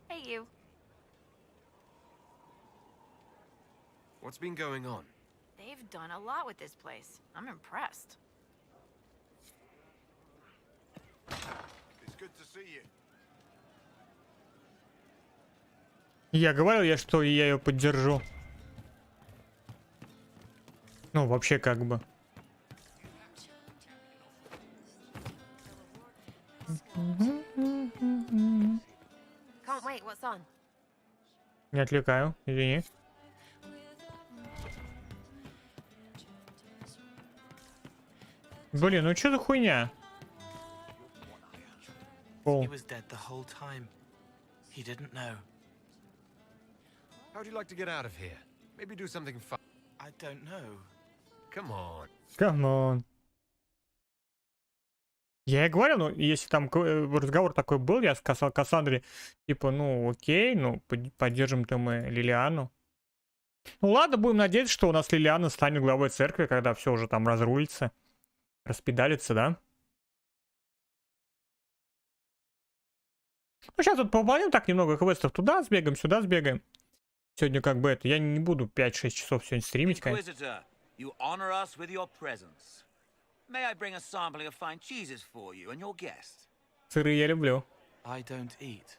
Hey, you. What's been going on? They've done a lot with this place. I'm impressed. It's good to see you. Я говорил, что я ее поддержу. Ну, вообще как бы. Can't wait, what's on? Не отвлекаю, извини. Блин, ну что за хуйня? He was dead the whole time. He didn't know. How'd you like to get out of here? Maybe do something fun. I don't know. Come on. Come on. Я и говорю, ну, если там разговор такой был, я сказал Кассандре, типа, ну, окей, ну, поддержим-то мы Лилиану. Ну, ладно, будем надеяться, что у нас Лилиана станет главой церкви, когда все уже там разрулится, распедалится, да? Ну, сейчас вот пополним так немного квестов. Туда сбегаем, сюда сбегаем. Сегодня как бы это, я не буду 5-6 часов сегодня стримить, конечно. You honor us with your presence. May I bring a sampling of fine cheeses for you and your guest? Сыры я люблю. I don't eat.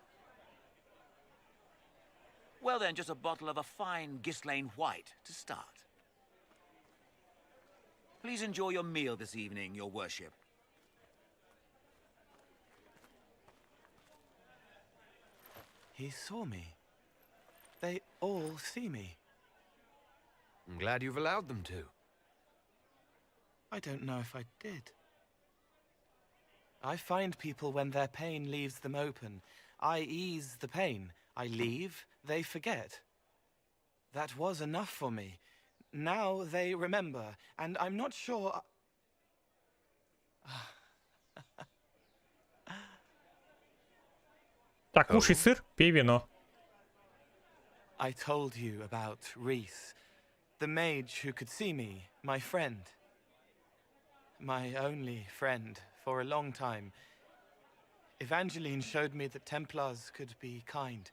Well then, just a bottle of a fine Gislane White to start. Please enjoy your meal this evening, your worship. He saw me. They all see me. I'm glad you've allowed them to. I don't know if I did. I find people when their pain leaves them open. I ease the pain. I leave, they forget. That was enough for me. Now they remember, and I'm not sure... Так, кушай сыр, пей вино. I told you about Reese, the mage who could see me, my friend. My only friend for a long time. Evangeline showed me that Templars could be kind,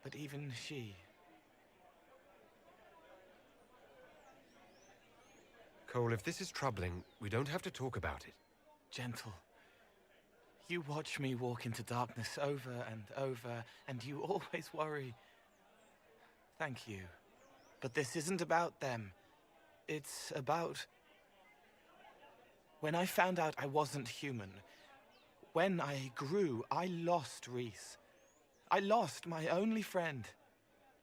but even she... Cole, if this is troubling, we don't have to talk about it. Gentle. You watch me walk into darkness over and over, and you always worry. Thank you. But this isn't about them. It's about... When I found out I wasn't human, when I grew, I lost Reese. I lost my only friend.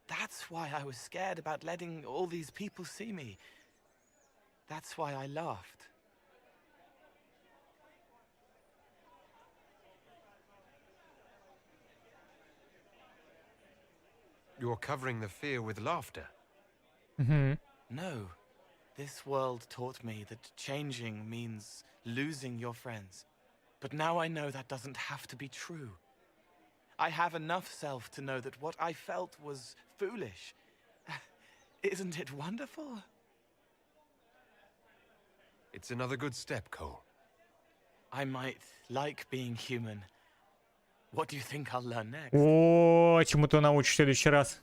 That's why I was scared about letting all these people see me. That's why I laughed. You're covering the fear with laughter. No. This world taught me that changing means losing your friends. But now I know that doesn't have to be true. I have enough self to know that what I felt was foolish. Isn't it wonderful? It's another good step, Cole. I might like being human. What do you think I'll learn next? О, чему-то научишь в следующий раз.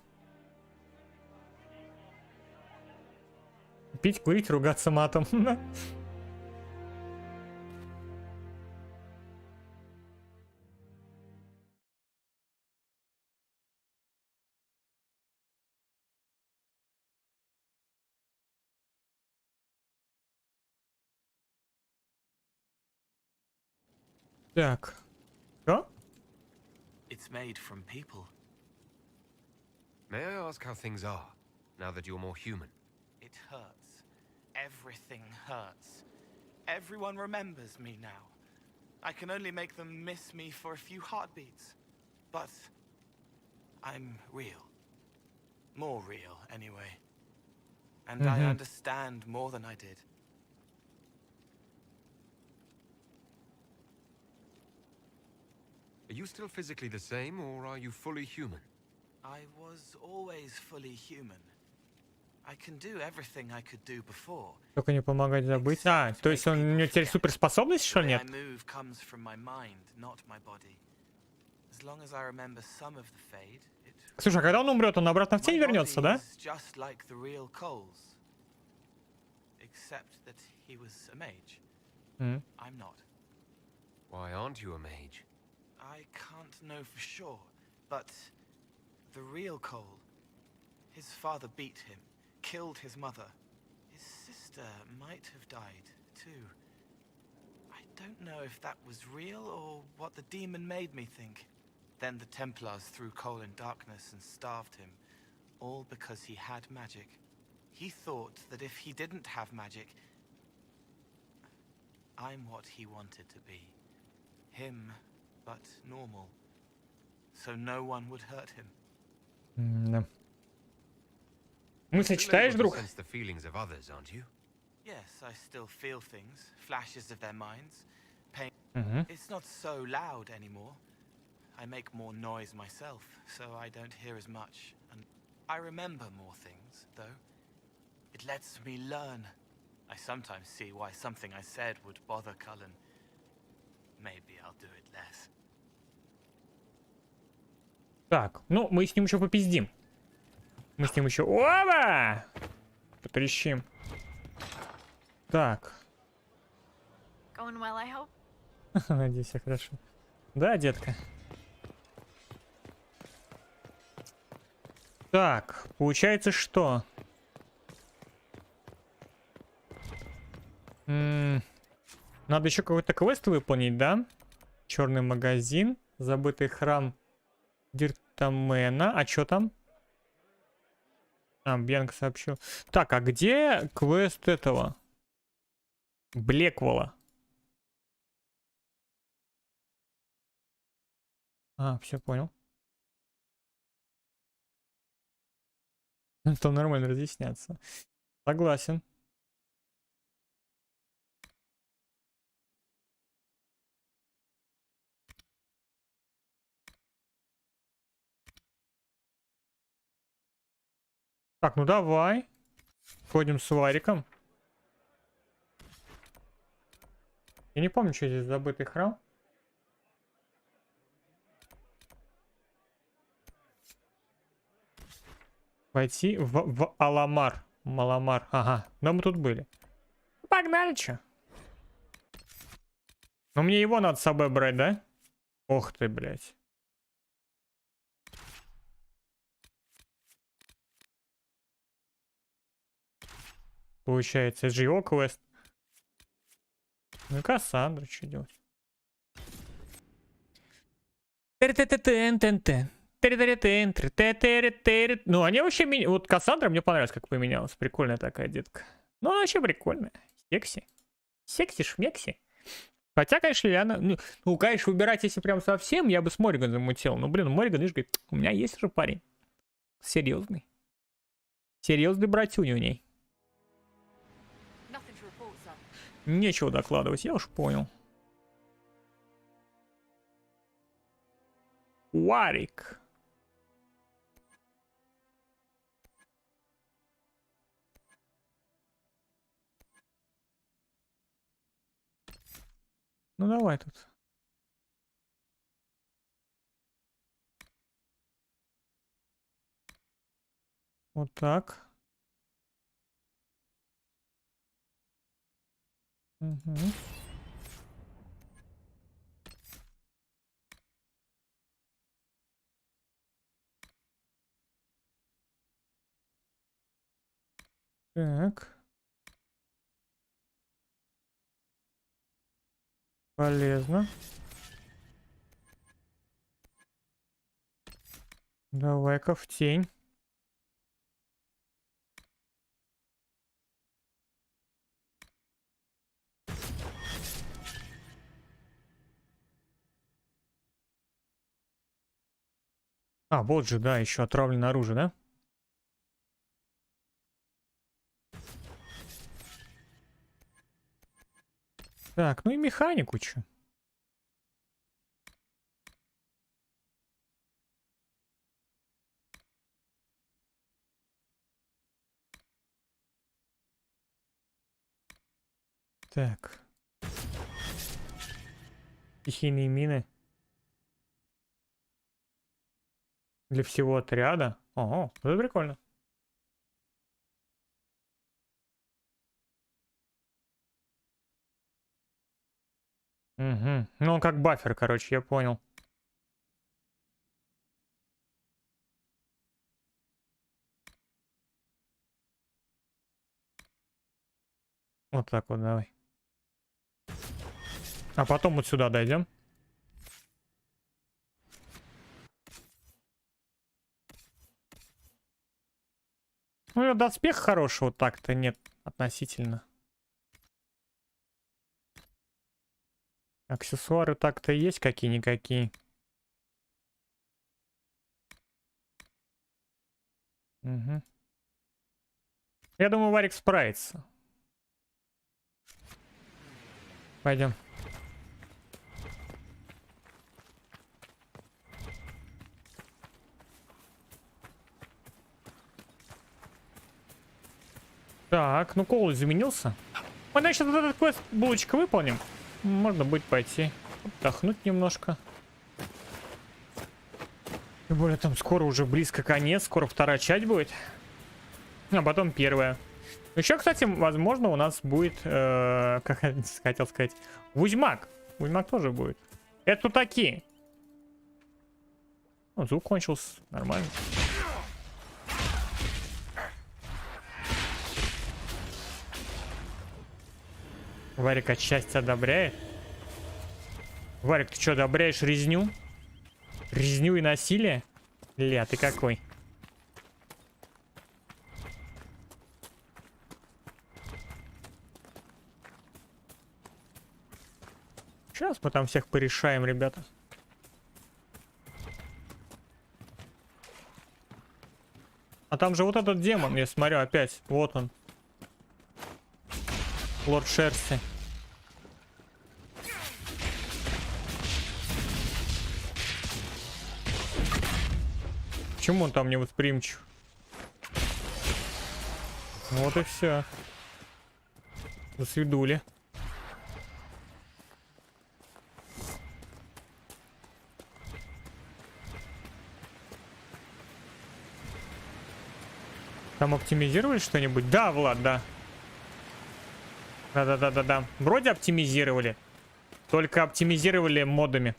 Пить, курить, ругаться матом. Так. Что? It's made from people. May I ask how things are, now that you're more human? It hurts. Everything hurts. Everyone remembers me now. I can only make them miss me for a few heartbeats. But I'm real. More real, anyway. And I understand more than I did. Are you still physically the same, or are you fully human? I was always fully human. I can do everything I could do before. Только не помогать забыть. А, то есть у него теперь суперспособность, что ли, нет? My move comes from my mind, not my body. As long as I remember some of the fade, it... Слушай, а когда он умрет, он обратно в тень вернется, да? Just like the real Coles. Except that he was a mage. I'm not. Why aren't you a mage? I can't know for sure, but the real Cole, his father beat him, killed his mother. His sister might have died, too. I don't know if that was real or what the demon made me think. Then the Templars threw Cole in darkness and starved him, all because he had magic. He thought that if he didn't have magic, I'm what he wanted to be. Him, but normal. So no one would hurt him. Да. Мысли читаешь, друг? Yes, I still feel things, flashes of their minds. Pain. It's not so loud anymore. I make more noise myself, so I don't hear as much. And I remember more things, though. It lets me learn. I sometimes see why something I said would bother Cullen. Maybe I'll do it less. Так, ну мы с ним еще попиздим. Мы с ним еще... Оба! Потрещим. Так. Going well, I hope? Надеюсь, все хорошо. Да, детка. Так, получается, что? Надо еще какой-то квест выполнить, да? Черный магазин, забытый храм Диртамена. А что там? А, Бьянка сообщил. Так, а где квест этого? Блеквола. А, все понял. Это нормально разъясняться. Согласен. Так, ну давай. Ходим с Вариком. Я не помню, что здесь забытый храм. Войти в Аламар. Маламар. Ага. Но мы тут были. Погнали, чё? Но мне его надо с собой брать, да? Ох ты, блядь. Получается, это же его квест. Ну и Кассандра, что делать? Ну, они вообще... Вот Кассандра мне понравилась, как поменялась. Прикольная такая детка. Ну, она вообще прикольная. Секси. Секси-шмекси. Хотя, конечно, Лиана... Ну, конечно, выбирать, если прям совсем, я бы с Морриган замутил. Ну, блин, Морриган, видишь, говорит, у меня есть же парень. Серьезный. Серьезный братюня у ней. Нечего докладывать, я уж понял. Варик. Ну давай тут. Вот так. Угу. Так. Полезно. Давай-ка в тень. А, вот же, да, еще отравлено оружие, да? Так, ну и механику чё? Так. Стихийные мины. Для всего отряда. Ого, это прикольно. Угу. Ну, он как бафер, короче, я понял. Вот так вот, давай. А потом вот сюда дойдем. Ну, доспех хорошего так-то нет относительно. Аксессуары так-то есть какие-никакие. Угу. Я думаю, Варик справится. Пойдем. Так, ну Коул изменился. Мы, значит, вот этот квест булочка выполним. Можно будет пойти отдохнуть немножко. Тем более там скоро уже близко конец, скоро вторая часть будет. А потом первая. Еще, кстати, возможно, у нас будет, как я хотел сказать, Вузьмак. Вузьмак тоже будет. Это тут такие. Ну, звук кончился, нормально. Варик отчасти одобряет. Варик, ты что, одобряешь резню? Резню и насилие? Ля, ты какой? Сейчас мы там всех порешаем, ребята. А там же вот этот демон, я смотрю, опять. Вот он. Лорд Шерсти. Почему он там не восприимчив? Вот и все. До свидули. Там оптимизировали что-нибудь? Да, Влад, да. Да. Вроде оптимизировали. Только оптимизировали модами.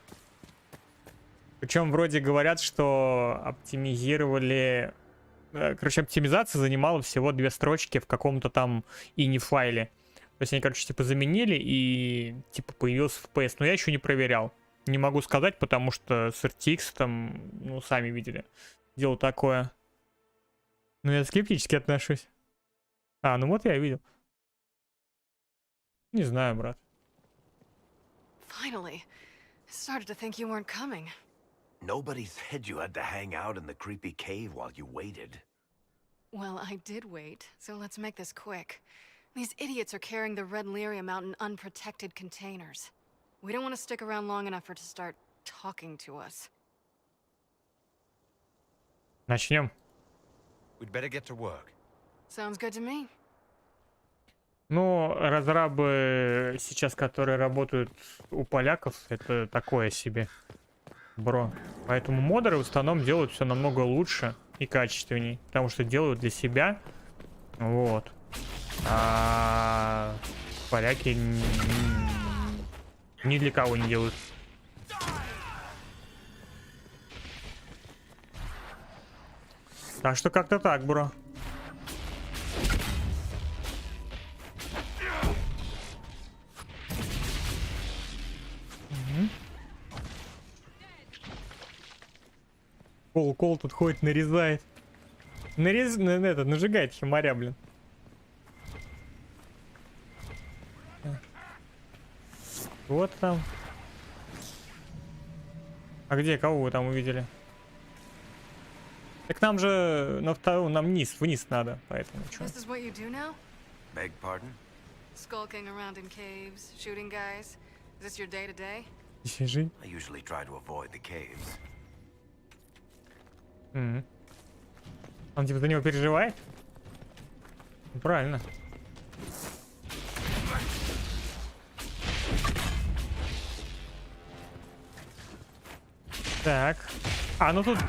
Причем вроде говорят, что оптимизировали... Короче, оптимизация занимала всего 2 строчки в каком-то там ini файле. То есть они, короче, типа заменили и типа появился FPS. Но я еще не проверял. Не могу сказать, потому что с RTX там, ну, сами видели. Дело такое. Ну, я скептически отношусь. А, ну вот я видел. Не знаю, брат. Finally, I started to think you weren't coming. Nobody said you had to hang out in the creepy cave while you waited. Well, I did wait, so let's make this quick. These idiots are carrying the red lyrium out in unprotected containers. We don't want to stick around long enough for it to start talking to us. Начнем. We'd better get to work. Sounds good to me. Ну, разрабы сейчас, которые работают у поляков, это такое себе, бро. Поэтому модеры в основном делают все намного лучше и качественней, потому что делают для себя, вот. А поляки ни для кого не делают. Так что как-то так, бро. Кол тут ходит, нарезает. Нажигает химаря, блин. Вот там. А где? Кого вы там увидели? Так нам же на вторую, нам вниз надо, поэтому что? This is what you do now? Beg pardon? Skulking around in caves, shooting guys. Is this your day-to-day? I usually try to avoid the caves. Он типа за него переживает? Правильно. Так. А, ну тут...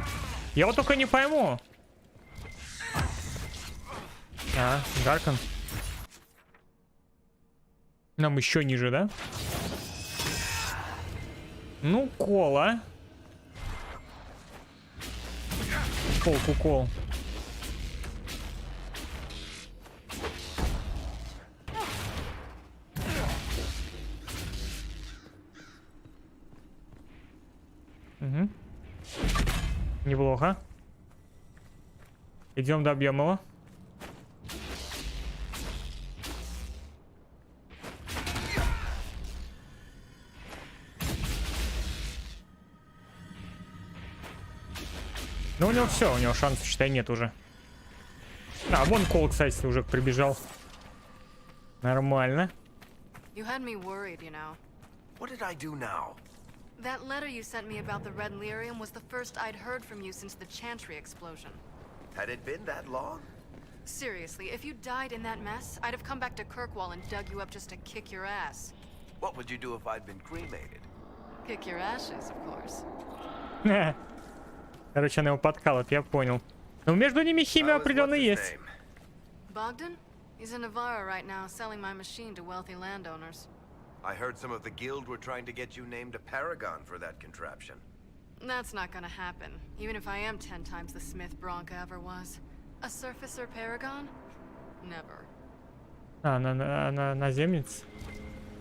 Я вот только не пойму. А, Гаркон. Нам еще ниже, да? Ну, кола. Кол. Угу. Неплохо. Идем добьем его. Ну у него все, у него шансов, считай, нет уже. А, вон Кол, кстати, уже прибежал. Нормально. You had me worried, you know. What did I do now? That letter you sent me about the red lyrium was the first I'd heard from you since the Chantry explosion. Had it been that long? Seriously, if you died in that mess, I'd have come back to Kirkwall and dug you up just to kick your ass. What would you do if I'd been cremated? Kick your ashes, of course. Короче, она его подкалывает, я понял. Но между ними химия определенно есть. Bogdan? He's in Navarra right now, selling my machine to wealthy landowners. I heard some of the guild were trying to get you named a paragon for that contraption. That's not gonna happen, even if I am 10 times the Smith Bronca ever was. A surfacer paragon? Never. А, наземец.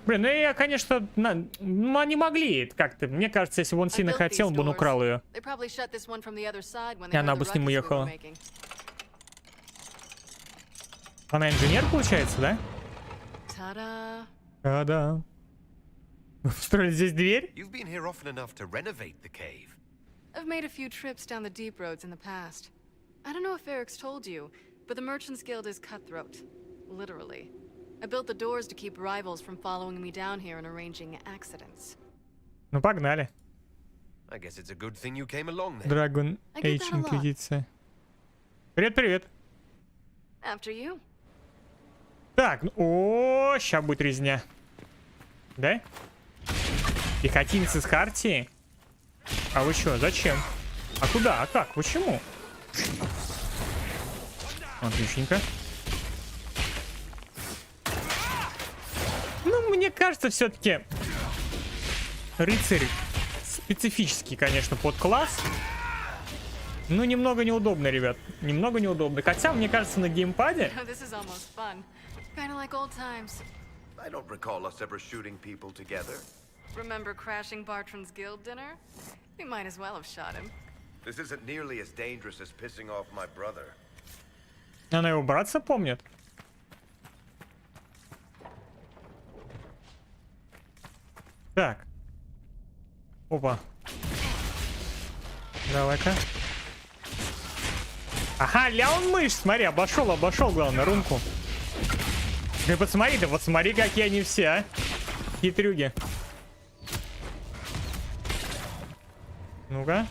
Блин, ну я, конечно, ну они могли как-то. Мне кажется, если бы он сильно хотел, бы он украл ее. И она бы с ним уехала. Она инженер, получается, да? Та-да. Да. Вы построили здесь дверь? You've been here often enough to renovate the cave. I've made a few trips down the deep roads in the past. I don't know if Eric's told you, but the Merchants Guild is cutthroat. Literally. I built the doors to keep rivals from following me down here and arranging accidents. Ну погнали. I guess it's a good thing you came along then. Dragon Age Инквизиция. Привет. After you. Так, о, ща будет резня. Да? Пехотинцы с Хартии? А вы что, зачем? А куда? А как? Почему? Отличненько. Ну, мне кажется, все-таки рыцарь специфический, конечно, подкласс. Ну, немного неудобно, ребят. Немного неудобно. Хотя, мне кажется, на геймпаде... I don't recall us ever shooting people together. Remember crashing Bartran's guild dinner? We might as well have shot him. This isn't nearly as dangerous as pissing off my brother. Она его братца помнит. Так. Опа. Давай-ка. Ага, ляун мышь, смотри, обошел, главное, рунку. Ты посмотри, да вот смотри, какие они все, а. Хитрюги. Ну-ка.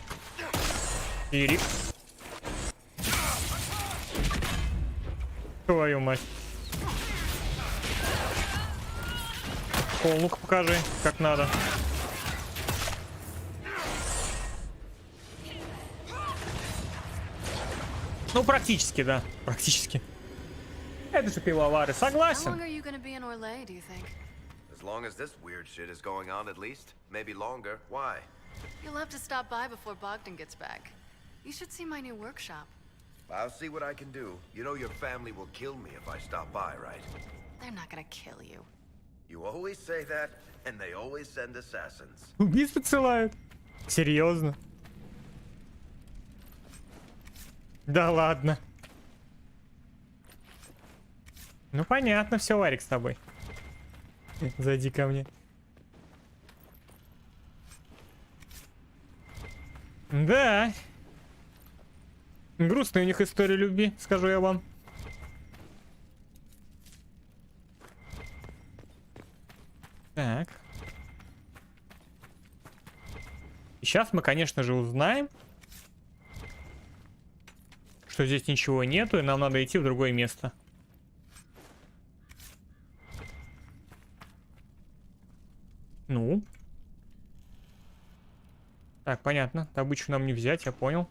Ирик. Твою мать. Пол, ну-ка покажи, как надо. Ну, практически, да. Практически. Это же пивовары, согласен. As long as this weird shit is going on, at least. Maybe longer. Why? You'll have to stop by before Bogdan gets back. You should see my new workshop. I'll see what I can do. You know your family will kill me if I stop by, right? They're not gonna kill you. You always say that, and they always send assassins. Убийц посылают. Серьезно? Да ладно. Ну понятно, все, Варик, с тобой. Зайди ко мне. Да. Грустная у них история любви, скажу я вам. Так. И сейчас мы, конечно же, узнаем, что здесь ничего нету, и нам надо идти в другое место. Ну. Так, понятно. Добычу нам не взять, я понял.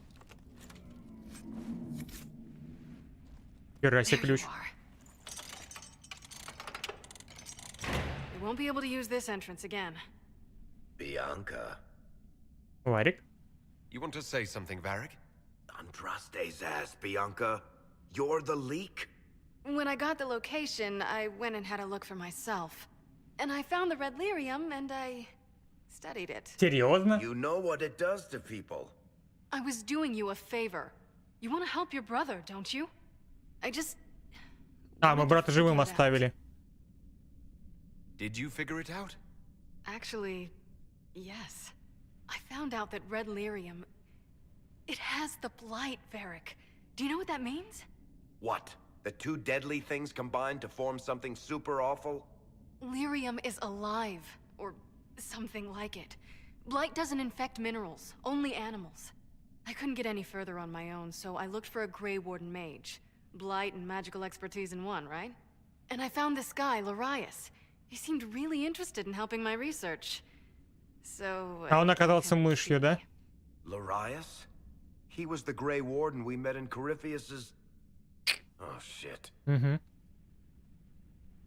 Хера себе ключ. Won't be able to use this entrance again. Bianca. Варик. You want to say something, Varric? Andraste's ass, Bianca. You're the leak? When I got the location, I went and had a look for myself. And I found the red lyrium, and I studied it. Серьезно? You know what it does to people. I was doing you a favor. You want to help your brother, don't you? I just... А, мы брата живым оставили. Did you figure it out? Actually, yes. I found out that red lyrium... It has the blight, Varric. Do you know what that means? What? The two deadly things combined to form something super awful? Lyrium is alive, or something like it. Blight doesn't infect minerals, only animals. I couldn't get any further on my own, so I looked for a Grey Warden mage. Blight and magical expertise in one, right? And I found this guy, Larius. He seemed really interested in helping my research. So... А он оказался мышью, да? Larius? He was the Grey Warden we met in Corypheus's... Oh, shit. Mm-hmm.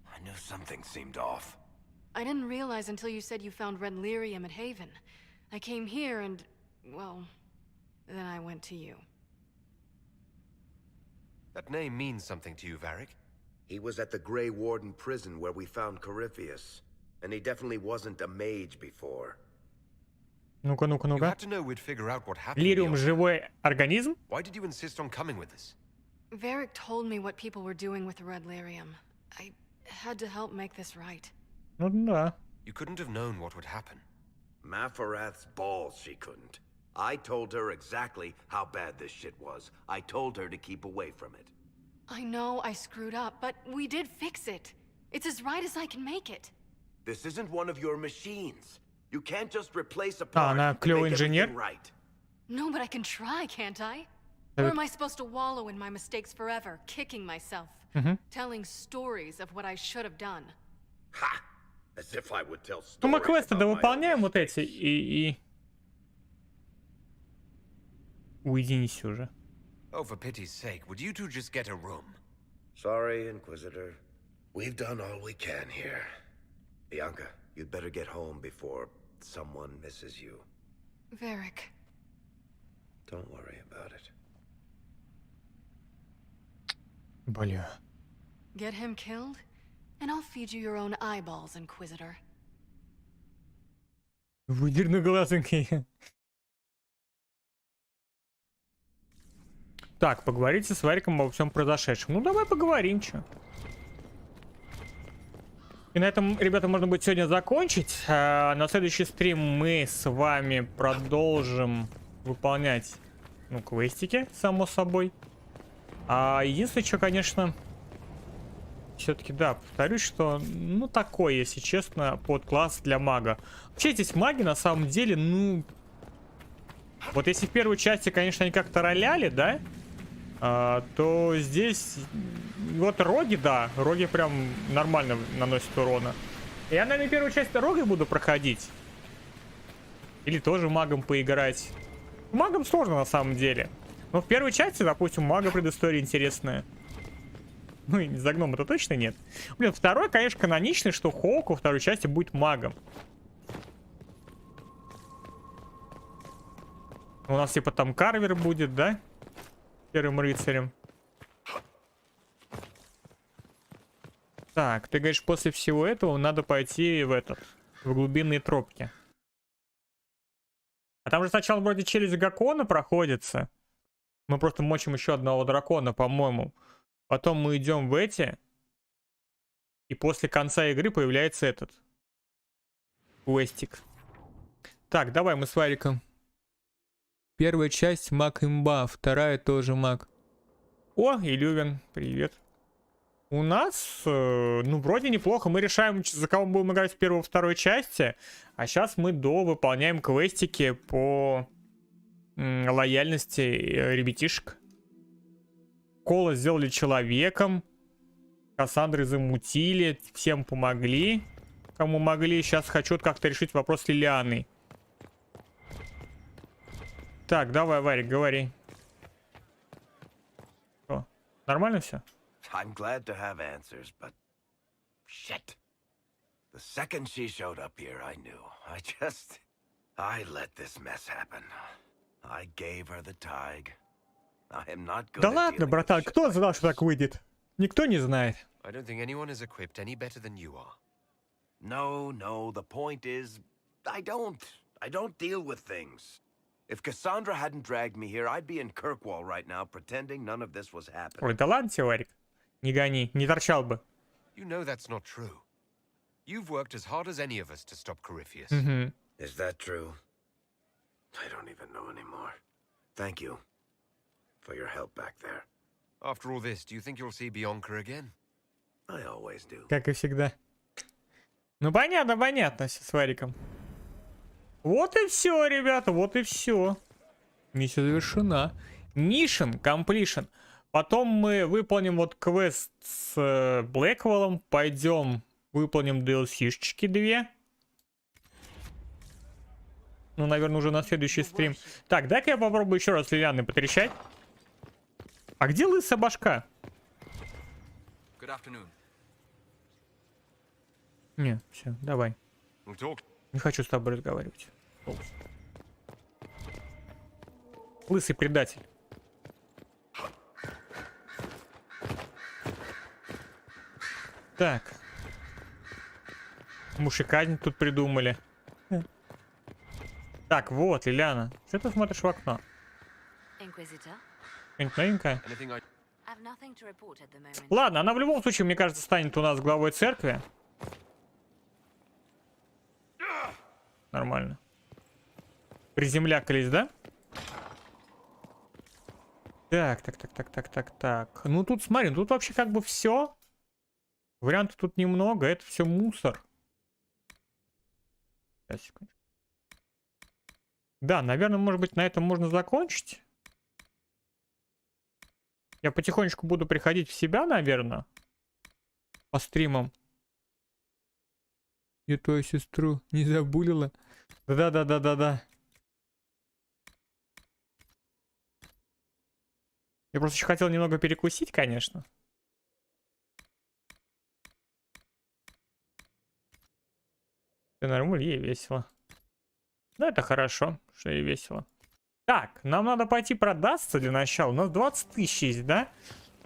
I knew something seemed off. I didn't realize until you said you found red lyrium at Haven. I came here and, well, then I went to you. That name means something to you, Varric? He was at the Grey Warden prison where we found Corypheus. And he definitely wasn't a mage before. Ну-ка, ну-ка, ну-ка. You had to know we'd figure out what happened. Лириум живой организм? Why did you insist on coming with us? Varric told me what people were doing with the red lyrium. I had to help make this right. Ну да. You couldn't have known what would happen. Mafarath's balls, she couldn't. I told her exactly how bad this shit was. I told her to keep away from it. I know I screwed up, but we did fix it. It's as right as I can make it. This isn't one of your machines. You can't just replace a part она and клёвый make инженер. everything right. No, but I can try, can't I? Or am I supposed to wallow in my mistakes forever, kicking myself, telling stories of what I should have done? Ha! As if I would tell stories. Ну мы квесты about my довыполняем вот эти и... Уединись уже. Oh, for pity's sake, would you two just get a room? Sorry, Inquisitor. We've done all we can here. Bianca, you'd better get home before someone misses you. Varric. Don't worry about it. Бля. Get him killed, and I'll feed you your own eyeballs, Inquisitor. Выдерну глазоньки. Так, поговорите с Вариком обо всем произошедшем. Ну, давай поговорим, чё. И на этом, ребята, можно будет сегодня закончить. На следующий стрим мы с вами продолжим выполнять, ну, квестики, само собой. Единственное, что, конечно, все-таки, да, повторюсь, что, ну, такой, если честно, подкласс для мага. Вообще, здесь маги, на самом деле, ну... Вот если в первой части, конечно, они как-то роляли, да? То здесь вот роги, да, роги прям нормально наносят урона. Я, наверное, первую часть рогой буду проходить. Или тоже магом поиграть. Магом сложно на самом деле. Но в первой части, допустим, мага предыстория интересная. Ну и за гнома-то точно нет. Блин, второй, конечно, каноничный, что Хоук во второй части будет магом. У нас типа там Карвер будет, да? Первым рыцарем. Так, ты говоришь, после всего этого надо пойти в глубинные тропки. А там же сначала вроде челюсть Гакона проходится. Мы просто мочим еще одного дракона, по-моему. Потом мы идем в эти. И после конца игры появляется этот квестик. Так, давай мы с Вариком. Первая часть маг имба, вторая тоже маг. О, Илювин, привет. У нас, ну, вроде неплохо. Мы решаем, за кого мы будем играть в первой и второй части. А сейчас мы выполняем квестики по лояльности ребятишек. Кола сделали человеком. Кассандры замутили. Всем помогли. Кому могли. Сейчас хочу как-то решить вопрос с Лилианой. Так, давай, Варик, говори. Что, нормально все? I'm glad to have answers, but shit. The second she showed up here, I knew. I let this mess happen. I gave her the tag. I am not good. Да ладно, братан, кто знал, что так выйдет? Никто не знает. I don't think anyone is equipped any better than you are. No, the point is, I don't deal with things. If Cassandra hadn't dragged me here, I'd be in Kirkwall right now, pretending none of this was happening. Ой, да ладно тебе, Варик. Не гони, не торчал бы. You know that's not true. You've worked as hard as any of us to stop Corypheus. Is that true? I don't even know anymore. Thank you for your help back there. After all this, do you think you'll see Bianca again? I always do. Как и всегда. Ну понятно, понятно, с Вариком. Вот и все, ребята, вот и все. Миссия завершена. Mission completion. Потом мы выполним вот квест с Блэквеллом. Пойдем выполним DLC-шечки 2. Ну, наверное, уже на следующий стрим. Так, дай-ка я попробую еще раз Лилианы потрещать. А где лысая башка? Не, все, давай. Не хочу с тобой разговаривать. Лысый предатель. Так. Мушеказнь тут придумали. Так, вот, Лилиана. Что ты смотришь в окно? Что-нибудь новенькое? Ладно, она в любом случае, мне кажется, станет у нас главой церкви. Нормально. Приземлякались, да? Так. Ну тут, смотри, тут вообще как бы все. Вариантов тут немного, это все мусор. Сейчас, секундочку. Да, наверное, может быть, на этом можно закончить. Я потихонечку буду приходить в себя, наверное. По стримам. Я твою сестру не забулила. Да. Я просто еще хотел немного перекусить, конечно. Это нормально, ей весело. Ну, это хорошо, что ей весело. Так, нам надо пойти продаться для начала. У нас 20 тысяч есть, да?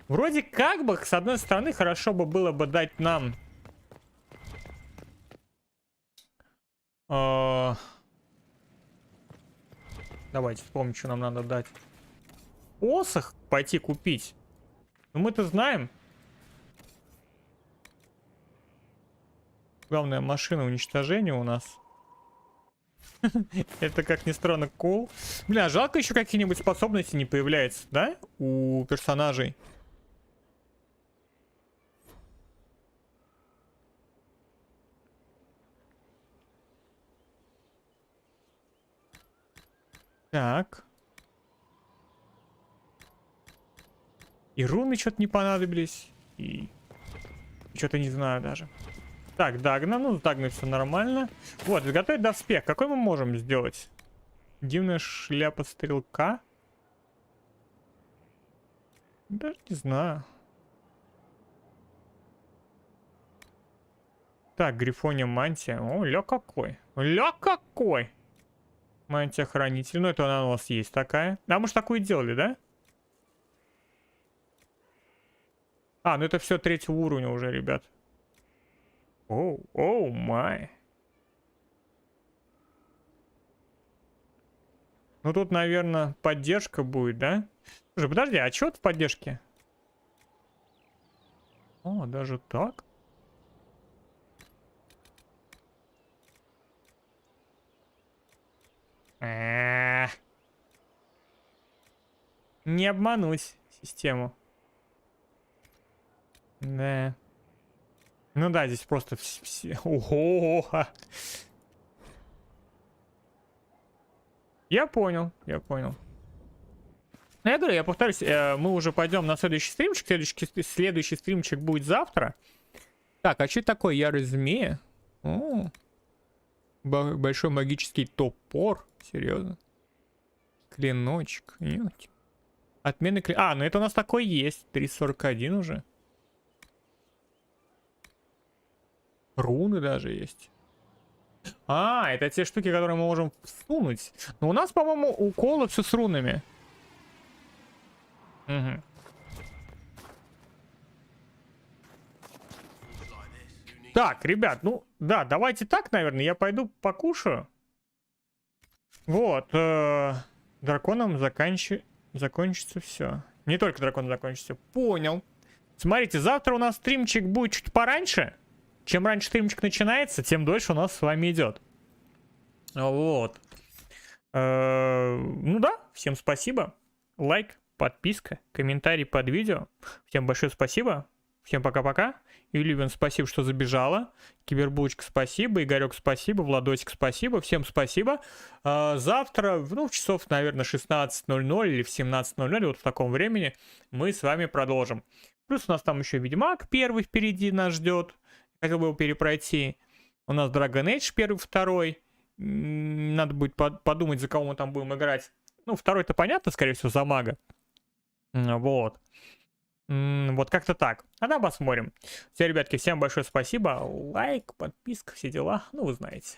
Вроде как бы, с одной стороны, хорошо бы было бы дать нам... Давайте вспомним, что нам надо дать. Посох пойти купить. Ну, мы-то знаем. Главная машина уничтожения у нас. Это, как ни странно, кол. Бля, жалко еще какие-нибудь способности не появляются, да? У персонажей. Так. И руны что-то не понадобились. И что-то не знаю даже. Так, Дагна. Ну, с Дагной все нормально. Вот, изготовить доспех. Какой мы можем сделать? Дивная шляпа стрелка. Даже не знаю. Так, Грифония мантия. О, ля какой. Ля какой. Мантия хранитель. Ну, это она у нас есть такая. А мы же такую делали, да? А, ну это все 3-го уровня уже, ребят. Оу май. Ну тут, наверное, поддержка будет, да? Слушай, подожди, а что в поддержке? О, даже так? Не обмануть систему. Да. Ну да, здесь просто все... Ого! Я понял. Ну, я говорю, я повторюсь, мы уже пойдем на следующий стримчик. Следующий стримчик будет завтра. Так, а что такое ярость змея? О, большой магический топор. Серьезно. Клиночек. Нет. Отмены клин... А, ну это у нас такой есть. 341 уже. Руны даже есть. А, это те штуки, которые мы можем всунуть. Но у нас, по-моему, у Кола все с рунами. Угу. Так, ребят, ну, да, давайте так, наверное. Я пойду покушаю. Вот. Драконом закончится все. Не только драконом закончится. Понял. Смотрите, завтра у нас стримчик будет чуть пораньше. Чем раньше стримчик начинается, тем дольше у нас с вами идет. Вот. Ну да, всем спасибо. Лайк, подписка, комментарий под видео. Всем большое спасибо. Всем пока-пока. Юливен, спасибо, что забежала. Кибербулочка, спасибо. Игорек, спасибо. Владосик, спасибо. Всем спасибо. Завтра, в часов, наверное, 16:00 или в 17:00, вот в таком времени, мы с вами продолжим. Плюс у нас там еще Ведьмак первый впереди нас ждет. Хотел бы его перепройти. У нас Dragon Age первый, второй. Надо будет подумать, за кого мы там будем играть. Ну, второй-то понятно, скорее всего, за Мага. Вот. Вот как-то так. А там посмотрим. Все, ребятки, всем большое спасибо. Лайк, подписка, все дела. Ну, вы знаете.